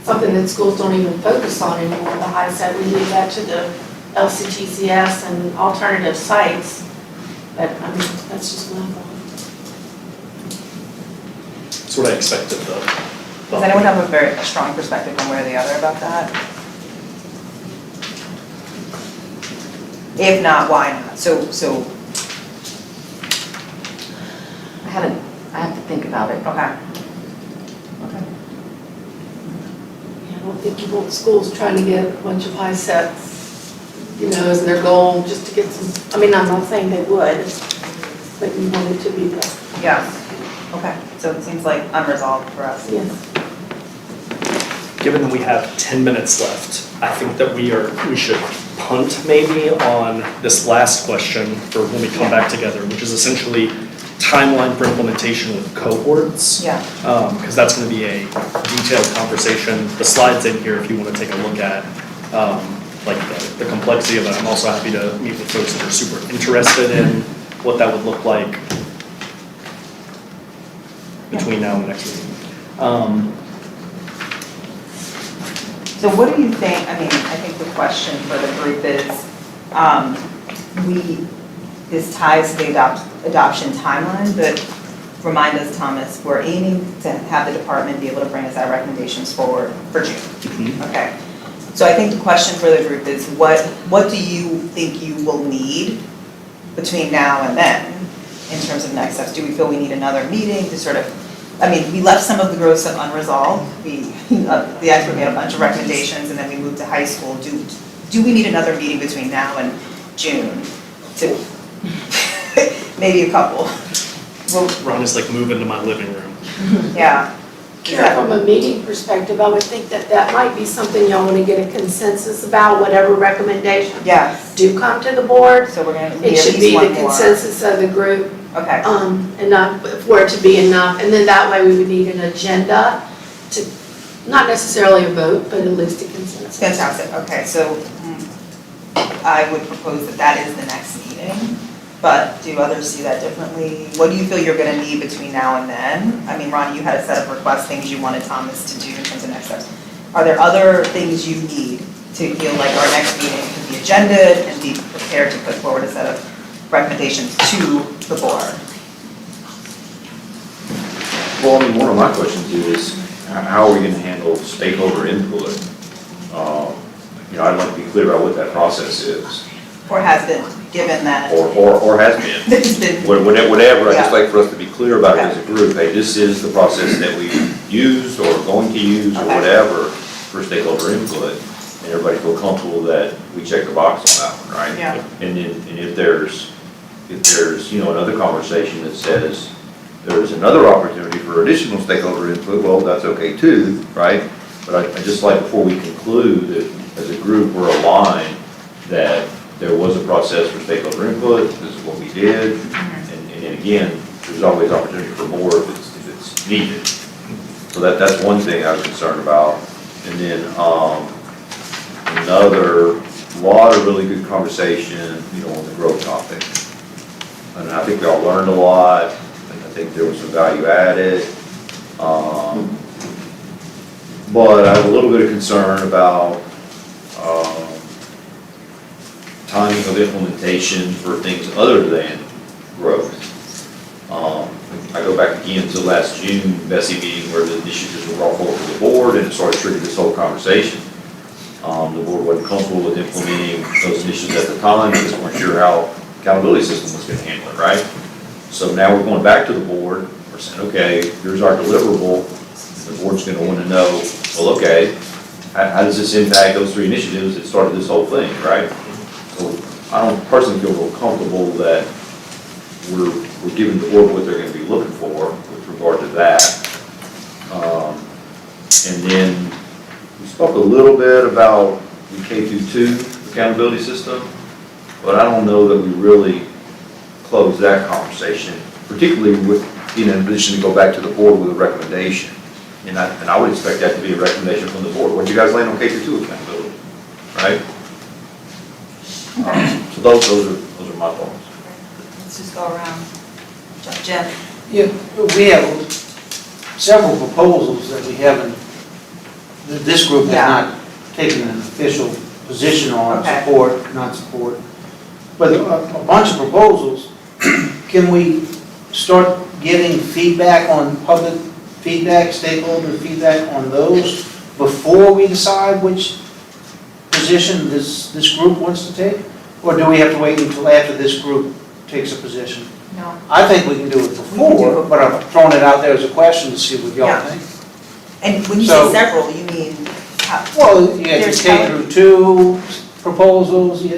something that schools don't even focus on anymore, the high set. We leave that to the LCGCS and alternative sites. But, I mean, that's just my thought. That's what I expected though. Does anyone have a very strong perspective one way or the other about that? If not, why not? So I have to think about it. okay. I don't think you want schools trying to get a bunch of high sets, as their goal, just to get some, I mean, I'm not saying they would, but you want it to be the, Yeah. Okay. So it seems like unresolved for us. yes. Given that we have 10 minutes left, I think that we should punt maybe on this last question for when we come back together, which is essentially timeline for implementation with cohorts. Yeah. Because that's going to be a detailed conversation. The slides in here, if you want to take a look at, like the complexity of it. I'm also happy to meet with folks that are super interested in what that would look like between now and the next meeting. So what do you think, I mean, I think the question for the group is, This ties to the adoption timeline, but remind us, Thomas, we're aiming to have the department be able to bring us our recommendations forward for June. Okay. So I think the question for the group is, what do you think you will need between now and then in terms of next steps? Do we feel we need another meeting to sort of, I mean, we left some of the growth stuff unresolved. The expert made a bunch of recommendations and then we moved to high school. Do we need another meeting between now and June to, maybe a couple? Ron is like, move into my living room. Yeah. Kara, from a meeting perspective, I would think that that might be something y'all want to get a consensus about, whatever recommendation Yes. do come to the board. So we're gonna need It at should least be one the more. consensus of the group, Okay. enough, for it to be enough. And then that way we would need an agenda to, not necessarily a vote, but at least a consensus. Fantastic, okay, so I would propose that that is the next meeting, but do others see that differently? What do you feel you're gonna need between now and then? I mean, Ronnie, you had a set of requests, things you wanted Thomas to do in terms of next steps. Are there other things you need to feel like our next meeting can be agended and be prepared to put forward a set of recommendations to the board? Well, I mean, one of my questions is, how are we gonna handle stakeholder input? I'd like to be clear about what that process is, Or has been, given that or has been. it's been, Whatever, I'd just Yeah. like for us to be clear about it as a group, hey, this is the process that we used or going to use or Okay. whatever for stakeholder input, and everybody feel comfortable that we check the box on that one, right? Yeah. And then, and if there's, another conversation that says there's another opportunity for additional stakeholder input, well, that's okay too, right? But I just like, before we conclude, that as a group, we're aligned that there was a process for stakeholder input, this is what we did, and then again, there's always opportunity for more if it's needed. So that's one thing I was concerned about. And then, another, lot of really good conversation, on the growth topic. And I think we all learned a lot, and I think there was some value added. But I have a little bit of concern about, timing of implementation for things other than growth. I go back again to last June, Bessie meeting, where the initiatives were brought forward to the board, and it sort of triggered this whole conversation. The board wasn't comfortable with implementing those initiatives at the time, because they weren't sure how the accountability system was gonna handle it, right? So now we're going back to the board, we're saying, okay, here's our deliverable. The board's gonna wanna know, well, okay, how does this impact those three initiatives that started this whole thing, right? So I don't personally feel real comfortable that we're giving the board what they're gonna be looking for with regard to that. And then we spoke a little bit about the K-2 accountability system, but I don't know that we really closed that conversation, particularly with, in addition to go back to the board with a recommendation. And I would expect that to be a recommendation from the board. What you guys land on K-2 accountability, right? So those are my thoughts. let's just go around. Jim? Yeah, we have several proposals that we haven't, that this group has Yeah. not taken an official position on, Okay. support, not support. But a bunch of proposals, can we start getting feedback on public feedback, stakeholder feedback on those before we decide which position this group wants to take? Or do we have to wait until after this group takes a position? No. I think we can do it We can do before, it. but I'm throwing it out there as a question to see what y'all Yeah. think. And when you So- say several, you mean, how? Well, you have There's K through 2 proposals, all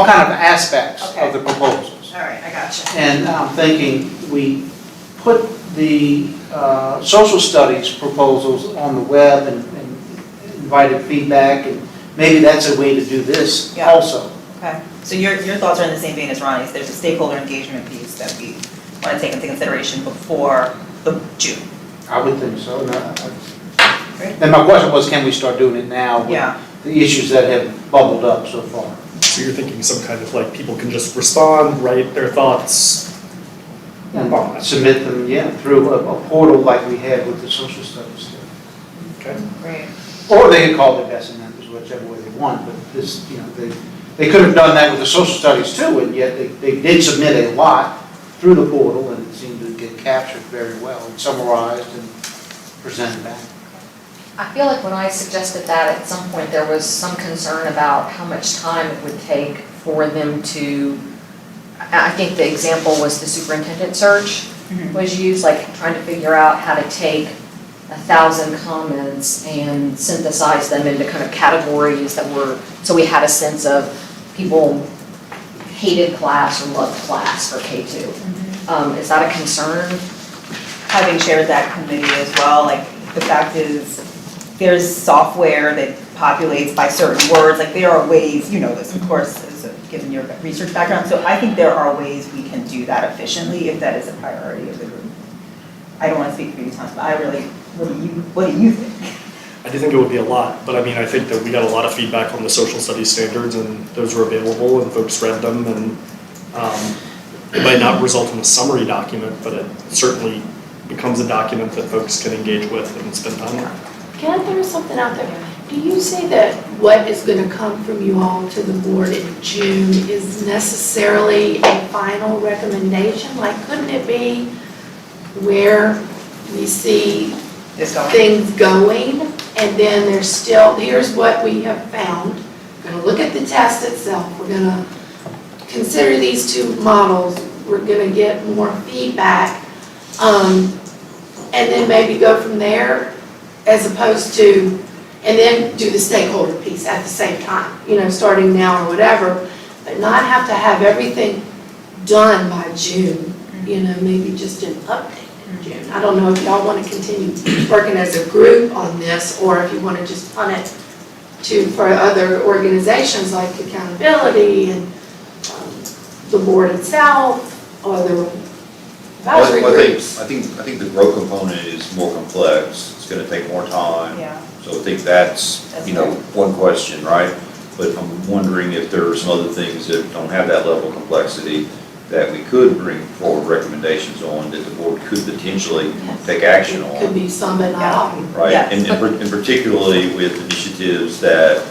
kind of aspects Okay. of the proposals. All right, I gotcha. And I'm thinking we put the social studies proposals on the web and invited feedback, and maybe that's a way to do this Yeah. also. Okay, so your thoughts are in the same vein as Ronnie's. There's a stakeholder engagement piece that we want to take into consideration before the June. I would think so. Great. And my question was, can we start doing it now with Yeah. the issues that have bubbled up so far? So you're thinking some kind of like, people can just respond, write their thoughts, And submit them, through a portal like we had with the social studies stuff. Okay. Great. Or they could call it best members, whichever way they want, but this, they could have done that with the social studies too, and yet they did submit a lot through the portal, and it seemed to get captured very well, and summarized and presented back. I feel like when I suggested that, at some point, there was some concern about how much time it would take for them to, I think the example was the superintendent search was used, like trying to figure out how to take 1,000 comments and synthesize them into kind of categories that were, so we had a sense of people hated class or loved class for K2. Is that a concern? Having chaired that committee as well, like, the fact is, there's software that populates by certain words, like, there are ways, you know this, of course, given your research background, so I think there are ways we can do that efficiently if that is a priority of the group. I don't want to speak for you, Thomas, but I really, what do you think? I do think it would be a lot, but I mean, I think that we got a lot of feedback on the social studies standards, and those were available, and folks read them, and it might not result in a summary document, but it certainly becomes a document that folks can engage with and spend time on. Can I throw something out there? Do you say that what is going to come from you all to the board in June is necessarily a final recommendation? Like, couldn't it be where we see things going, and then there's still, here's what we have found. We're going to look at the test itself. We're going to consider these two models. We're going to get more feedback, and then maybe go from there, as opposed to, and then do the stakeholder piece at the same time, starting now or whatever, but not have to have everything done by June, maybe just an update in June. I don't know if y'all want to continue working as a group on this, or if you want to just punt it for other organizations like accountability and the board itself, or the advisory groups. I think the growth component is more complex. It's going to take more time. Yeah. So I think that's one question, right? But I'm wondering if there are some other things that don't have that level of complexity that we could bring forward recommendations on, that the board could potentially take action on. Could be some, but not all. Right, Yes. and particularly with initiatives that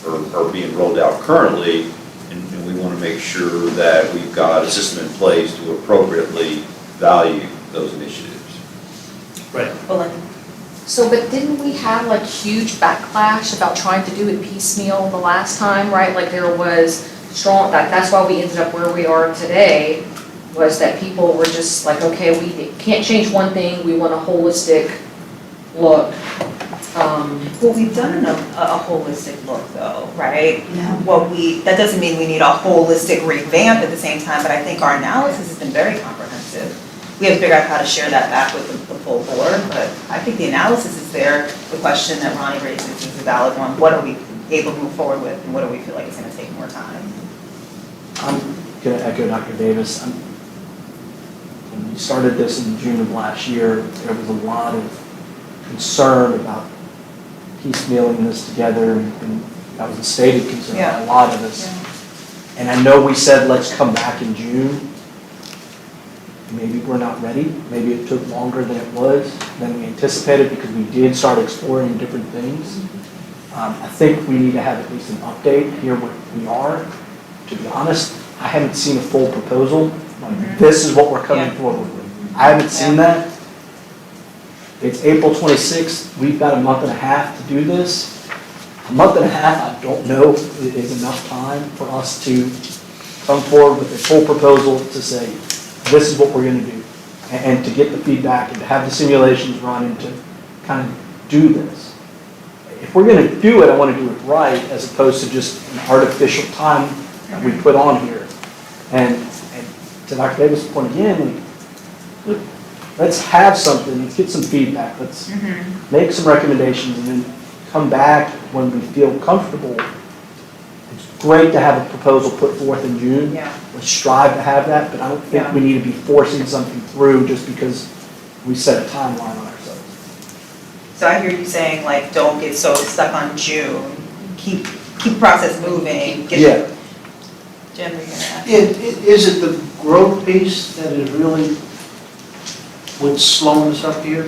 are being rolled out currently, and we want to make sure that we've got a system in place to appropriately value those initiatives. Right. So, but didn't we have like huge backlash about trying to do it piecemeal the last time, right? Like there was strong, that's why we ended up where we are today, was that people were just like, okay, we can't change one thing, we want a holistic look. Well, we've done a holistic look though, right? Yeah. That doesn't mean we need a holistic revamp at the same time, but I think our analysis has been very comprehensive. We have to figure out how to share that back with the full board, but I think the analysis is there. The question that Ronnie raises is a valid one. What are we able to move forward with, and what do we feel like is going to take more time? I'm going to echo Dr. Davis. When we started this in June of last year, there was a lot of concern about piecemealing this together, and that was a stated concern by a lot of us. Yeah. And I know we said, let's come back in June. Maybe we're not ready. Maybe it took longer than we anticipated, because we did start exploring different things. I think we need to have at least an update here where we are. To be honest, I haven't seen a full proposal. This is what we're coming forward with. I haven't seen that. It's April 26th. We've got a month and a half to do this. A month and a half, I don't know, is enough time for us to come forward with a full proposal to say, this is what we're going to do, and to get the feedback and to have the simulations run and to kind of do this. If we're going to do it, I want to do it right, as opposed to just an artificial time that we put on here. And to Dr. Davis' point again, let's have something, let's get some feedback, let's make some recommendations, and then come back when we feel comfortable. It's great to have a proposal put forth in June. Yeah. Let's strive to have that, but I don't think we need to be forcing something through just because we set a timeline on ourselves. So I hear you saying, like, don't get so stuck on June. Keep the process moving. Jim, were you going to ask? Is it the growth piece that is really what's slowing us up here?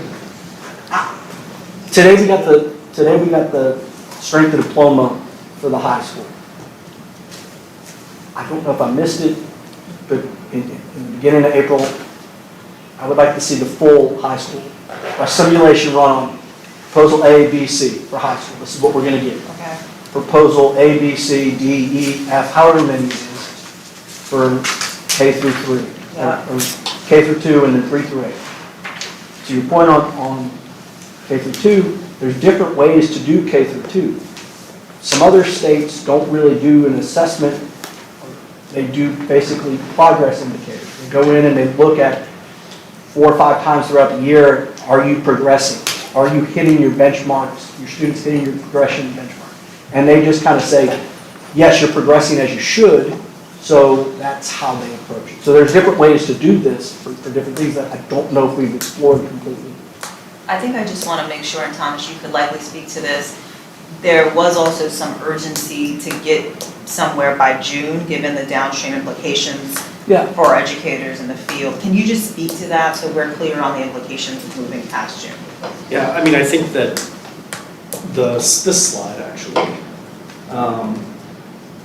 Today we got the strength of diploma for the high school. I don't know if I missed it, but in the beginning of April, I would like to see the full high school. A simulation run on proposal A, B, C for high school. This is what we're gonna get. Okay. Proposal A, B, C, D, E, F, however many it is, for K through 3. Yeah. Or K through 2 and then 3 through 8. To your point on K through 2, there's different ways to do K through 2. Some other states don't really do an assessment. They do basically progress indicators. They go in and they look at 4 or 5 times throughout the year, are you progressing? Are you hitting your benchmarks? Your students hitting your progression benchmark? And they just kind of say, yes, you're progressing as you should, so that's how they approach it. So there's different ways to do this for different things that I don't know if we've explored completely. I think I just want to make sure, and Thomas, you could likely speak to this, there was also some urgency to get somewhere by June, given the downstream implications Yeah. for educators in the field. Can you just speak to that so we're clear on the implications of moving past June? Yeah, I mean, I think that this slide actually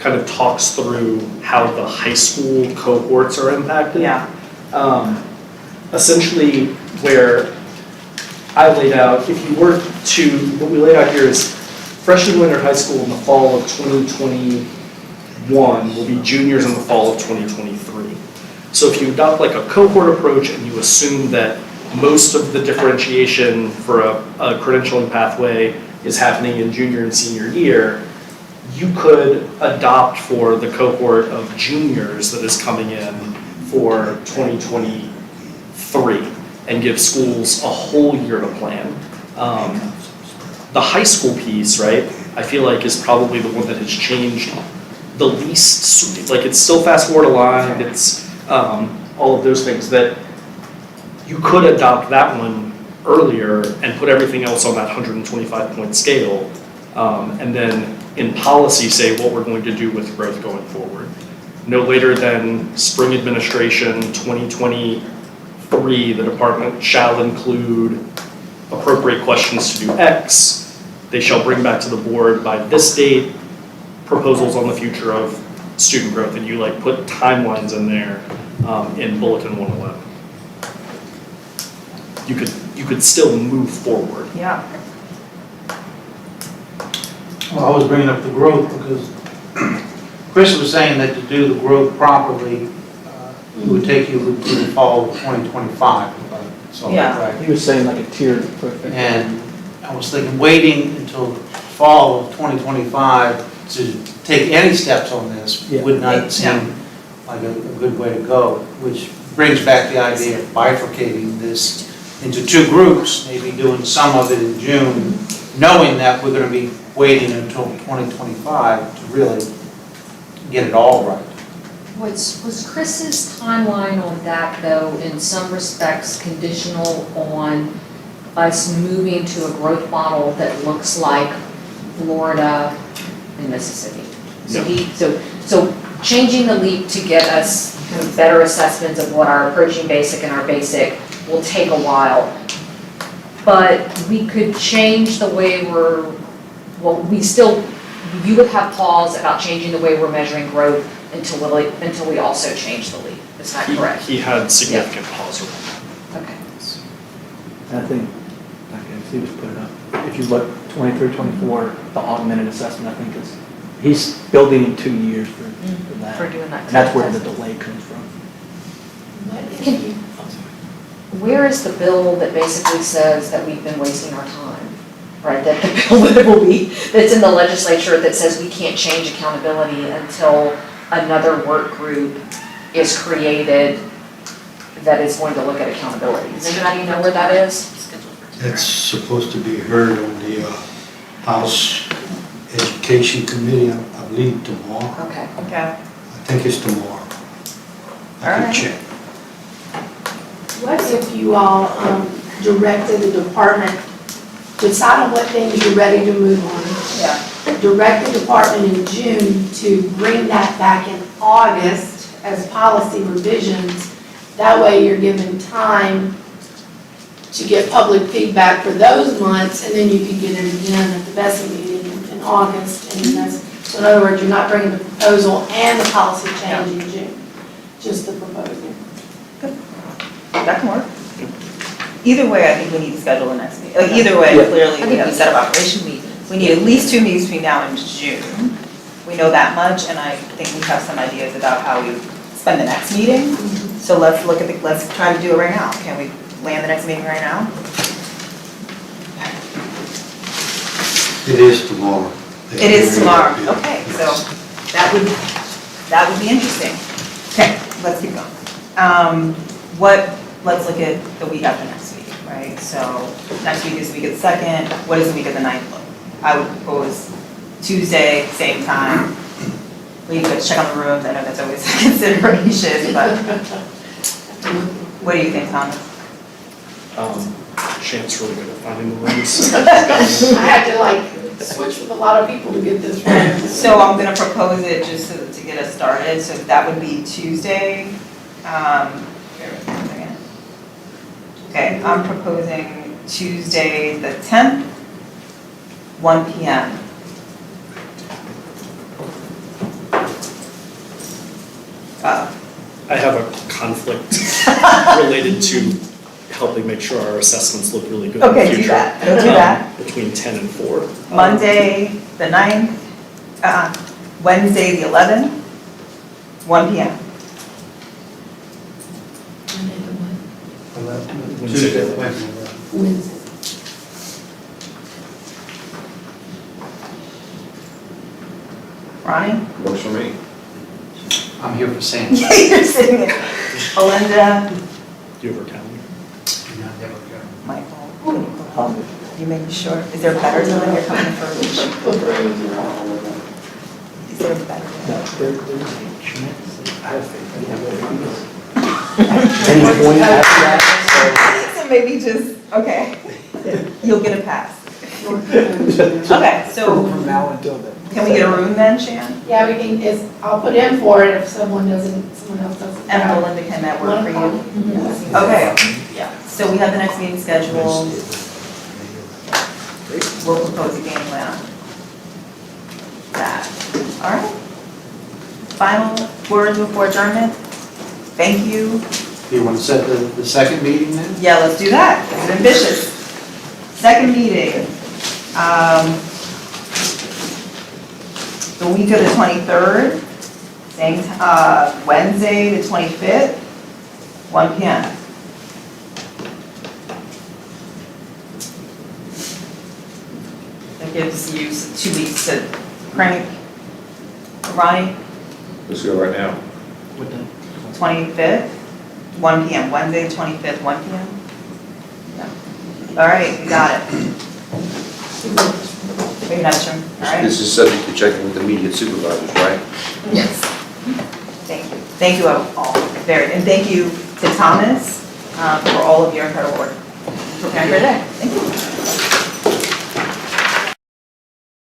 kind of talks through how the high school cohorts are impacted. Yeah. Essentially, where I laid out, if you were to, what we laid out here is freshmen who enter high school in the fall of 2021 will be juniors in the fall of 2023. So if you adopt like a cohort approach and you assume that most of the differentiation for a credentialing pathway is happening in junior and senior year, you could adopt for the cohort of juniors that is coming in for 2023 and give schools a whole year to plan. The high school piece, right, I feel like is probably the one that has changed the least. Like, it's still fast forward aligned, it's all of those things that you could adopt that one earlier and put everything else on that 125-point scale, and then in policy say what we're going to do with growth going forward. No later than spring administration 2023, the department shall include appropriate questions to do X. They shall bring back to the board by this date proposals on the future of student growth, and you like put timelines in there in Bulletin 111. You could still move forward. Yeah. Well, I was bringing up the growth because Chris was saying that to do the growth properly, it would take you to the fall of 2025. If I saw that Yeah. right. He was saying like a tiered approach. And I was thinking waiting until fall of 2025 to take any steps on this Yeah. would not seem like a good way to go, which brings back the idea of bifurcating this into 2 groups, maybe doing some of it in June, knowing that we're going to be waiting until 2025 to really get it all right. Was Chris's timeline on that, though, in some respects conditional on us moving to a growth model that looks like Florida and Mississippi? So changing the LEAP to get us kind of better assessments of what our approaching basic and our basic will take a while. But we could change the way you would have pause about changing the way we're measuring growth until we also change the LEAP. Is that correct? He had significant pause around that. Okay. And I think, he just put it up. If you look 23, 24, the augmented assessment, I think he's building in 2 years for that. For doing that. And that's where the delay comes from. Where is the bill that basically says that we've been wasting our time? Right, that the bill that will be, that's in the legislature that says we can't change accountability until another work group is created that is going to look at accountability. Does anybody know where that is? That's supposed to be heard on the House Education Committee, I believe tomorrow. Okay. Okay. I think it's tomorrow. I All can right. check. What if you all directed the department, decide on what things you're ready to move on? Yeah. Direct the department in June to bring that back in August as policy revisions. That way you're given time to get public feedback for those months, and then you can get it again at the BESI meeting in August, and that's, so in other words, you're not bringing the proposal and the policy change in June, just the proposal. That can work. Either way, I think we need to schedule the next meeting. Like, either way, Yeah. clearly, we have a set of operation meetings. We need at least 2 meetings between now and June. We know that much, and I think we have some ideas about how we spend the next meeting. So let's try to do it right now. Can we land the next meeting right now? It is tomorrow. It is tomorrow. Okay, so that would be interesting. Okay, let's keep going. Let's look at the week after next week, right? So next week is the week of the 2nd. What does the week of the 9th look? I would propose Tuesday, same time. We could check on the rooms. I know that's always a consideration, but what do you think, Thomas? Shan's really good at finding the rooms. I had to like switch with a lot of people to get this right. So I'm gonna propose it just to get us started. So that would be Tuesday. Bear with me a second. Okay, I'm proposing Tuesday, the 10th, 1 p.m. I have a conflict related to helping make sure our assessments look really good in the Okay, future. do that. Go do that. Between 10 and 4. Monday, the 9th, Wednesday, the 11th, 1 p.m. Tuesday, Wednesday. Wednesday. Ronnie? Works for me. I'm here for Sam. Yeah, you're sitting there. Belinda, Do you have our calendar? Michael, you making sure? Is there a better time you're coming for? Is there a better time? There's a chance, I have faith, we have any point after that, So maybe just, okay, you'll get a pass. Okay, so from now until then. can we get a room then, Shan? Yeah, we can, I'll put in for it if someone else doesn't. And Belinda, can that work for you? Mhm. Okay, yeah, so we have the next meeting scheduled. We'll propose a game plan. That, all right. Final words before adjournment? Thank you. Do you want to set the second meeting then? Yeah, let's do that. It's ambitious. Second meeting. The week of the 23rd, same, Wednesday, the 25th, 1 p.m. That gives you 2 weeks to crank. Ronnie, Let's go right now. 25th, 1 p.m., Wednesday, 25th, 1 p.m.? Yeah. All right, you got it. Maybe not sure, all right? This is subject to checking with the immediate supervisors, right? Yes. Thank you all, and thank you to Thomas for all of your incredible work. Preparing for today. Thank you.